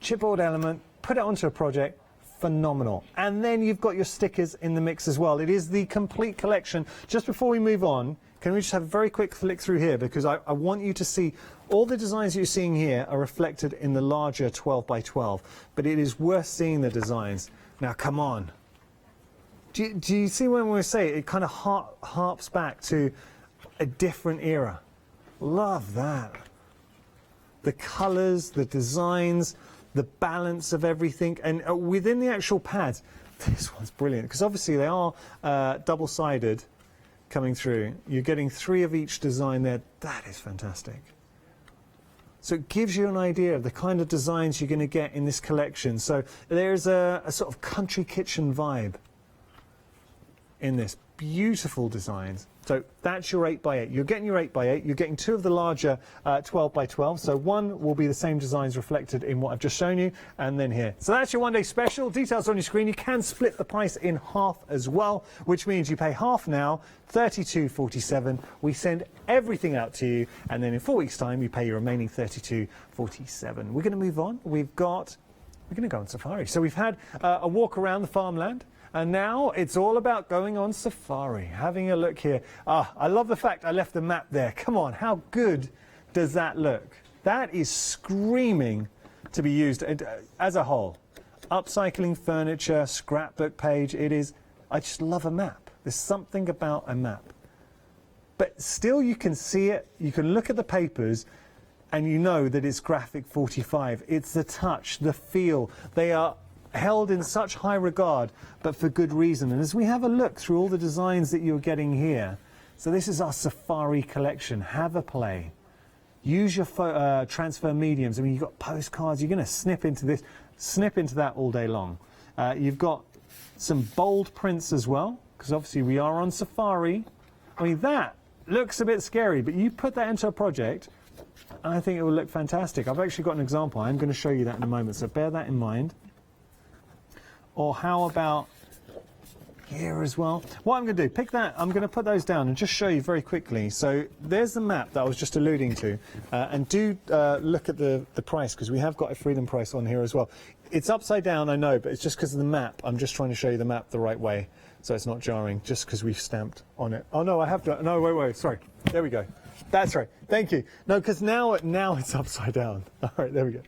chipboard element, put it onto a project, phenomenal. And then you've got your stickers in the mix as well. It is the complete collection. Just before we move on, can we just have a very quick flick through here, because I want you to see all the designs you're seeing here are reflected in the larger 12x12, but it is worth seeing the designs. Now come on. Do you see when we say it kind of harps back to a different era? Love that. The colours, the designs, the balance of everything, and within the actual pads, this one's brilliant, because obviously they are double-sided coming through. You're getting 3 of each design there. That is fantastic. So it gives you an idea of the kind of designs you're going to get in this collection. So there's a sort of country kitchen vibe in this. Beautiful designs. So that's your 8x8. You're getting your 8x8. You're getting 2 of the larger 12x12. So one will be the same designs reflected in what I've just shown you, and then here. So that's your one-day special. Details on your screen. You can split the price in half as well, which means you pay half now, $32.47. We send everything out to you, and then in 4 weeks' time, you pay your remaining $32.47. We're going to move on. We're going to go on safari. So we've had a walk around the farmland. And now it's all about going on safari, having a look here. I love the fact I left the map there. Come on, how good does that look? That is screaming to be used as a whole. Upcycling furniture, scrapbook page, it is. I just love a map. There's something about a map. But still you can see it, you can look at the papers, and you know that it's Graphic 45. It's the touch, the feel. They are held in such high regard, but for good reason. And as we have a look through all the designs that you're getting here, so this is our safari collection. Have a play. Use your transfer mediums. I mean, you've got postcards. You're going to snip into this, snip into that all day long. You've got some bold prints as well, because obviously we are on safari. I mean, that looks a bit scary, but you put that into a project, and I think it will look fantastic. I've actually got an example. I'm going to show you that in a moment, so bear that in mind. Or how about here as well? What I'm going to do, pick that, I'm going to put those down and just show you very quickly. So there's the map that I was just alluding to, and do look at the price, because we have got a freedom price on here as well. It's upside down, I know, but it's just because of the map. I'm just trying to show you the map the right way, so it's not jarring, just because we've stamped on it. Oh no, I have done, no, wait, sorry. There we go. That's right, thank you. No, because now it's upside down. All right, there we go.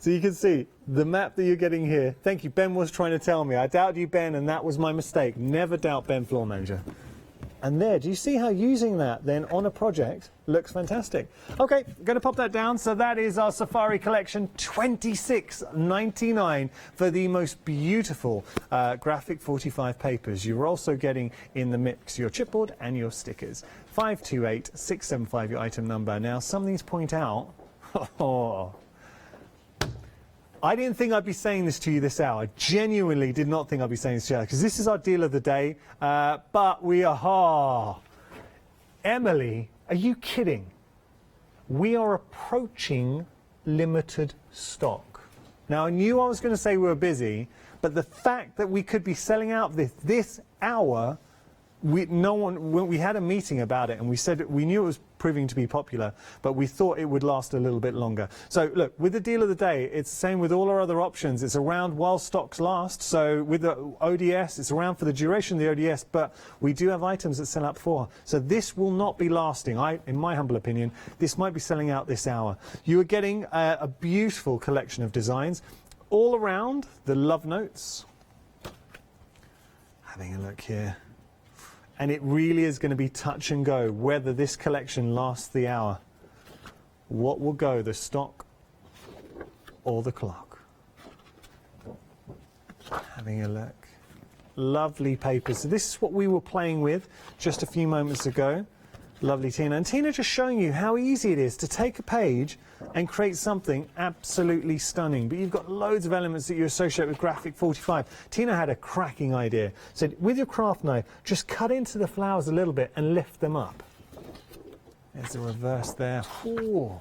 So you can see the map that you're getting here. Thank you, Ben was trying to tell me. I doubted you, Ben, and that was my mistake. Never doubt Ben, floor manager. And there, do you see how using that then on a project looks fantastic? Okay, going to pop that down. So that is our Safari collection, $26.99 for the most beautiful graphic 45 papers. You're also getting in the mix your chipboard and your stickers. 528675, your item number. Now, some of these point out, I didn't think I'd be saying this to you this hour. I genuinely did not think I'd be saying this to you, because this is our deal of the day. But we are... Emily, are you kidding? We are approaching limited stock. Now, I knew I was going to say we were busy, but the fact that we could be selling out this hour... We had a meeting about it, and we said we knew it was proving to be popular, but we thought it would last a little bit longer. So look, with the deal of the day, it's the same with all our other options. It's around while stocks last. So with the ODS, it's around for the duration of the ODS, but we do have items that sell out before. So this will not be lasting. In my humble opinion, this might be selling out this hour. You are getting a beautiful collection of designs all around the love notes. Having a look here. And it really is going to be touch and go whether this collection lasts the hour. What will go, the stock or the clock? Having a look. Lovely papers. So this is what we were playing with just a few moments ago. Lovely Tina. And Tina just showing you how easy it is to take a page and create something absolutely stunning. But you've got loads of elements that you associate with graphic 45. Tina had a cracking idea. So with your craft knife, just cut into the flowers a little bit and lift them up. There's the reverse there. Ooh,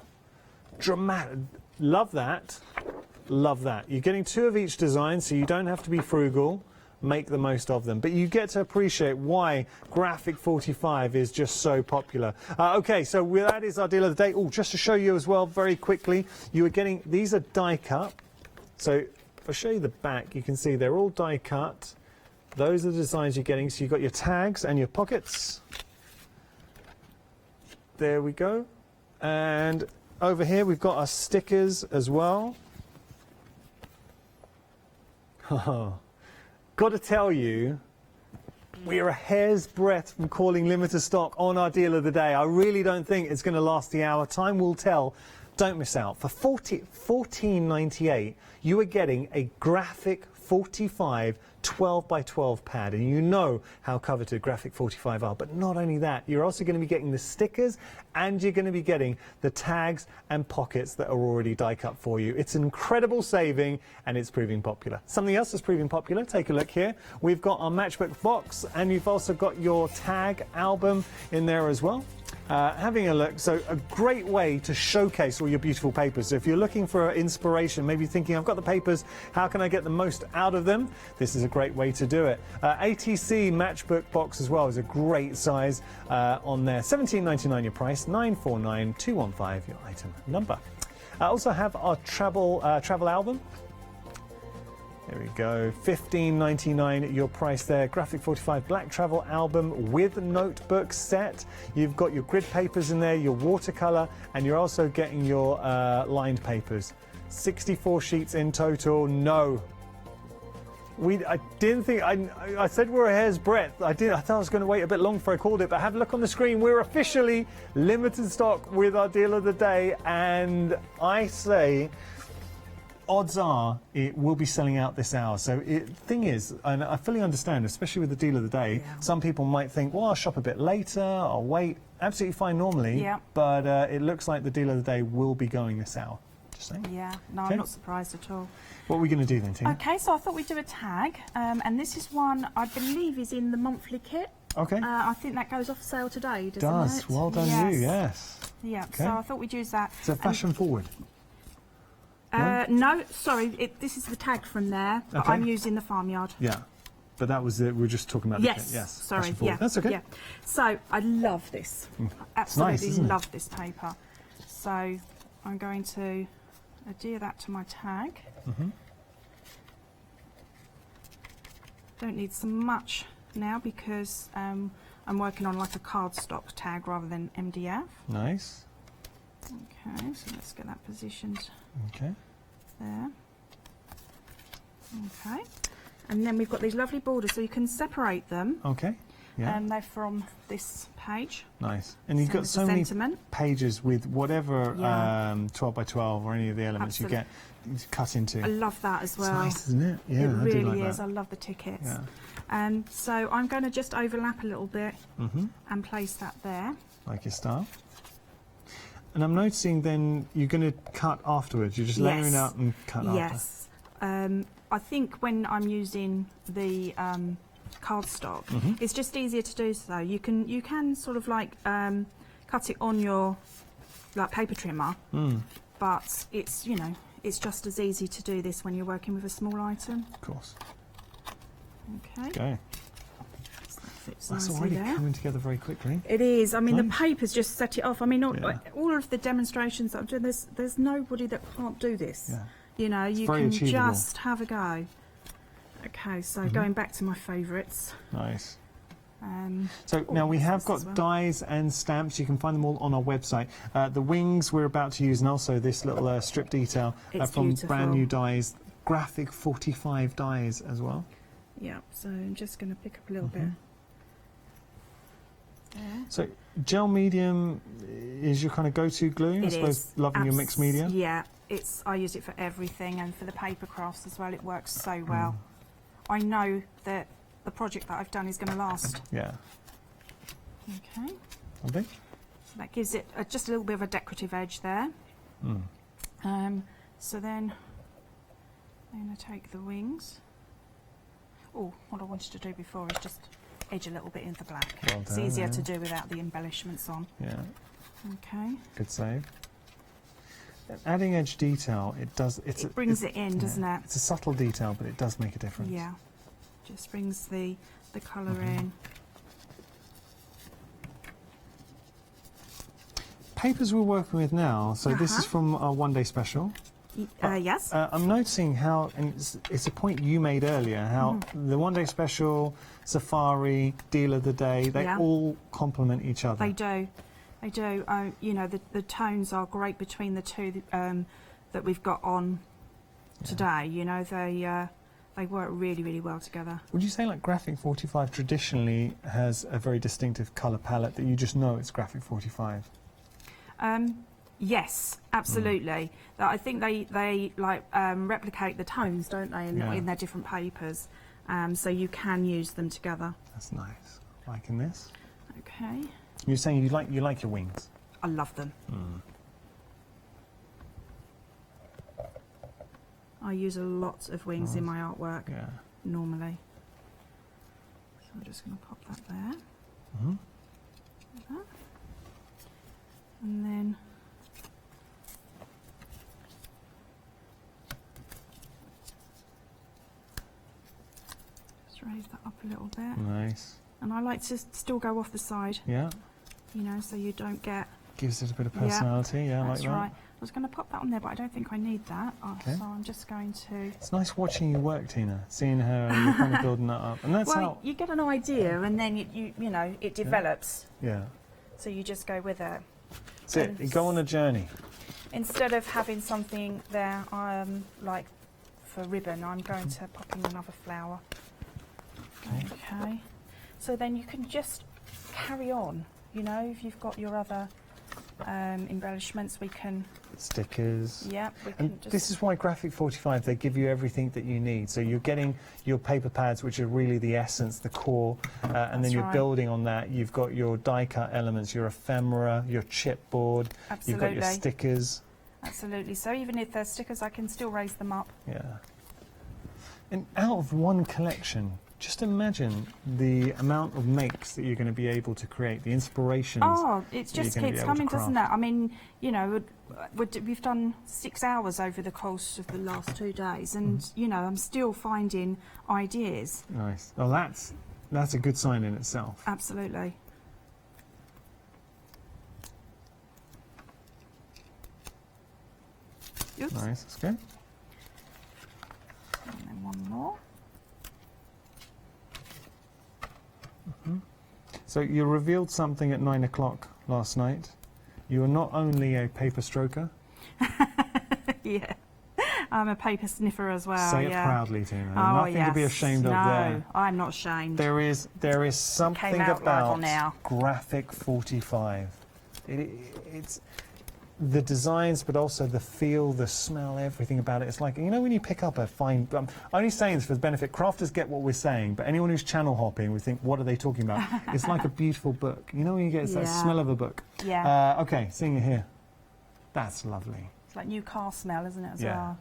dramatic. Love that. Love that. You're getting 2 of each design, so you don't have to be frugal. Make the most of them, but you get to appreciate why graphic 45 is just so popular. Okay, so that is our deal of the day. Oh, just to show you as well very quickly, you are getting, these are die cut. So if I show you the back, you can see they're all die cut. Those are the designs you're getting. So you've got your tags and your pockets. There we go. And over here we've got our stickers as well. Got to tell you, we are a hair's breadth from calling limited stock on our deal of the day. I really don't think it's going to last the hour. Time will tell. Don't miss out. For $14.98, you are getting a graphic 45 12 by 12 pad, and you know how coveted graphic 45 are. But not only that, you're also going to be getting the stickers, and you're going to be getting the tags and pockets that are already die cut for you. It's an incredible saving, and it's proving popular. Something else that's proving popular, take a look here. We've got our matchbook box, and you've also got your tag album in there as well. Having a look, so a great way to showcase all your beautiful papers. So if you're looking for inspiration, maybe thinking, I've got the papers, how can I get the most out of them? This is a great way to do it. ATC matchbook box as well is a great size on there. $17.99 your price, $949-215 your item number. I also have our travel album. There we go, $15.99 your price there. Graphic 45 black travel album with notebook set. You've got your grid papers in there, your watercolor, and you're also getting your lined papers. 64 sheets in total. No. I didn't think, I said we're a hair's breadth. I thought I was going to wait a bit long before I called it, but have a look on the screen. We're officially limited stock with our deal of the day, and I say, odds are it will be selling out this hour. So thing is, and I fully understand, especially with the deal of the day, some people might think, well, I'll shop a bit later, I'll wait. Absolutely fine normally, but it looks like the deal of the day will be going this hour. Just saying. Yeah, no, Okay. I'm not surprised at all. What are we going to do then, Tina? Okay, so I thought we'd do a tag, and this is one I believe is in the monthly kit. Okay. I think that goes off sale today, doesn't Does. it? Well done you, yes. Yeah, Okay. so I thought we'd use that. So fashion forward. No, sorry, this is the tag from there, but Okay. I'm using the farmyard. Yeah. But that was it. We were just talking about the kit. Yes. Sorry, fashion forward. yeah. That's okay. Yeah. So I love this. I nice, absolutely isn't it? love this paper. So I'm going to adhere that to my tag. Don't need so much now because I'm working on like a cardstock tag rather than MDF. Nice. Okay, so let's get that positioned Okay. there. Okay, and then we've got these lovely borders, so you can separate them. Okay. Yeah. And they're from this page. Nice. And you've Same got as so the many sentiment. pages with whatever Yeah. 12 by 12 or any of the elements you get cut into. I love that as well. It's nice, isn't it? Yeah, it I do really like is. that. I love the tickets. Yeah. So I'm going to just overlap a little bit and place that there. Like your style. And I'm noticing then you're going to cut afterwards. You're just layering out and cut after. Yes. I think when I'm using the cardstock, it's just easier to do so. You can sort of like cut it on your like paper trimmer, but it's it's just as easy to do this when you're working with a small item. Of course. Okay. Okay. So that fits That's nicely already there. coming together very quickly. It is. I mean, the Nice. papers just set it off. I mean, all Yeah. of the demonstrations that I've done, there's nobody that can't do this. Yeah. You know, you very can achievable. just have a go. Okay, so going back to my favourites. Nice. Um, So now we have this got as well. dies and stamps. You can find them all on our website. The wings we're about to use, and also this little strip detail It's from beautiful. brand new dies. Graphic 45 dies as well. Yeah, so I'm just going to pick up a little bit. There. So gel medium is your kind of go-to glue. I It suppose is. loving your mixed media. Yeah, I use it for everything, and for the paper crafts as well. It works so well. I know that the project that I've done is going to last. Yeah. Okay, Lovely. so that gives it just a little bit of a decorative edge there. So then I'm going to take the wings. Oh, what I wanted to do before is just edge a little bit into black. Well It's done, easier yeah. to do without the embellishments on. Yeah. Okay. Good save. Adding edge detail, it does. It brings it in, doesn't it? It's a subtle detail, but it does make a difference. Yeah. Just brings the colour in. Papers we're working with now. So this is from our one-day special. Yes. I'm noticing how, and it's a point you made earlier, how the one-day special, Safari, Deal of the Day, they all complement each other. They do. They do. You know, the tones are great between the two that we've got on today. You know, they work really, really well together. Would you say like Graphic 45 traditionally has a very distinctive colour palette that you just know it's Graphic 45? Yes, absolutely. I think they like replicate the tones, don't they, in their different papers. So you can use them together. That's nice. Liking this. Okay. You're saying you like your wings. I love them. I use a lot of wings in my artwork normally. So I'm just going to pop that there. Like that. And then just raise that up a little bit. Nice. And I like to still go off the side. Yeah. You know, so you don't get... Gives it a bit of personality. Yeah, I like that's that. right. I was going to pop that on there, but I don't think I need that. Okay. So I'm just going to... It's nice watching you work, Tina. Seeing her and you're kind of building that up. And that's well, how... you get an idea and then you know, it develops. Yeah. So you just go with it. That's it. You go on a journey. Instead of having something there, like for ribbon, I'm going to pop in another flower. Okay. So then you can just carry on, you know, if you've got your other embellishments we can... Stickers. Yeah, we can And just... this is why Graphic 45, they give you everything that you need. So you're getting your paper pads, which are really the essence, the core, and then you're building on that. You've got your die-cut elements, your ephemera, your chipboard. Absolutely. You've got your stickers. Absolutely. So even if there's stickers, I can still raise them up. Yeah. And out of one collection, just imagine the amount of makes that you're going to be able to create, the inspirations. Oh, it just keeps coming, doesn't it? I mean, you know, we've done 6 hours over the course of the last 2 days, and you know, I'm still finding ideas. Nice. Well, that's a good sign in itself. Absolutely. Oops. Nice. That's good. And then one more. So you revealed something at 9 o'clock last night. You are not only a paper stroker. Yeah, I'm a paper sniffer as well. Say it yeah. proudly, Tina. Oh, Nothing to be ashamed of there. No, I'm not ashamed. There is something out about now. Graphic 45. It's the designs, but also the feel, the smell, everything about it. It's like, you know, when you pick up a fine... I'm only saying this for the benefit. Crafters get what we're saying, but anyone who's channel hopping would think, what are they talking about? It's like a beautiful book. You know when you get that smell of a book? Yeah. OK, seeing it here. That's lovely. It's like new car smell, isn't it, as well?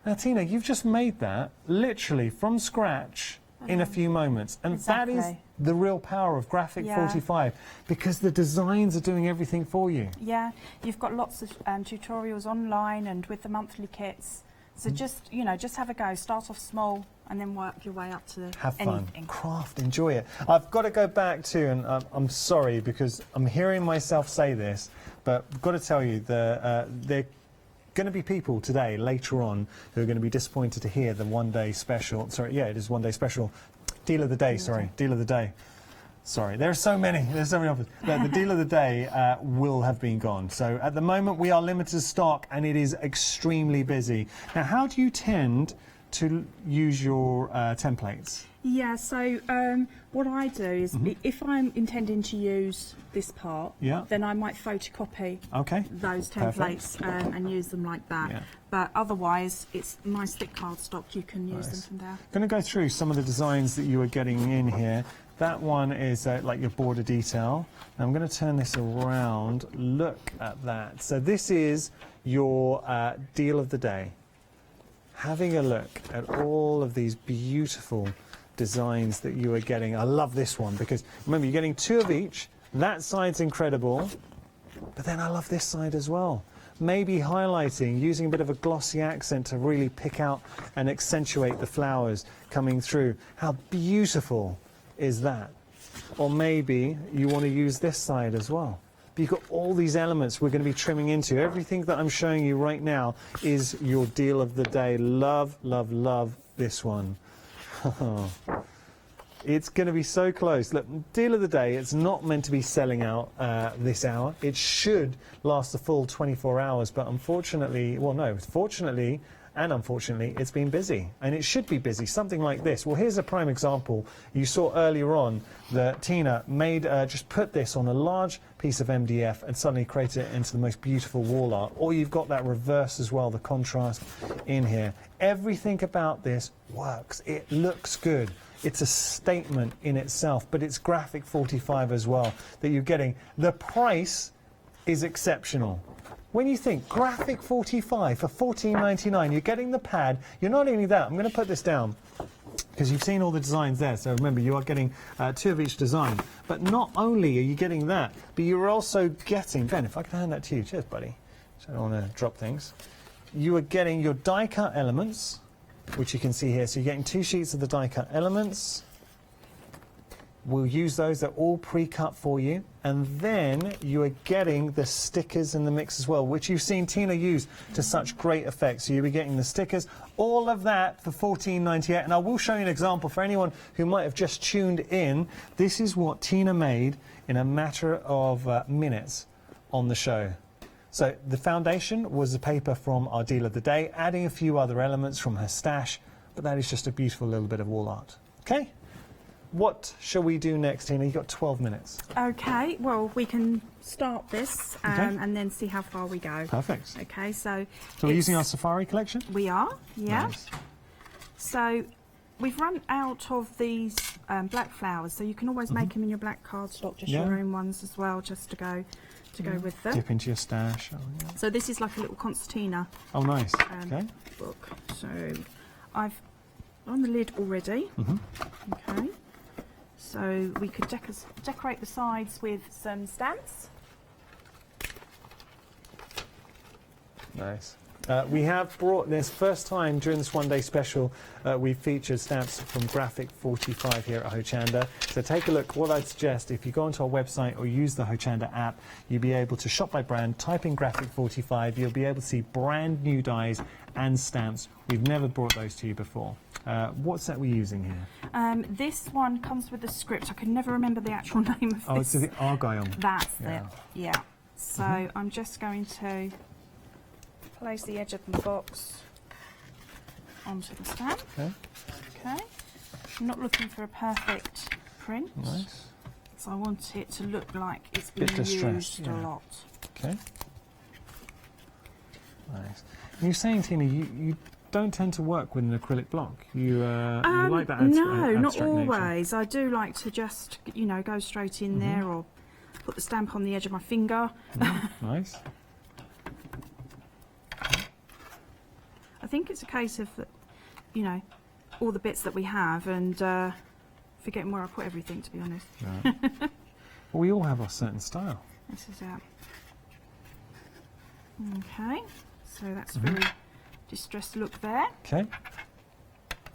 Now, Tina, you've just made that literally from scratch in a few moments. And that is the real power of Graphic 45, because the designs are doing everything for you. Yeah, you've got lots of tutorials online and with the monthly kits. So just, you know, just have a go. Start off small and then work your way up to Have fun. anything. Craft, enjoy it. I've got to go back to, and I'm sorry because I'm hearing myself say this, but I've got to tell you, there going to be people today, later on, who are going to be disappointed to hear the one-day special. Sorry, yeah, it is one-day special. Deal of the day, sorry. Deal of the day. Sorry, there are so many. There's so many offers. The deal of the day will have been gone. So at the moment, we are limited stock, and it is extremely busy. Now, how do you tend to use your templates? Yeah, so what I do is if I'm intending to use this part, then I might photocopy those templates and use them like that. Yeah. But otherwise, it's nice thick cardstock. You can use them from there. I'm going to go through some of the designs that you are getting in here. That one is like your border detail. Now I'm going to turn this around. Look at that. So this is your deal of the day. Having a look at all of these beautiful designs that you are getting. I love this one because remember, you're getting 2 of each. That side's incredible, but then I love this side as well. Maybe highlighting, using a bit of a glossy accent to really pick out and accentuate the flowers coming through. How beautiful is that? Or maybe you want to use this side as well. But you've got all these elements we're going to be trimming into. Everything that I'm showing you right now is your deal of the day. Love, love, love this one. It's going to be so close. Look, deal of the day, it's not meant to be selling out this hour. It should last the full 24 hours, but unfortunately, well, no, fortunately and unfortunately, it's been busy, and it should be busy, something like this. Well, here's a prime example. You saw earlier on that Tina made, just put this on a large piece of MDF and suddenly created it into the most beautiful wall art. Or you've got that reverse as well, the contrast in here. Everything about this works. It looks good. It's a statement in itself, but it's Graphic 45 as well that you're getting. The price is exceptional. When you think Graphic 45 for $14.99, you're getting the pad. You're not only that, I'm going to put this down because you've seen all the designs there. So remember, you are getting 2 of each design. But not only are you getting that, but you're also getting, Ben, if I can hand that to you. Cheers, buddy. So I don't want to drop things. You are getting your die-cut elements, which you can see here. So you're getting 2 sheets of the die-cut elements. We'll use those. They're all pre-cut for you. And then you are getting the stickers in the mix as well, which you've seen Tina use to such great effect. So you'll be getting the stickers, all of that for $14.98. And I will show you an example for anyone who might have just tuned in. This is what Tina made in a matter of minutes on the show. So the foundation was a paper from our deal of the day, adding a few other elements from her stash, but that is just a beautiful little bit of wall art. Okay? what shall we do next, Tina? You've got 12 minutes. Okay, well, we can start this and then see how far we go. Perfect. Okay, so we're using our safari collection? We are, yeah. Nice. So we've run out of these black flowers, so you can always make them in your black cardstock, just your own ones as well, just to go with them. Dip into your stash. Oh, yeah. So this is like a little concertina. Oh, nice. Okay. Book. So I've on the lid already. Okay. So we could decorate the sides with some stamps. Nice. We have brought this first time during this one-day special. We've featured stamps from Graphic 45 here at Hochanda. So take a look. What I'd suggest, if you go onto our website or use the Hochanda app, you'll be able to shop by brand, type in Graphic 45. You'll be able to see brand new dies and stamps. We've never brought those to you before. What set are we using here? This one comes with the script. I can never remember the actual name of this. Oh, it's the Argyle. That's it. Yeah. So I'm just going to place the edge of the box onto the stamp. Okay. I'm not looking for a perfect print. Nice. So I want it to look like it's been used a lot. Okay. Nice. And you're saying, Tina, you don't tend to work with an acrylic block. You like that no, not abstract always. nature. I do like to just, go straight in there or put the stamp on the edge of my finger. Nice. I think it's a case of, all the bits that we have and forgetting where I put everything, to be honest. Right. Well, we all have a certain style. This is it. Okay, so that's very distressed look there. Okay.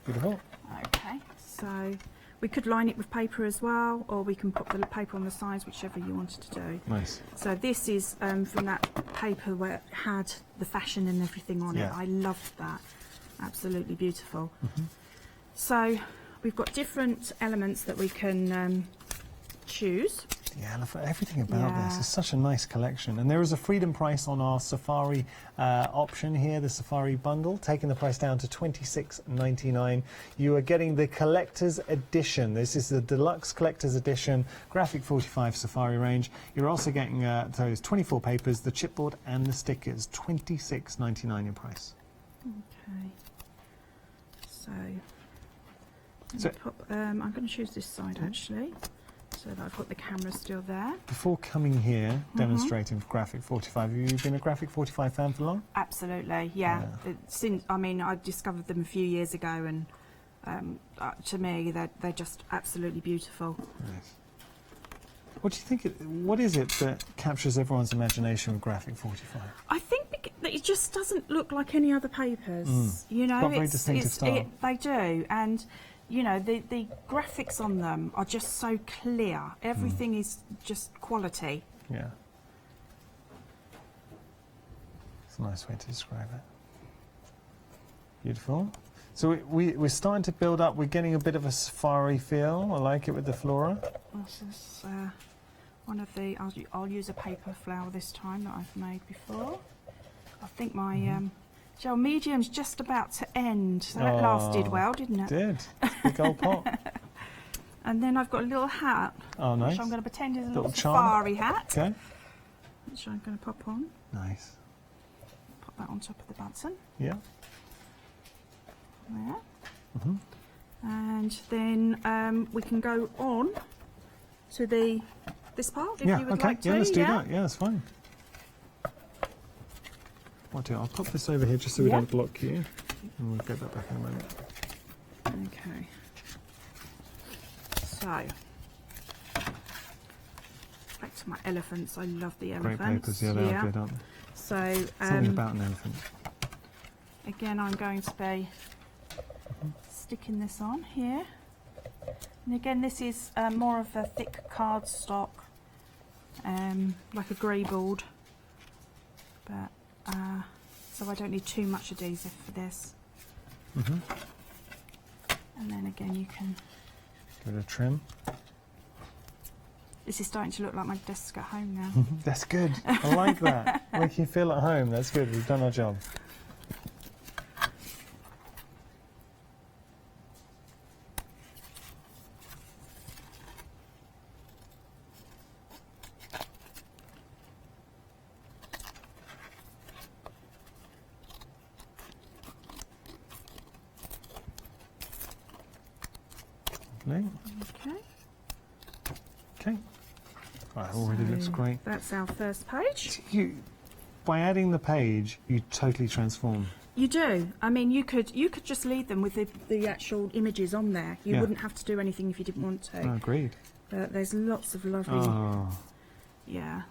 Beautiful. Okay, so we could line it with paper as well, or we can put the paper on the sides, whichever you wanted to do. Nice. So this is from that paper where it had the fashion and everything on it. I loved that. Absolutely beautiful. So we've got different elements that we can choose. Yeah, I love everything about this. It's such a nice collection. And there is a freedom price on our Safari option here, the Safari bundle, taking the price down to $26.99. You are getting the collector's edition. This is the deluxe collector's edition, Graphic 45 Safari range. You're also getting those 24 papers, the chipboard and the stickers, $26.99 in price. Okay. So I'm going to choose this side actually, so that I've got the camera still there. Before coming here, demonstrating Graphic 45, have you been a Graphic 45 fan for long? Absolutely, yeah. I discovered them a few years ago, and to me, they're just absolutely beautiful. Nice. What do you think? What is it that captures everyone's imagination with Graphic 45? I think that it just doesn't look like any other papers. It's got a very distinctive style. They do, and the graphics on them are just so clear. Everything is just quality. Yeah. It's a nice way to describe it. Beautiful. So we're starting to build up. We're getting a bit of a safari feel. I like it with the flora. This is one of the. I'll use a paper flower this time that I've made before. I think my gel medium's just about to end. So that lasted well, didn't it? Did. Big old pot. And then I've got a little hat. Oh, nice. Which I'm going to pretend is a little charm. safari hat. Okay. Which I'm going to pop on. Nice. Pop that on top of the button. Yeah. There. And then we can go on to this part if you would like to. Yeah, let's do that. Yeah, that's fine. I'll pop this over here just so we don't block you, and we'll get that back in a moment. Okay. So back to my elephants. I love the elephants. Great papers, yeah, they are good, aren't they? So something about an elephant. Again, I'm going to be sticking this on here, and again, this is more of a thick cardstock, like a grey board, but so I don't need too much adhesive for this. And then again, you can give it a trim. This is starting to look like my desk at home now. That's good. I like that. Make you feel at home. That's good. We've done our job. That already looks great. That's our first page. By adding the page, you totally transform. You do. I mean, you could just leave them with the actual images on there. You wouldn't have to do anything if you didn't want to. Oh, agreed. But there's lots of lovely,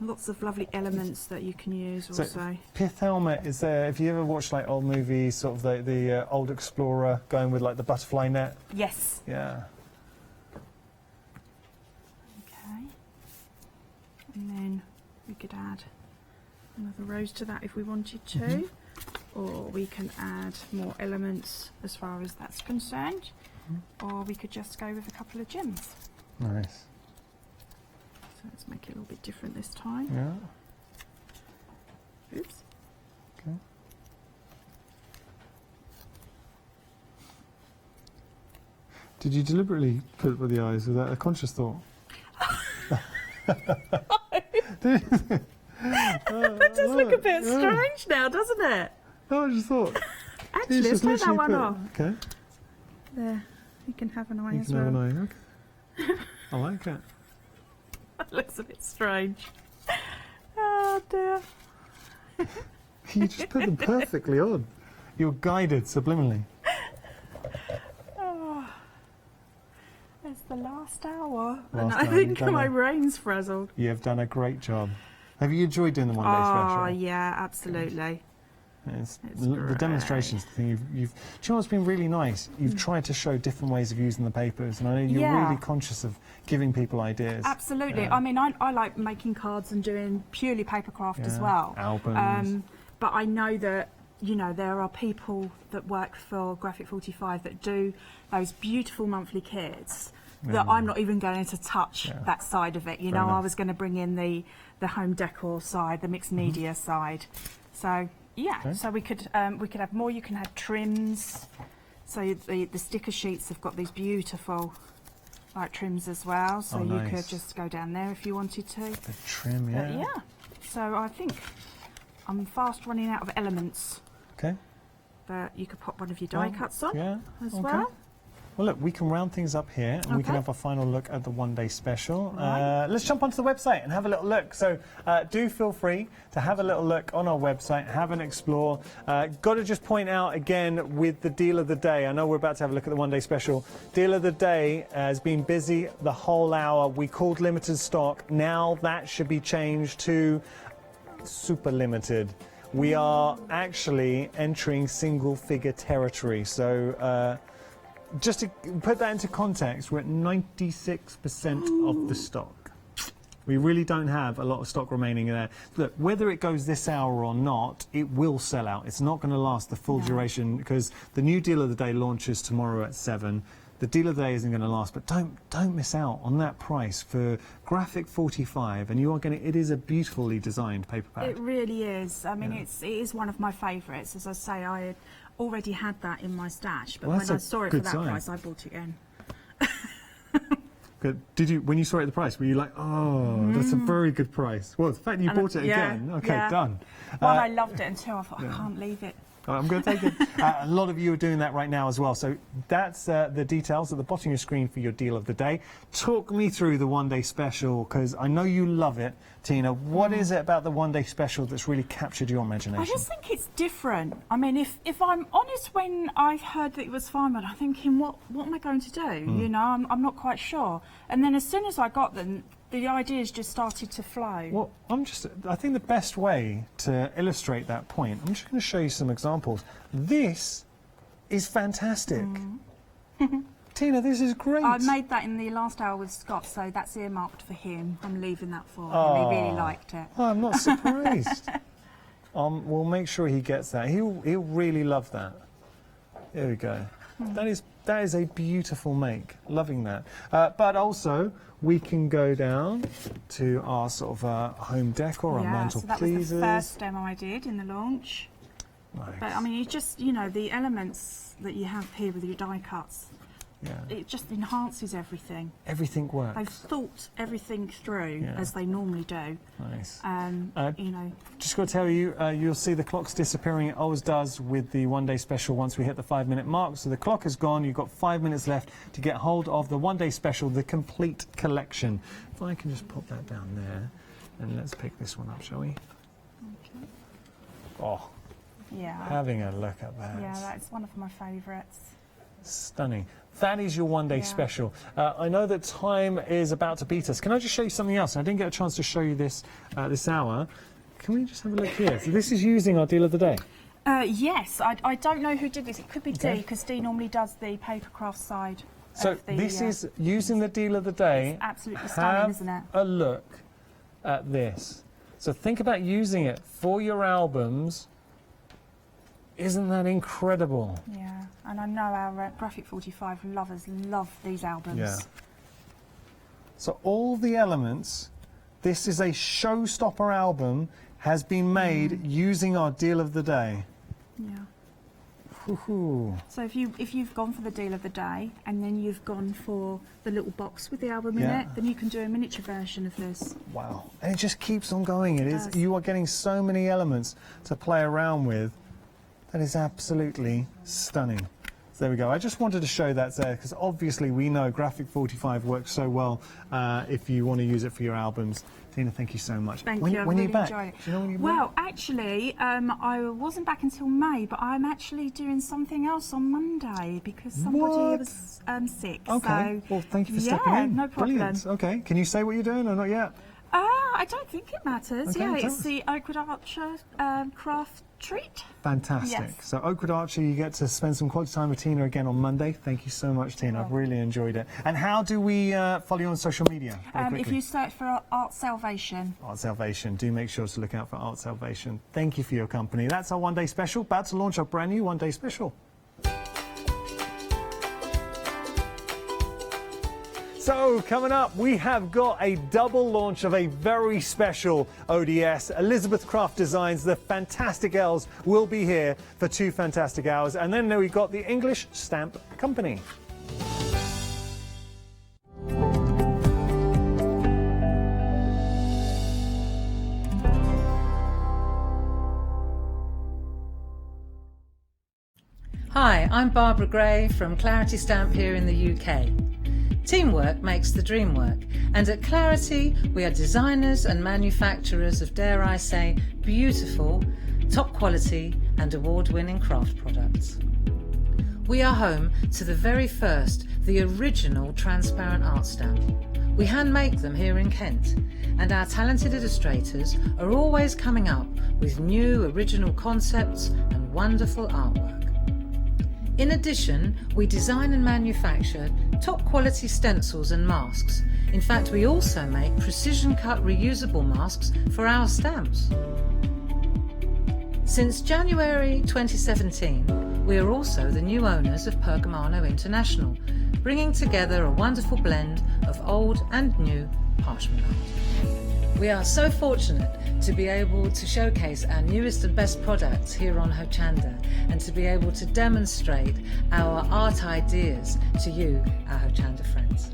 lots of lovely elements that you can use also. So, pith helmet is there. If you ever watched like old movies, sort of the old explorer going with like the butterfly net. Yes. Yeah. Okay. And then we could add another rose to that if we wanted to, or we can add more elements as far as that's concerned, or we could just go with a couple of gems. Nice. So let's make it a little bit different this time. Yeah. Oops. Okay. Did you deliberately put it with the eyes? Was that a conscious thought? That does look a bit strange now, doesn't it? No, I just thought. Actually, let's take that one off. Okay. There, you can have an eye You as can well. have an eye. Okay. I like it. That looks a bit strange. Oh dear. You just put them perfectly on. You're guided subliminally. Oh, it's the last hour, Last and I hour, think you've done my it. brain's frazzled. You have done a great job. Have you enjoyed doing the one day special? Oh yeah, absolutely. It's It's the demonstrations thing. Do you know what's been really nice? You've tried to show different ways of using the papers, and I know you're really conscious of giving people ideas. Absolutely. Yeah. I mean, I like making cards and doing purely papercraft as well. Albums. But I know that, you know, there are people that work for Graphic 45 that do those beautiful monthly kits that I'm not even going to touch that side of it. You Fair know, I enough. was going to bring in the home decor side, the mixed media side. So yeah, so we could have more. You can have trims. So the sticker sheets have got these beautiful like trims as well. So you could just go down there if you wanted to. The trim, But yeah. So I think I'm fast running out of elements. Okay. But you could pop one of your die cuts on as okay. well. Well, look, we can round things up here, and we can have a final look at the one-day special. Let's jump onto the website and have a little look. So do feel free to have a little look on our website, have an explore. Got to just point out again with the deal of the day, I know we're about to have a look at the one-day special. Deal of the day has been busy the whole hour. We called limited stock. Now that should be changed to super limited. We are actually entering single-figure territory. So just to put that into context, we're at 96% of the stock. We really don't have a lot of stock remaining in there. Look, whether it goes this hour or not, it will sell out. It's not going to last the full duration because the new deal of the day launches tomorrow at 7. The deal of the day isn't going to last, but don't miss out on that price for Graphic 45, and you are going to. It is a beautifully designed paper pack. It really is. I mean, it is one of my favourites. As I say, I had already had that in my stash, but Well, when that's I a saw it for good that sign. price, I bought it again. Good. Did you, when you saw it at the price, were you like, oh, that's a very good price? Well, the fact that you bought it again, okay, done. One, I loved it, and two, I thought, I can't leave it. I'm going to take it. A lot of you are doing that right now as well. So that's the details at the bottom of your screen for your deal of the day. Talk me through the one-day special, because I know you love it, Tina. What is it about the one-day special that's really captured your imagination? I just think it's different. I mean, if I'm honest, when I heard that it was Fireman, I'm thinking, what am I going to do? You know, I'm not quite sure. And then as soon as I got them, the ideas just started to flow. Well, I think the best way to illustrate that point, I'm just going to show you some examples. This is fantastic. Tina, this is great. I made that in the last hour with Scott, so that's earmarked for him. I'm leaving that for him. He really liked it. Oh, I'm not surprised. We'll make sure he gets that. He'll really love that. There we go. That is a beautiful make. Loving that. But also, we can go down to our sort of home decor, our mantel so that pleasers. was the first demo I did in the launch. Nice. But I mean, you know, the elements that you have here with your die cuts it just enhances everything. Everything works. They've thought everything through Yeah. as they normally do. Nice. You know. Just got to tell you, you'll see the clock's disappearing. It always does with the one-day special once we hit the 5-minute mark. So the clock is gone. You've got 5 minutes left to get hold of the one-day special, the complete collection. If I can just pop that down there, and let's pick this one up, shall we? Okay. Oh, Yeah. having a look at that. Yeah, that's one of my favourites. Stunning. That is your one-day special. I know that time is about to beat us. Can I just show you something else? I didn't get a chance to show you this this hour. Can we just have a look here? So this is using our deal of the day. Yes, I don't know who did this. It could be Okay. Dee, because Dee normally does the papercraft side. So of the, this is using the deal of the day. It's absolutely stunning, Have isn't it? a look at this. So think about using it for your albums. Isn't that incredible? Yeah, and I know our Graphic 45 lovers love these albums. Yeah. So all the elements, this is a showstopper album, has been made using our deal of the day. Yeah. Woohoo. So if you've gone for the deal of the day and then you've gone for the little box with the album in Yeah. it, then you can do a miniature version of this. Wow. And it just keeps on going. It is. does. You are getting so many elements to play around with. That is absolutely stunning. So there we go. I just wanted to show that there because obviously we know Graphic 45 works so well if you want to use it for your albums. Tina, thank you so much. Thank when, you. I when really are you back? enjoyed it. Do you know when you're Well, back? actually, I wasn't back until May, but I'm actually doing something else on Monday because somebody What? was sick. Okay. So, Well, thank you for stepping yeah, in. no problem. Brilliant. Okay. Can you say what you're doing or not yet? I don't think it matters. Okay, yeah, tell it's us. the Oakwood Archer craft treat. Fantastic. Yes. So Oakwood Archer, you get to spend some quality time with Tina again on Monday. Thank you so much, Tina. I've really enjoyed it. And how do we follow you on social media? Very If quickly. you search for Art Salvation. Art Salvation. Do make sure to look out for Art Salvation. Thank you for your company. That's our one-day special. About to launch our brand new one-day special. So, coming up, we have got a double launch of a very special ODS. Elizabeth Craft Designs, the Fantastic Elves, will be here for 2 fantastic hours. And then we've got the English Stamp Company. Hi, I'm Barbara Gray from Clarity Stamp here in the UK. Teamwork makes the dream work, and at Clarity we are designers and manufacturers of, dare I say, beautiful, top quality and award-winning craft products. We are home to the very first, the original transparent art stamp. We hand make them here in Kent, and our talented illustrators are always coming up with new original concepts and wonderful artwork. In addition, we design and manufacture top quality stencils and masks. In fact, we also make precision cut reusable masks for our stamps. Since January 2017, we are also the new owners of Pergamano International, bringing together a wonderful blend of old and new parchment art. We are so fortunate to be able to showcase our newest and best products here on Hochanda and to be able to demonstrate our art ideas to you, our Hochanda friends.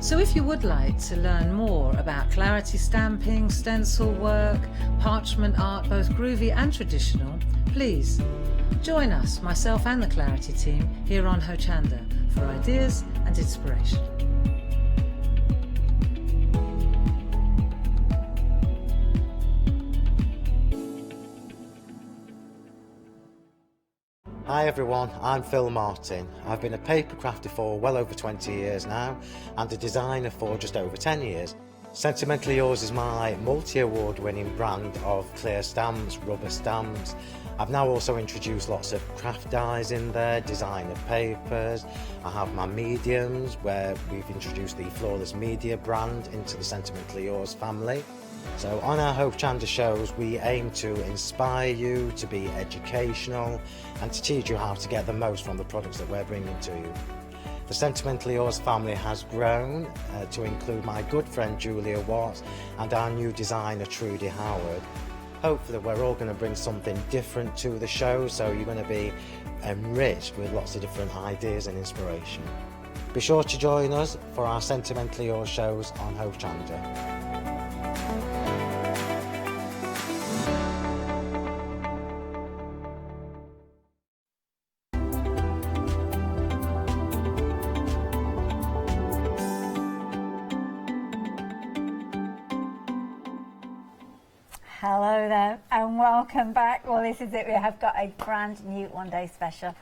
So if you would like to learn more about Clarity stamping, stencil work, parchment art, both groovy and traditional, please join us, myself and the Clarity team, here on Hochanda for ideas and inspiration. Hi everyone, I'm Phil Martin. I've been a paper crafter for well over 20 years now and a designer for just over 10 years. Sentimentally Yours is my multi-award winning brand of clear stamps, rubber stamps. I've now also introduced lots of craft dyes in there, designer papers. I have my mediums where we've introduced the Flawless Media brand into the Sentimentally Yours family. So on our Hochanda shows we aim to inspire you, to be educational and to teach you how to get the most from the products that we're bringing to you. The Sentimentally Yours family has grown to include my good friend Julia Watts and our new designer Trudy Howard. hopefully we're all going to bring something different to the show, so you're going to be enriched with lots of different ideas and inspiration. Be sure to join us for our Sentimentally Yours shows on Hochanda. Hello there and welcome back. Well, this is it. We have got a brand new one-day special.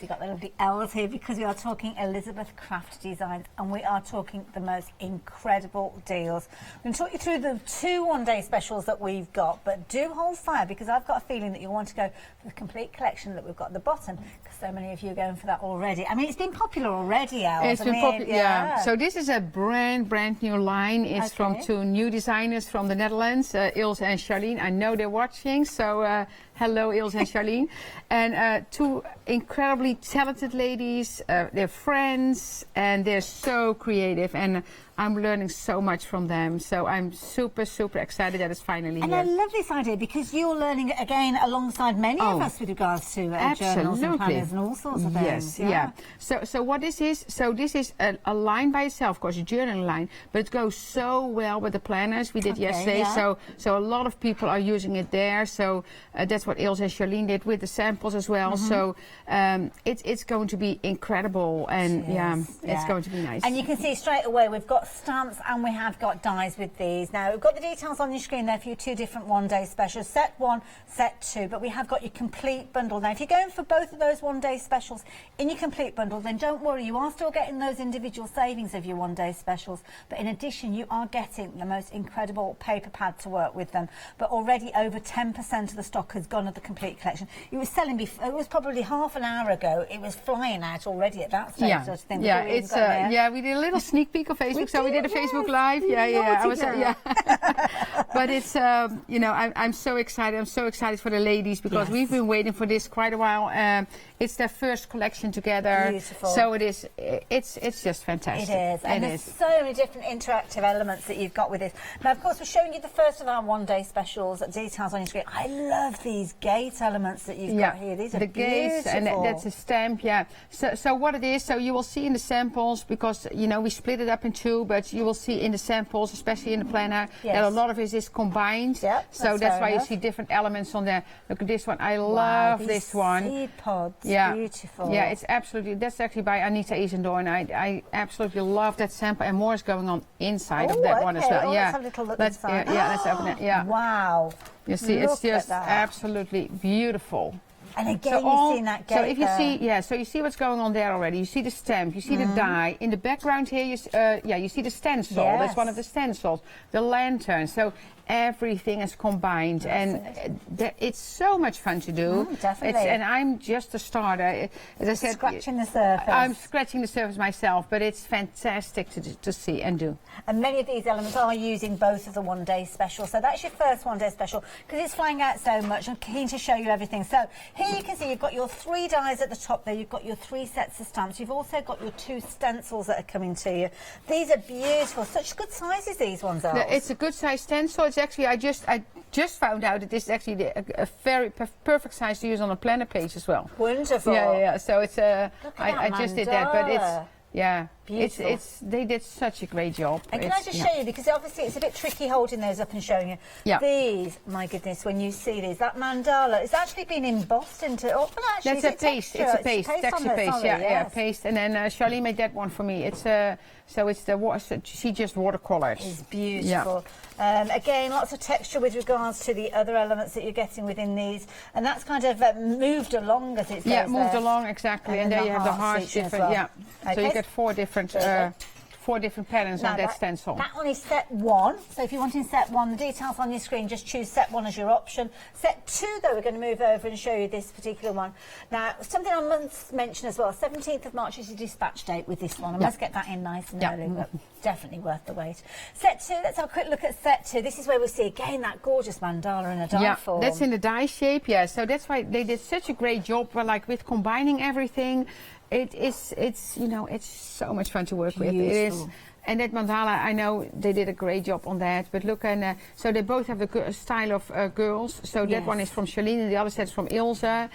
We've got the lovely Els here because we are talking Elizabeth Craft Designs and we are talking the most incredible deals. I'm going to talk you through the 2 one-day specials that we've got, but do hold fire because I've got a feeling that you'll want to go for the complete collection that we've got at the bottom because so many of you are going for that already. I mean, it's been popular already, Els. It's been popular, yeah. So this is a brand new line. It's from 2 new designers from the Netherlands, Ilse and Charlene. I know they're watching, so hello Ilse and Charlene. And 2 incredibly talented ladies, they're friends and they're so creative and I'm learning so much from them, so I'm super excited that it's finally here. And I love this idea because you're learning again alongside many of us with regards to journals and planners and all sorts of things. So what this is, this is a line by itself, of course, a journaling line, but it goes so well with the planners we did yesterday. So a lot of people are using it there. So that's what Ilse and Charlene did with the samples as well. So it's going to be incredible, and it's going to be nice. And you can see straight away we've got stamps and we have got dies with these. Now we've got the details on your screen there for your 2 different one-day specials, set 1, set 2, but we have got your complete bundle. Now if you're going for both of those one-day specials in your complete bundle, then don't worry, you are still getting those individual savings of your one-day specials, but in addition you are getting the most incredible paper pad to work with them. But already over 10% of the stock has gone of the complete collection. It was selling before, it was probably half an hour ago, it was flying out already at that stage. We did a little sneak peek of Facebook. So we did a Facebook Live, But it's, you know, I'm so excited. I'm so excited for the ladies because we've been waiting for this quite a while. It's their first collection together. Beautiful. So it's just fantastic. It is. And there's so many different interactive elements that you've got with this. Now, of course, we're showing you the first of our one-day specials, details on your screen. I love these gate elements that you've got here. These are beautiful. Gates, and that's a stamp, So what it is, so you will see in the samples, because, you know, we split it up in 2, but you will see in the samples, especially in the planner, that a lot of it is combined. So that's why you see different elements on there. Look at this one. I love this one. Seed pods. Beautiful. Yeah, it's absolutely, that's actually by Anita Isendorf, and I absolutely love that sample, and more is going on inside of that one as well. Let's have a little look inside. Let's open it. Wow. You see, look it's just absolutely beautiful. And again, you've seen that gate. So if you see, so you see what's going on there already. You see the stamp, you see the die. In the background here, you see the stencil. That's one of the stencils. The lantern. So everything is combined, and it's so much fun to do. Definitely. And I'm just a starter. As I said, scratching the surface. I'm scratching the surface myself, but it's fantastic to see and do. And many of these elements are using both of the one-day specials. So that's your first one-day special because it's flying out so much. I'm keen to show you everything. So here you can see you've got your 3 dies at the top there. You've got your 3 sets of stamps. You've also got your 2 stencils that are coming to you. These are beautiful. Such good sizes, these ones are. It's a good size stencil. It's actually, I just found out that this is actually a very perfect size to use on a planner page as well. Wonderful. So it's I just did that, but it's beautiful. They did such a great job. And can I just show you, because obviously it's a bit tricky holding those up and showing you. These, my goodness, when you see these, that mandala, it's actually been embossed into. Actually, that's a paste. It's a paste. That's a paste. Paste. And then Charlene made that one for me. It's so it's she just watercolors. It's beautiful. Again, lots of texture with regards to the other elements that you're getting within these, and that's kind of moved along as it says. Moved along exactly, and there you have the hearts different. So you get 4 different. 4 different patterns on that stencil. That one is set 1. So if you're wanting set 1, the details on your screen, just choose set 1 as your option. Set 2, though, we're going to move over and show you this particular one. Now, something I must mention as well, 17th of March is your dispatch date with this one. I must get that in nice and early, but definitely worth the wait. Set 2, let's have a quick look at set 2. This is where we see, again, that gorgeous mandala in a die form. That's in the die shape, So that's why they did such a great job, with combining everything. It's you know, it's so much fun to work with. It is And that mandala, I know they did a great job on that. But look, and so they both have the style of girls. So that one is from Charlene and the other set is from Ilse.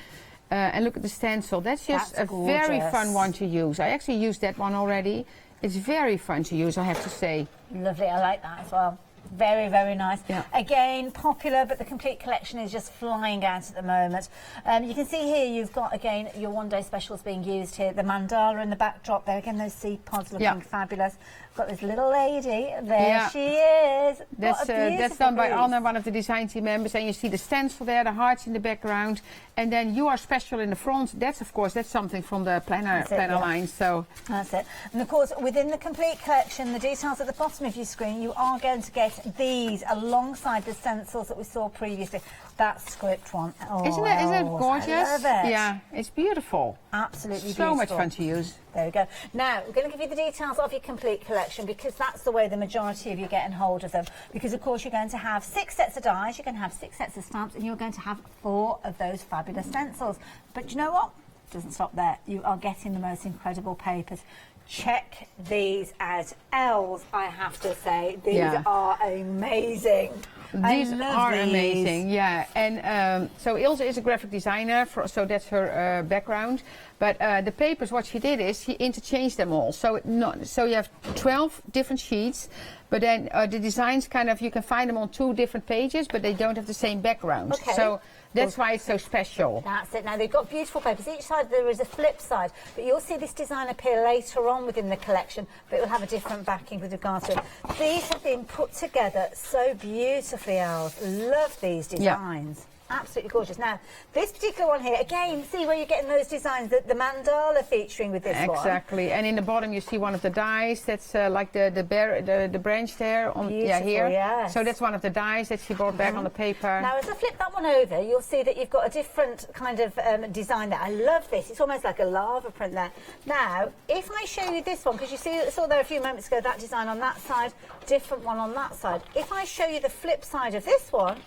And look at the stencil. That's just a very fun one to use. I actually used that one already. It's very fun to use, I have to say. Lovely, I like that as well. Very, very nice. Yeah. Again, popular, but the complete collection is just flying out at the moment. You can see here you've got, again, your one-day specials being used here. The mandala in the backdrop there. Again, those seed pods looking fabulous. Got this little lady. There she is. That's done by Anna, one of the design team members. And you see the stencil there, the hearts in the background. And then you are special in the front. That's, of course, that's something from the planner line. So that's it. And, of course, within the complete collection, the details at the bottom of your screen, you are going to get these alongside the stencils that we saw previously. That script one. Oh, isn't it gorgeous? I love it. Yeah, it's beautiful. Absolutely so beautiful. Much fun to use. There we go. Now, we're going to give you the details of your complete collection because that's the way the majority of you are getting hold of them. Because, of course, you're going to have 6 sets of dies, you're going to have 6 sets of stamps, and you're going to have 4 of those fabulous stencils. But you know what? It doesn't stop there. You are getting the most incredible papers. Check these out. Els, I have to say. These are amazing. These are amazing, yeah. And so Ilse is a graphic designer, so that's her background. But the papers, what she did is she interchanged them all. So you have 12 different sheets, but then the designs kind of, you can find them on 2 different pages, but they don't have the same background. Okay. So that's why it's so special. That's it. Now, they've got beautiful papers. Each side there is a flip side, but you'll see this design appear later on within the collection, but it will have a different backing with regards to it. These have been put together so beautifully, Els. Love these designs. Absolutely gorgeous. Now, this particular one here, again, see where you're getting those designs, the mandala featuring with this one. Exactly. And in the bottom you see one of the dies. That's like the branch there on here. Yes. So that's one of the dies that she brought back on the paper. Now, as I flip that one over, you'll see that you've got a different kind of design there. I love this. It's almost like a lava print there. Now, if I show you this one, because you saw there a few moments ago that design on that side, different one on that side. If I show you the flip side of this one,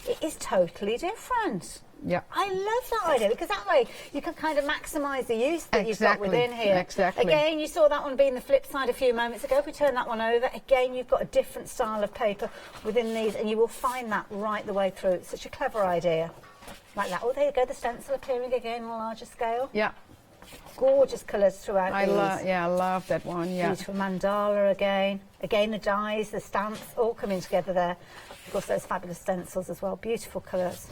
it is totally different. Yeah. I love that idea because that way you can kind of maximise the use that you've got within here. Exactly. Again, you saw that one being the flip side a few moments ago. If we turn that one over, again, you've got a different style of paper within these and you will find that right the way through. It's such a clever idea. Like that. Oh, there you go, the stencil appearing again on a larger scale. Yeah. Gorgeous colours throughout these. I love that one, yeah. Beautiful mandala again. Again, the dies, the stamps, all coming together there. Of course, those fabulous stencils as well. Beautiful colours.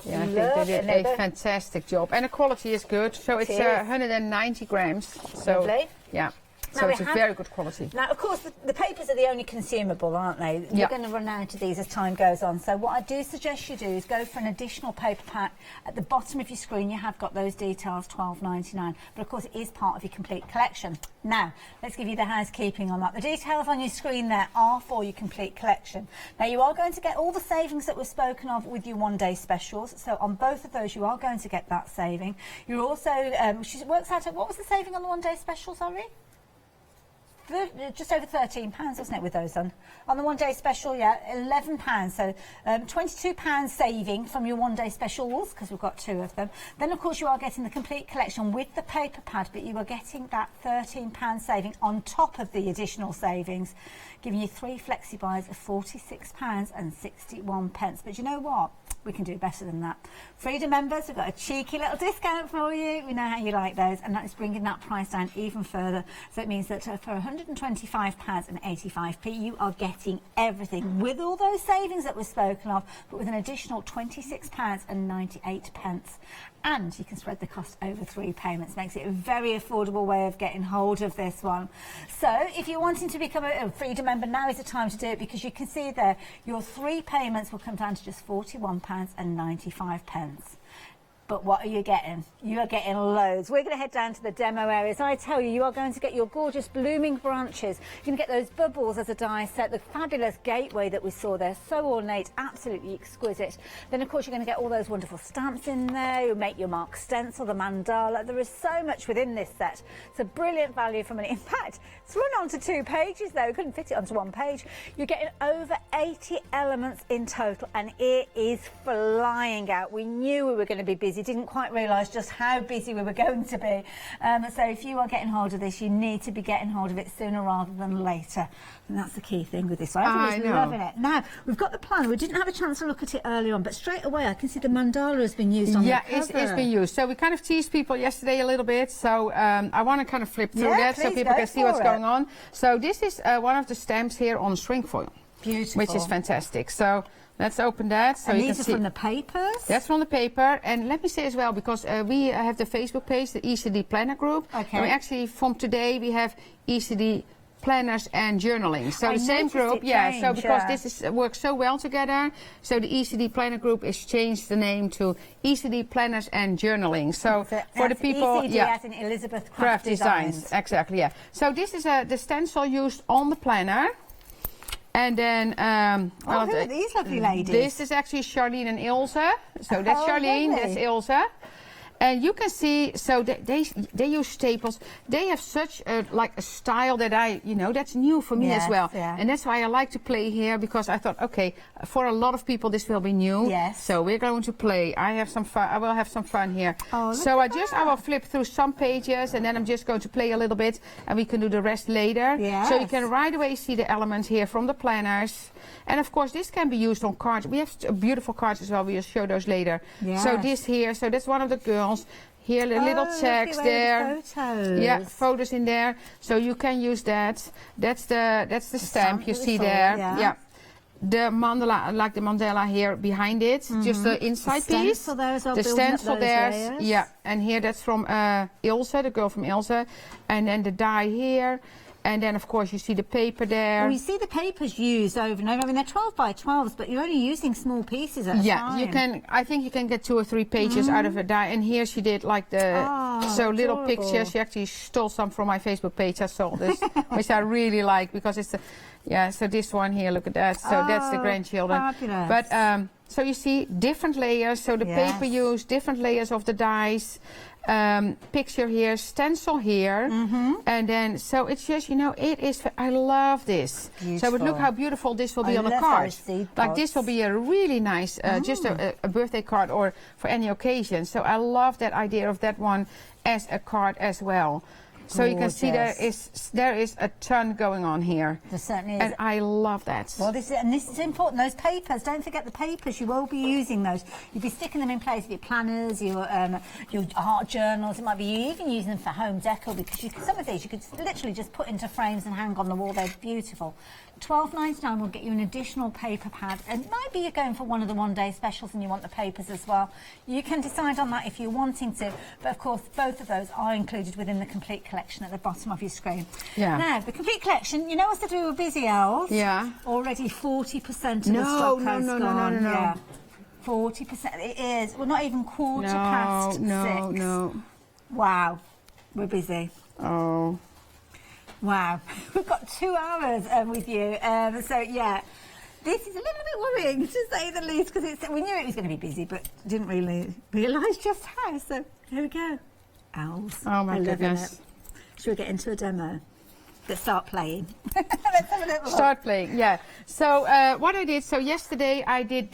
Yeah, I think they did a fantastic job. And the quality is good. So it's 190 grams. So, lovely. Yeah. So it's a very good quality. Now, of course, the papers are the only consumable, aren't they? You're going to run out of these as time goes on. So what I do suggest you do is go for an additional paper pack. At the bottom of your screen, you have got those details, $12.99. But, of course, it is part of your complete collection. Now, let's give you the housekeeping on that. The details on your screen there are for your complete collection. Now, you are going to get all the savings that were spoken of with your one-day specials. So on both of those, you are going to get that saving. You're also, she works out, what was the saving on the one-day special, sorry? Just over £13, wasn't it, with those on the one-day special? Yeah, £11. So £22 saving from your one-day specials because we've got 2 of them. Then, of course, you are getting the complete collection with the paper pad, but you are getting that £13 saving on top of the additional savings, giving you 3 flexi buys of £46.61. But you know what? We can do better than that. Freedom members, we've got a cheeky little discount for you. We know how you like those, and that is bringing that price down even further. So it means that for £125.85, you are getting everything with all those savings that we've spoken of, but with an additional £26.98. And you can spread the cost over 3 payments. Makes it a very affordable way of getting hold of this one. So if you're wanting to become a Freedom member, now is the time to do it because you can see there your 3 payments will come down to just £41.95. But what are you getting? You are getting loads. We're going to head down to the demo areas. I tell you, you are going to get your gorgeous blooming branches. You're going to get those bubbles as a die set, the fabulous gateway that we saw there, so ornate, absolutely exquisite. Then, of course, you're going to get all those wonderful stamps in there. You'll make your mark stencil, the mandala. There is so much within this set. It's a brilliant value for money. In fact, it's run onto 2 pages, though. We couldn't fit it onto 1 page. You're getting over 80 elements in total, and it is flying out. We knew we were going to be busy busy, didn't quite realise just how busy we were going to be. So if you are getting hold of this, you need to be getting hold of it sooner rather than later. And that's the key thing with this. Everybody's loving it. Now, we've got the planner. We didn't have a chance to look at it earlier on, but straight away I can see the mandala has been used on the cover. Yeah, it's been used. So we kind of teased people yesterday a little bit. So I want to kind of flip through that so people can see what's going on. So this is one of the stamps here on shrink foil. Beautiful. Which is fantastic. So let's open that. So and you these can are see from the papers? That's from the paper. And let me say as well, because we have the Facebook page, the ECD Planner Group. Okay. And we actually, from today, we have ECD planners and journaling. So I the same group, so because this works so well together, so the ECD Planner Group has changed the name to ECD Planners and Journaling. So for the people, ECD as in Elizabeth Craft Designs. Exactly, yeah. So this is the stencil used on the planner. And then, who are these lovely ladies? This is actually Charlene and Ilse. So that's Charlene, lovely. that's Ilse. And you can see, so they use staples. They have such a style that that's new for me as well. Yeah. And that's why I like to play here, because I thought, okay, for a lot of people this will be new. Yes. So we're going to play. I have some fun. I will have some fun here. Oh, so I will flip through some pages, and then I'm just going to play a little bit, and we can do the rest later. Yes. So you can right away see the elements here from the planners. And of course, this can be used on cards. We have beautiful cards as well. We'll show those later. Yes. So this here, so that's one of the girls. Here, the little text there. Photos. Yeah, photos in there. So you can use that. That's the stamp you see there. Yeah. The mandala, like the mandala here behind it, just the inside piece. Stencil there as well, the building up stencil those there. layers. Yeah, and here that's from Ilse, the girl from Ilse. And then the die here. And then, of course, you see the paper there. Well, you see the papers used over and over. I mean, they're 12 by 12s, but you're only using small pieces at a time. Yeah, you can. I think you can get 2 or 3 pages out of a die. And here she did like the little pictures. She actually stole some from my Facebook page. I saw this, which I really like, because it's so this one here, look at that. So that's the grandchildren. Fabulous. But so you see different layers. So the paper used, different layers of the dies. Picture here, stencil here, and then so it's just it is. I love this. Beautiful. So but look how beautiful this will be on a love card. those seed Like this will be a really nice, just a birthday card or for any occasion. So I love that idea of that one as a card as well. So you can see there is a ton going on here. There certainly is. And I love that. Well, this is important. Those papers, don't forget the papers. You will be using those. You'll be sticking them in place with your planners, your art journals. It might be you even using them for home decor, because some of these you could literally just put into frames and hang on the wall. They're beautiful. $12.99 will get you an additional paper pad, and maybe you're going for one of the one-day specials and you want the papers as well. You can decide on that if you're wanting to, but of course both of those are included within the complete collection at the bottom of your screen. Yeah. Now, the complete collection, you know what's to do with Busy Owls? Yeah. Already 40% of the stock has gone. No. Yeah. 40%. It is. We're not even quarter past 6. No. Wow. We're busy. Oh. Wow. We've got 2 hours with you. So, yeah. This is a little bit worrying, to say the least, because we knew it was going to be busy, but didn't really realise just how. So, here we go. Owls. Oh, my goodness. Should we get into a demo? Let's start playing. Let's have a little Start playing, yeah. So what I did, so yesterday I did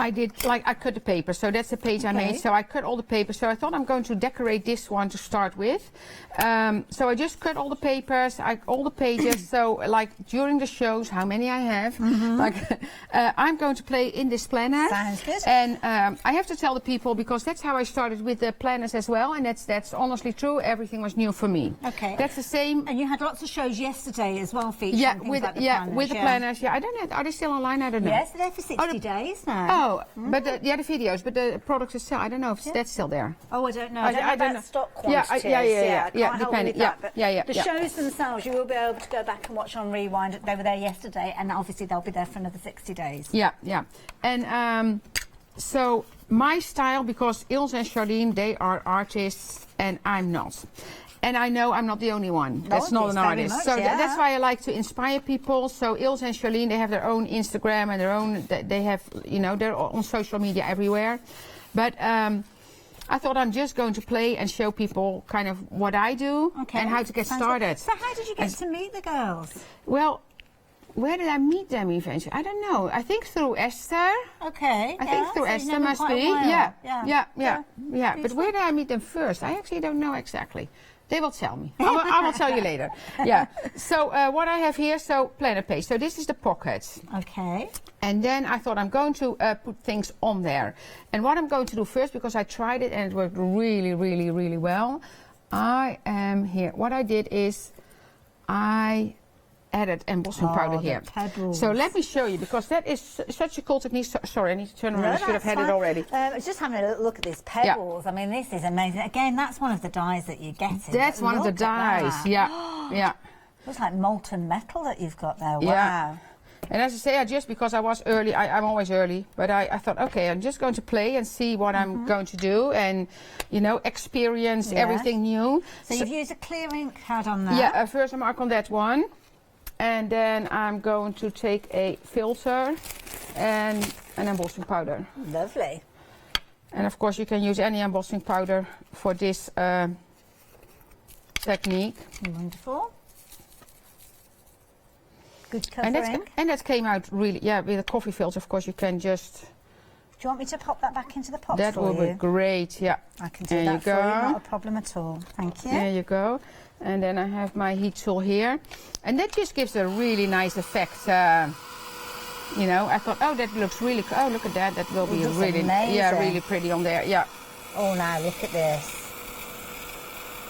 I cut the paper, so that's the page I made. So I cut all the paper. So I thought I'm going to decorate this one to start with. So I just cut all the papers, all the pages. So like during the shows, how many I have, I'm going to play in this planner. Sounds good. And I have to tell the people, because that's how I started with the planners as well, and that's honestly true. Everything was new for me. Okay. That's the same. And you had lots of shows yesterday as well, featuring with like the planners. Yeah, I don't know. Are they still online? I don't know. Yes, they're there for 60 days now. Oh, but the videos, but the products are still. I don't know if that's still there. Oh, I don't know. I don't know about stock quantities. Yeah, depending. The shows themselves, you will be able to go back and watch on Rewind. They were there yesterday, and obviously they'll be there for another 60 days. Yeah. And so my style, because Ilse and Charlene, they are artists, and I'm not. And I know I'm not the only one that's not an artist. Much, so that's why I like to inspire people. So Ilse and Charlene, they have their own Instagram and their own, they have, they're on social media everywhere. But I thought I'm just going to play and show people kind of what I do and how to get started. So how did you get to meet the girls? Well, where did I meet them eventually? I don't know. I think through Esther. Okay. I think through so you've Esther known them must quite a be. while. Yeah. But where did I meet them first? I actually don't know exactly. They will tell me. I will tell you later. Yeah. So what I have here, so planner page. So this is the pocket. Okay. And then I thought I'm going to put things on there. And what I'm going to do first, because I tried it and it worked really, really, really well. I am here. What I did is I added embossing powder here. Pebbles. So let me show you, because that is such a cool technique. Sorry, I need to turn around. I should have had it already. I was just having a look at these pebbles. I mean, this is amazing. Again, that's one of the dyes that you're getting. That's one of the dyes. Yeah. Looks like molten metal that you've got there. Wow. Yeah. And as I say, just because I was early, I'm always early, but I thought, okay, I'm just going to play and see what I'm going to do and, you know, experience everything new. So you've used a clear ink pad on that? Yeah, first I mark on that one. And then I'm going to take a filter and an embossing powder. Lovely. And of course you can use any embossing powder for this technique. Wonderful. Good covering. And that came out really, with a coffee filter, of course you can just... Do you want me to pop that back into the pot that for you? That would be great, yeah. I can do that for you, not a problem at all. Thank you. There you go. And then I have my heat tool here. And that just gives a really nice effect. You know, I thought, oh, that looks really cool. Oh, look at that. That will be really, really pretty on there. Yeah. Oh, now look at this.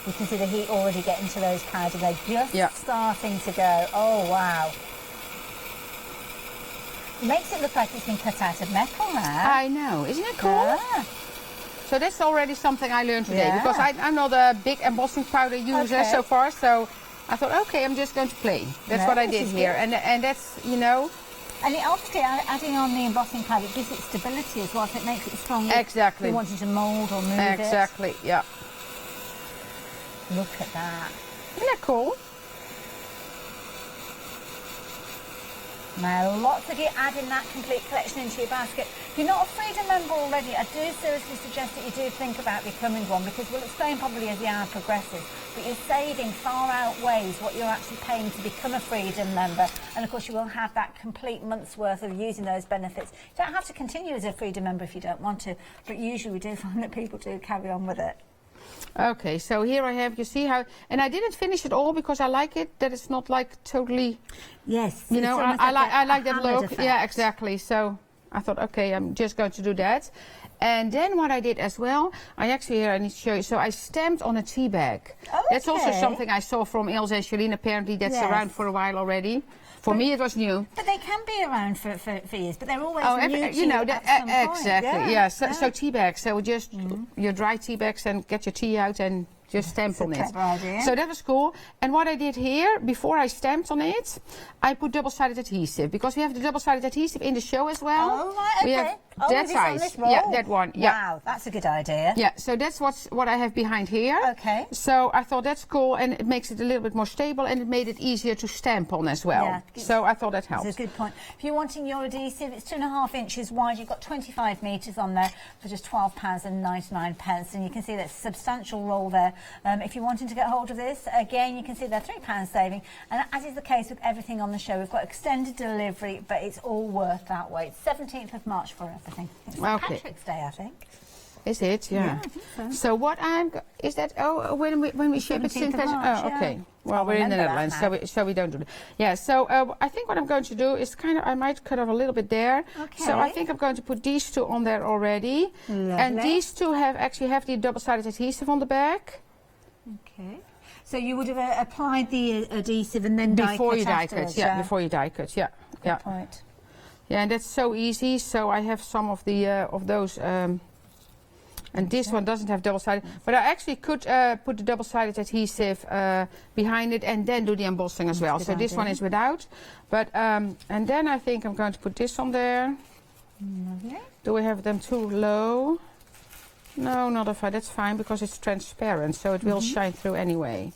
You can see the heat already getting to those powders. They're just starting to go. Oh, wow. It makes it look like it's been cut out of metal now. I know. Isn't it cool? Yeah. So that's already something I learned today, because I'm not a big embossing powder user so far, so I thought, okay, I'm just going to play. That's what I did here, and that's, you know... And it obviously, adding on the embossing powder, it gives it stability as well, so it makes it stronger. Exactly. If you wanted to mould or move it. Exactly, yeah. Look at that. Isn't that cool? Now, lots of you adding that complete collection into your basket. If you're not a Freedom member already, I do seriously suggest that you do think about becoming one, because we'll explain probably as the hour progresses, but your saving far outweighs what you're actually paying to become a Freedom member. And of course, you will have that complete month's worth of using those benefits. You don't have to continue as a Freedom member if you don't want to, but usually we do find that people do carry on with it. Okay, so here I have, you see how, and I didn't finish it all because I like it, that it's not like totally, yes, you know, I like that look. Effect. Yeah, exactly. So I thought, okay, I'm just going to do that. And then what I did as well, I actually, here I need to show you, so I stamped on a tea bag. Okay. That's also something I saw from Ilse and Charlene, apparently that's around for a while already. For me, it was new. But they can be around for years, but they're always new to you know, at some exactly, point. yeah. So tea bags, so just your dry tea bags and get your tea out and just stamp on it. So that was cool. And what I did here, before I stamped on it, I put double-sided adhesive, because we have the double-sided adhesive in the show as well. Oh, right, okay. We have that size. Yeah, that one. Yeah. Wow, that's a good idea. Yeah, so that's what I have behind here. Okay. So I thought that's cool, and it makes it a little bit more stable, and it made it easier to stamp on as well. Yeah, so I thought that helped. That's a good point. If you're wanting your adhesive, it's 2.5 inches wide. You've got 25 metres on there for just £12.99, and you can see that substantial roll there. If you're wanting to get hold of this, again, you can see they're £3 saving. And as is the case with everything on the show, we've got extended delivery, but it's all worth that wait. 17th of March for everything. It's St. Patrick's Day, I think. Is it? Yeah. I think So what is that? Oh, when we ship it, St. Patrick's. Oh, okay. Well, we're in the Netherlands, so we don't do it. Yeah. So I think what I'm going to do is I might cut off a little bit there. Okay. So I think I'm going to put these two on there already. Lovely. And these two actually have the double-sided adhesive on the back. Okay. So you would have applied the adhesive and then before you die afterwards, cut. Yeah, before you die cut. Yeah. Good point. Yeah, and that's so easy. So I have some of the of those. And this one doesn't have double-sided, but I actually could put the double-sided adhesive behind it and then do the embossing as well. So this one is without, but and then I think I'm going to put this on there. Lovely. Do we have them too low? No, not if that's fine, because it's transparent, so it will shine through anyway.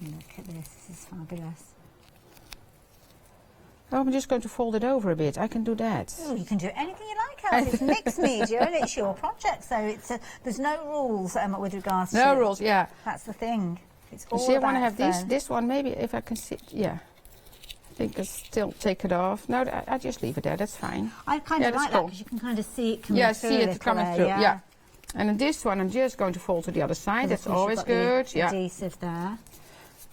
Look at this is fabulous. Oh, I'm just going to fold it over a bit. I can do that. Ooh, you can do anything you like, Alice. It's mixed media and it's your project, so it's there's no rules with regards to... No rules, yeah. That's the thing. It's all see, I want to about have this one, maybe, if I can see, yeah. I think I still take it off. No, I just leave it there. That's fine. I kind of like that because you can kind of see it coming through. Yeah, see it coming through. Yeah. And in this one, I'm just going to fold to the other side. That's always good. The adhesive there.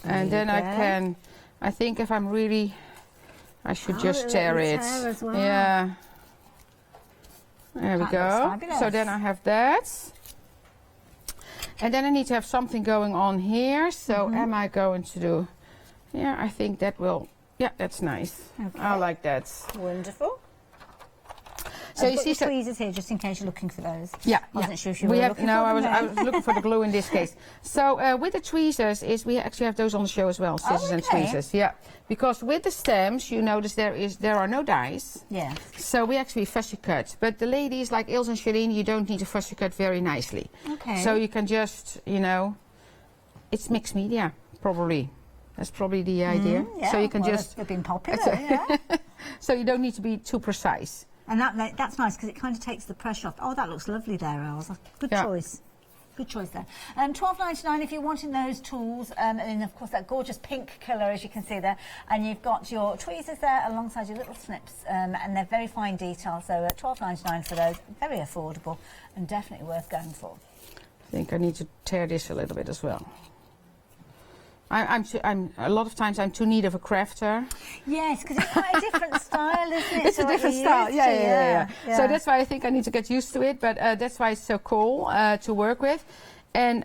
And then I can. I think if I'm really, I should just tear it. Tear as well. Yeah. There we go. So then I have that. And then I need to have something going on here. So am I going to do? Yeah, I think that will. Yeah, that's nice. Okay. I like that. Wonderful. So I've you got see the tweezers here, just in case you're looking for those. Yeah, wasn't sure if you were looking no, for them. I was looking for the glue in this case. So with the tweezers, we actually have those on the show as well, scissors and tweezers. Yeah, because with the stamps, you notice there are no dies. Yeah. So we actually fussy cut. But the ladies like Ilse and Charlene, you don't need to fussy cut very nicely. Okay. So you can just, it's mixed media probably. That's probably the idea. Yeah. So you can just. They've been popular. Yeah. So you don't need to be too precise. And that's nice because it kind of takes the pressure off. Oh, that looks lovely there, Els. Good choice. Good choice there. $12.99 if you're wanting those tools. And then, of course, that gorgeous pink colour, as you can see there. And you've got your tweezers there alongside your little snips. And they're very fine detail. So $12.99 for those. Very affordable and definitely worth going for. I think I need to tear this a little bit as well. I'm a lot of times I'm too neat of a crafter. Yes, because it's quite a different style, isn't it? It's a different style. Yeah. So that's why I think I need to get used to it. But that's why it's so cool to work with, and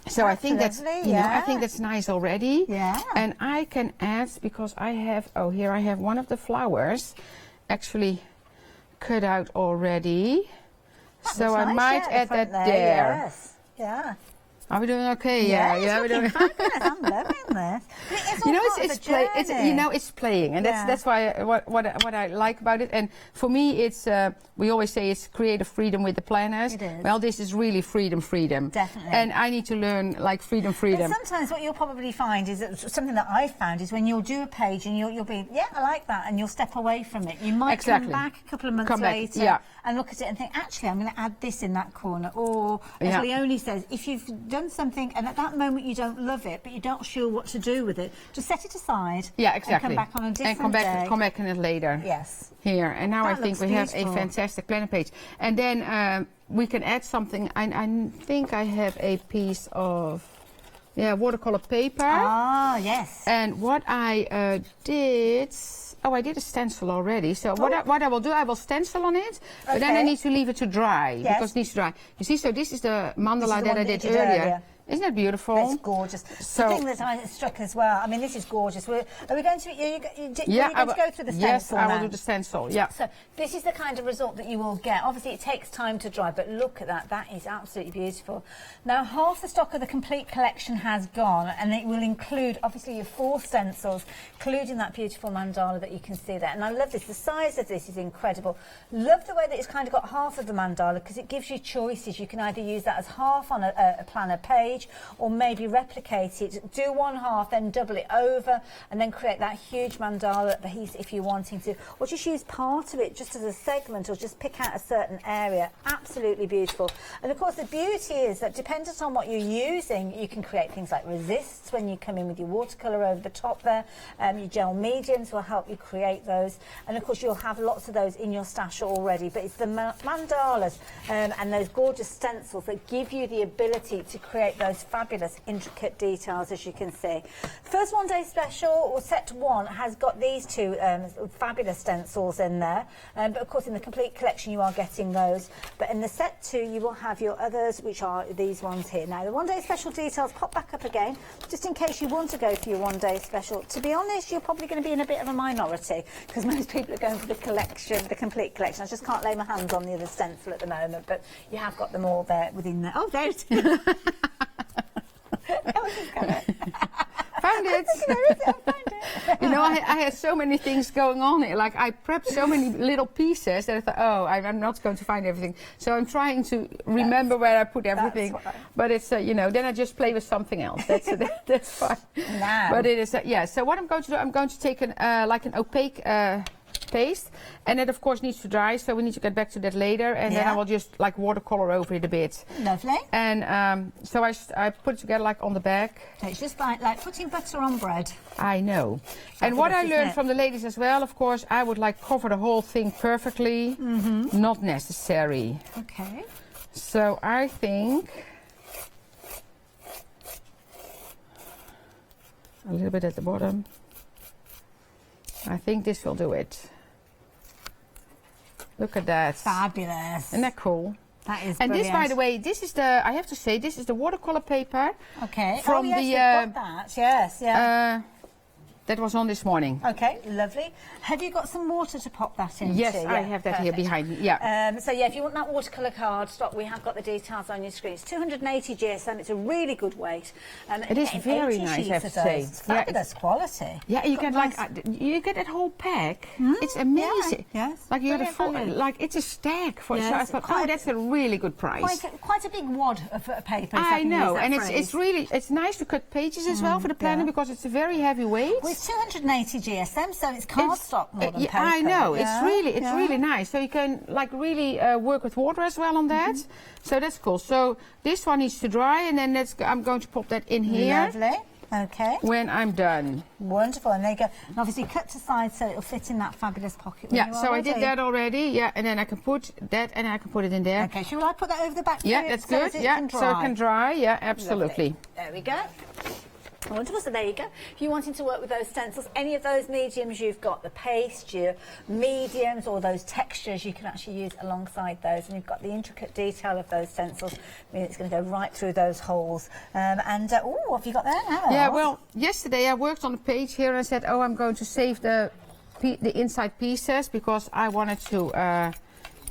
so I think that's I think that's nice already. Yeah. And I can add because I have here I have one of the flowers actually cut out already. So I might add that there. Yes. Yeah. Are we doing okay? Yeah, we're doing fabulous. I'm loving this. It's playing, and that's why what I like about it. And for me, it's we always say it's creative freedom with the planners. It is. Well, this is really freedom. Definitely. And I need to learn like freedom. But sometimes what you'll probably find is that something that I've found is when you'll do a page and you'll be I like that, and you'll step away from it. You might come back a couple of months later and look at it and think, actually, I'm going to add this in that corner. Or as Leonie says, if you've done something and at that moment you don't love it, but you're not sure what to do with it, just set it aside. Yeah, exactly. And come back on a different day. Come back in it later. Yes. Here, and now That I think we looks have a fantastic planner page. And then we can add something. I think I have a piece of watercolor paper. Ah, yes. And what I did. Oh, I did a stencil already. So what I will do, I will stencil on it, but then I need to leave it to dry because it needs to dry. You see, so this is the mandala that I did earlier. Isn't that beautiful? It's gorgeous. So, the thing that I struck as well, I mean, this is gorgeous. Are we going to, are you going to go through the stencil Yes, I will now? do the stencil, yeah. So this is the kind of result that you will get. Obviously, it takes time to dry, but look at that. That is absolutely beautiful. Now, half the stock of the complete collection has gone, and it will include, obviously, your 4 stencils, including that beautiful mandala that you can see there. And I love this. The size of this is incredible. Love the way that it's kind of got half of the mandala because it gives you choices. You can either use that as half on a planner page, or maybe replicate it, do one half, then double it over, and then create that huge mandala piece if you're wanting to, or just use part of it just as a segment, or just pick out a certain area. Absolutely beautiful. And of course the beauty is that dependent on what you're using, you can create things like resists when you come in with your watercolour over the top there. Your gel mediums will help you create those, and of course you'll have lots of those in your stash already, but it's the mandalas and those gorgeous stencils that give you the ability to create those fabulous intricate details, as you can see. First one day special, or set 1, has got these 2 fabulous stencils in there, but of course in the complete collection you are getting those, but in the set 2 you will have your others, which are these ones here. Now the one day special details pop back up again just in case you want to go for your one day special. To be honest, you're probably going to be in a bit of a minority because most people are going for the collection, the complete collection. I just can't lay my hands on the other stencil at the moment, but you have got them all there within there. Oh, there it is. Found it. You know, I had so many things going on here. Like I prepped so many little pieces that I thought, I'm not going to find everything. So I'm trying to remember where I put everything. But it's then I just play with something else. That's fine. Now. But it is So what I'm going to do, I'm going to take an opaque paste, and it of course needs to dry, so we need to get back to that later, and then I will just like watercolor over it a bit. Lovely. And so I put it together like on the back. It's just like putting butter on bread. I know. And what I learned from the ladies as well, of course, I would like cover the whole thing perfectly. Not necessary. Okay. So I think a little bit at the bottom. I think this will do it. Look at that. Fabulous. Isn't that cool? That is and brilliant. this, by the way, this is the, I have to say, this is the watercolor paper. Okay. From yes, the, we've got that. Yes, yeah. That was on this morning. Okay, lovely. Have you got some water to pop that into? Yes, I have that here behind me. Yeah. So yeah, if you want that watercolour card stock, we have got the details on your screen. It's 280 GSM. It's a really good weight. It is very nice, I have to say. It's fabulous quality. Yeah, you get nice. You get that whole pack. It's amazing. Yeah, yes. Like you get a full, like it's a stack for. Yes, so I thought, oh, that's a really good price. Quite a big wad of paper. I know, and it's really nice to cut pages as well for the planner because it's a very heavy weight. Well, it's 280 GSM, so it's cardstock more than paper. I know. Yeah, it's really nice. So you can like really work with water as well on that. So that's cool. So this one needs to dry, and then I'm going to pop that in here. Lovely. Okay. When I'm done. Wonderful. And there you go. And obviously cut to size so it'll fit in that fabulous pocket. Yeah, so I did that already. Yeah, and then I can put that and I can put it in there. Okay, shall I put that over the back? Yeah, that's good. Yeah, so it can dry. Yeah, absolutely. Lovely. There we go. Wonderful, so there you go. If you're wanting to work with those stencils, any of those mediums you've got, the paste, your mediums, or those textures, you can actually use alongside those. And you've got the intricate detail of those stencils. I mean, it's going to go right through those holes. Oh, what have you got there now? Yeah, well, yesterday I worked on a page here and I said, oh, I'm going to save the inside pieces because I wanted to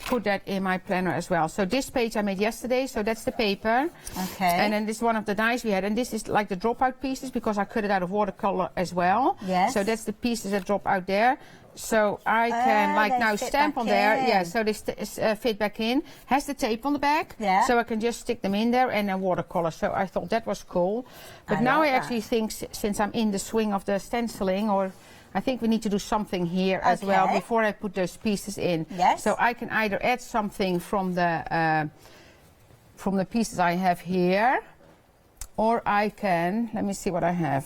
put that in my planner as well. So this page I made yesterday, so that's the paper. Okay. And then this is one of the dies we had, and this is like the dropout pieces because I cut it out of watercolor as well. Yes. So that's the pieces that drop out there. So I can like now stamp on there. Yeah, so they fit back in. Has the tape on the back. Yeah. So I can just stick them in there and then watercolor. So I thought that was cool. But now I actually think since I'm in the swing of the stenciling, or I think we need to do something here as well before I put those pieces in. Yes. So I can either add something from the pieces I have here, or I can, let me see what I have.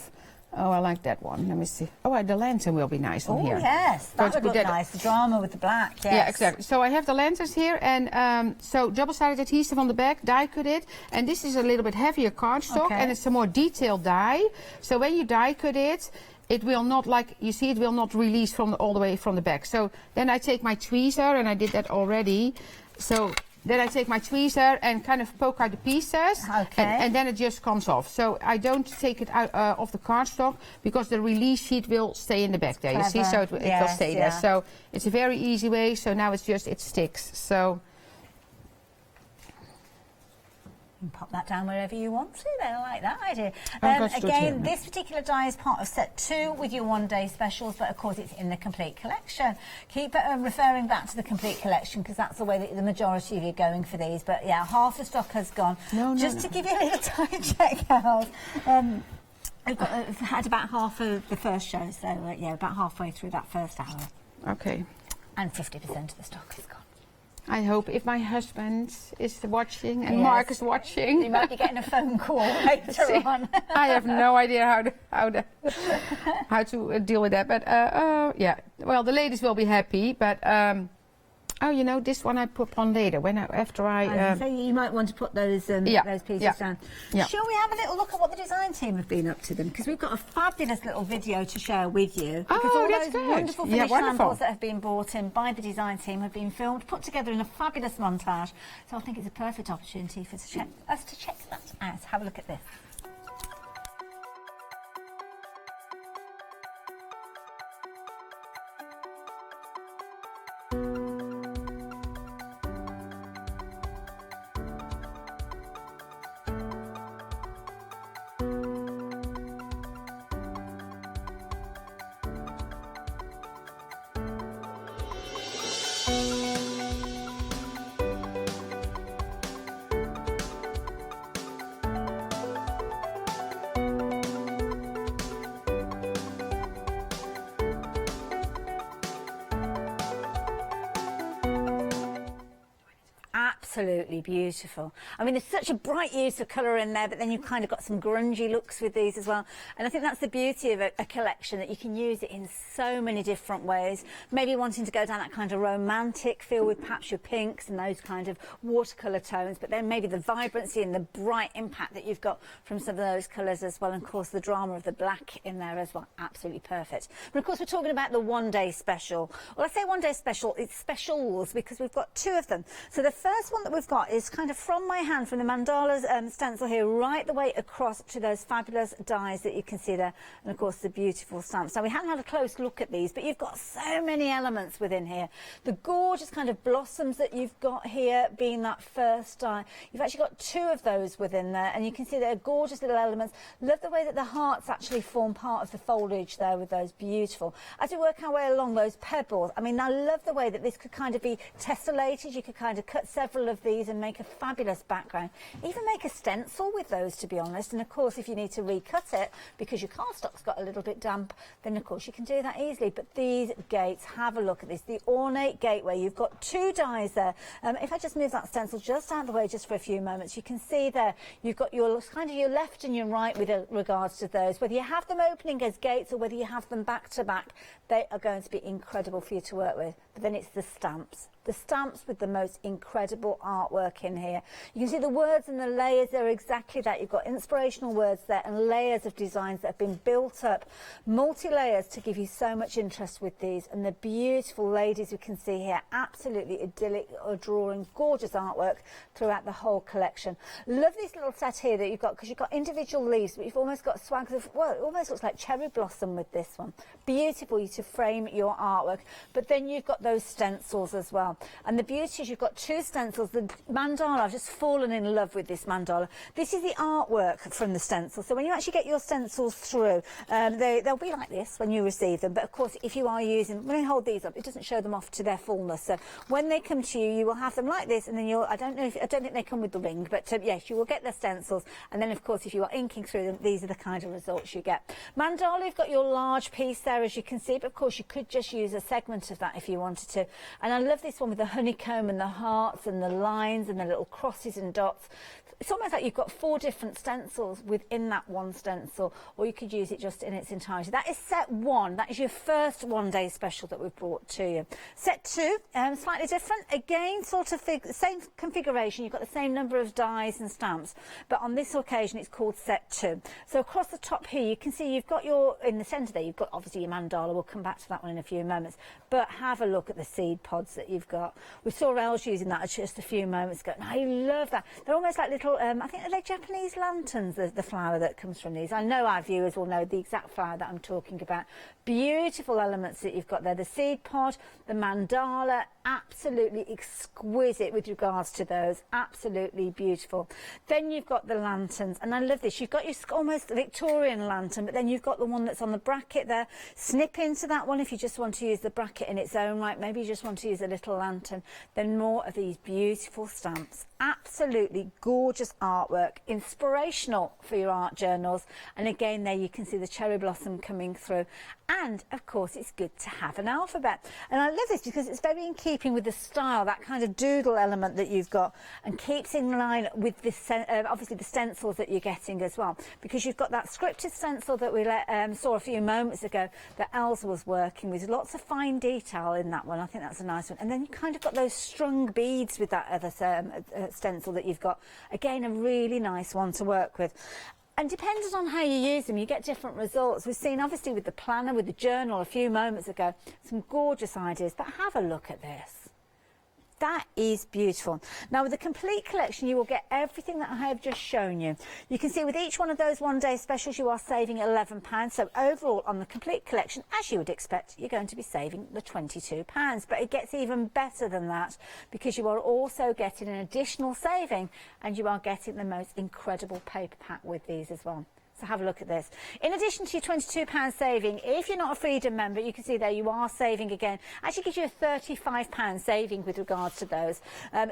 Oh, I like that one. Let me see. Oh, the lantern will be nice on here. Oh, yes, that would look nice. The drama with the black, yes. Yeah, exactly. So I have the lanterns here, and so double-sided adhesive on the back, die cut it, and this is a little bit heavier cardstock, and it's a more detailed die. So when you die cut it, it will not, like you see, it will not release from all the way from the back. So then I take my tweezer, and I did that already. So then I take my tweezer and kind of poke out the pieces, and then it just comes off. So I don't take it out of the cardstock because the release sheet will stay in the back there. You see, so it will stay there. So it's a very easy way. So now it's just, it sticks. So and pop that down wherever you want to. Then I like that idea. Again, Again, this particular die is part of set 2 with your one-day specials, but of course it's in the complete collection. Keep referring back to the complete collection because that's the way that the majority of you are going for these. But yeah, half the stock has gone. Just to give you a little time check out. We've had about half of the first show, so yeah, about halfway through that first hour. Okay. And 50% of the stock is gone. I hope if my husband is watching and Mark is watching, you might be getting a phone call later on. I have no idea how to deal with that, but yeah. Well, the ladies will be happy, but oh, you know, this one I put on later after I. So you might want to put those pieces down. Yeah. Shall we have a little look at what the design team have been up to then? Because we've got a fabulous little video to share with you. Because all that's those good. wonderful finished samples that have been brought in by the design team have been filmed, put together in a fabulous montage. So I think it's a perfect opportunity for us to check that out. Have a look at this. absolutely beautiful. I mean, there's such a bright use of colour in there, but then you've kind of got some grungy looks with these as well. And I think that's the beauty of a collection, that you can use it in so many different ways. Maybe wanting to go down that kind of romantic feel with perhaps your pinks and those kind of watercolour tones, but then maybe the vibrancy and the bright impact that you've got from some of those colours as well. And of course, the drama of the black in there as well. Absolutely perfect. But of course, we're talking about the one-day special. Well, I say one-day special, it's specials because we've got two of them. So the first one that we've got is kind of from my hand, from the mandalas stencil here, right the way across to those fabulous dies that you can see there, and of course the beautiful stamps. Now, we haven't had a close look at these, but you've got so many elements within here. The gorgeous kind of blossoms that you've got here being that first die. You've actually got two of those within there, and you can see they're gorgeous little elements. Love the way that the hearts actually form part of the foliage there with those beautiful. As we work our way along, those pebbles, I mean, I love the way that this could kind of be tessellated. You could kind of cut several of these and make a fabulous background. Even make a stencil with those, to be honest. And of course, if you need to recut it because your cardstock's got a little bit damp, then of course you can do that easily. But these gates, have a look at this. The ornate gateway, you've got two dies there. If I just move that stencil just out of the way just for a few moments, you can see there you've got your kind of your left and your right with regards to those. Whether you have them opening as gates or whether you have them back to back, they are going to be incredible for you to work with. But then it's the stamps. The stamps with the most incredible artwork in here. You can see the words and the layers, they're exactly that. You've got inspirational words there and layers of designs that have been built up, multi-layers, to give you so much interest with these. And the beautiful ladies you can see here, absolutely idyllic, drawing gorgeous artwork throughout the whole collection. Love this little set here that you've got, because you've got individual leaves, but you've almost got swags of, well, it almost looks like cherry blossom with this one. Beautiful to frame your artwork. But then you've got those stencils as well. And the beauty is you've got two stencils. The mandala, I've just fallen in love with this mandala. This is the artwork from the stencil. So when you actually get your stencils through, they'll be like this when you receive them. But of course, if you are using, when I hold these up, it doesn't show them off to their fullness. So when they come to you, you will have them like this, and then I don't think they come with the ring, but yes, you will get the stencils. And then of course, if you are inking through them, these are the kind of results you get. Mandala, you've got your large piece there, as you can see, but of course you could just use a segment of that if you wanted to. And I love this one with the honeycomb and the hearts and the lines and the little crosses and dots. It's almost like you've got 4 different stencils within that one stencil, or you could use it just in its entirety. That is set 1. That is your first one-day special that we've brought to you. Set 2, slightly different. Again, sort of same configuration. You've got the same number of dies and stamps, but on this occasion it's called set 2. So across the top here, you can see you've got in the centre there, you've got obviously your mandala. We'll come back to that one in a few moments. But have a look at the seed pods that you've got. We saw Els using that just a few moments ago. And I love that. They're almost like little, I think they're Japanese lanterns, the flower that comes from these. I know our viewers will know the exact flower that I'm talking about. Beautiful elements that you've got there. The seed pod, the mandala, absolutely exquisite with regards to those. Absolutely beautiful. Then you've got the lanterns, and I love this. You've got your almost Victorian lantern, but then you've got the one that's on the bracket there. Snip into that one if you just want to use the bracket in its own right. Maybe you just want to use a little lantern. Then more of these beautiful stamps. Absolutely gorgeous artwork, inspirational for your art journals. And again, there you can see the cherry blossom coming through. And of course, it's good to have an alphabet. And I love this because it's very in keeping with the style, that kind of doodle element that you've got, and keeps in line with this, obviously the stencils that you're getting as well. Because you've got that scripted stencil that we saw a few moments ago that Els was working with. Lots of fine detail in that one. I think that's a nice one. And then you kind of got those strung beads with that other stencil that you've got. Again, a really nice one to work with. And depending on how you use them, you get different results. We've seen, obviously, with the planner, with the journal a few moments ago, some gorgeous ideas. But have a look at this. That is beautiful. Now, with the complete collection, you will get everything that I have just shown you. You can see with each one of those one-day specials, you are saving £11. So overall, on the complete collection, as you would expect, you're going to be saving the £22. But it gets even better than that, because you are also getting an additional saving, and you are getting the most incredible paper pack with these as well. So have a look at this. In addition to your £22 saving, if you're not a Freedom member, you can see there you are saving again. Actually gives you a £35 saving with regards to those.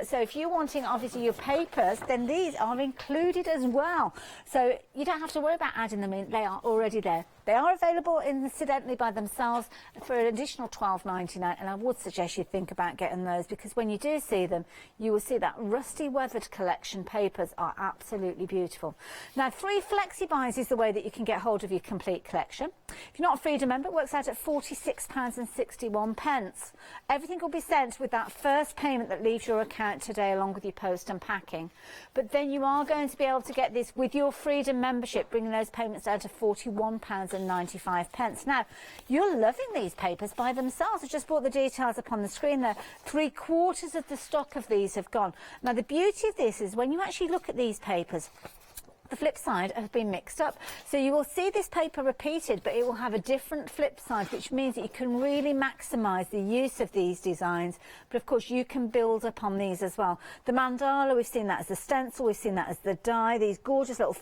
So if you're wanting, obviously, your papers, then these are included as well. So you don't have to worry about adding them in. They are already there. They are available incidentally by themselves for an additional £12.99, and I would suggest you think about getting those, because when you do see them, you will see that rusty weathered collection papers are absolutely beautiful. Now, free flexi buys is the way that you can get hold of your complete collection. If you're not a Freedom member, it works out at £46.61. Everything will be sent with that first payment that leaves your account today, along with your post and packing. But then you are going to be able to get this with your Freedom membership, bringing those payments down to £41.95. Now, you're loving these papers by themselves. I just brought the details up on the screen there. 3/4 of the stock of these have gone. Now, the beauty of this is when you actually look at these papers, the flip side has been mixed up. So you will see this paper repeated, but it will have a different flip side, which means that you can really maximise the use of these designs. But of course, you can build upon these as well. The mandala, we've seen that as the stencil, we've seen that as the die, these gorgeous little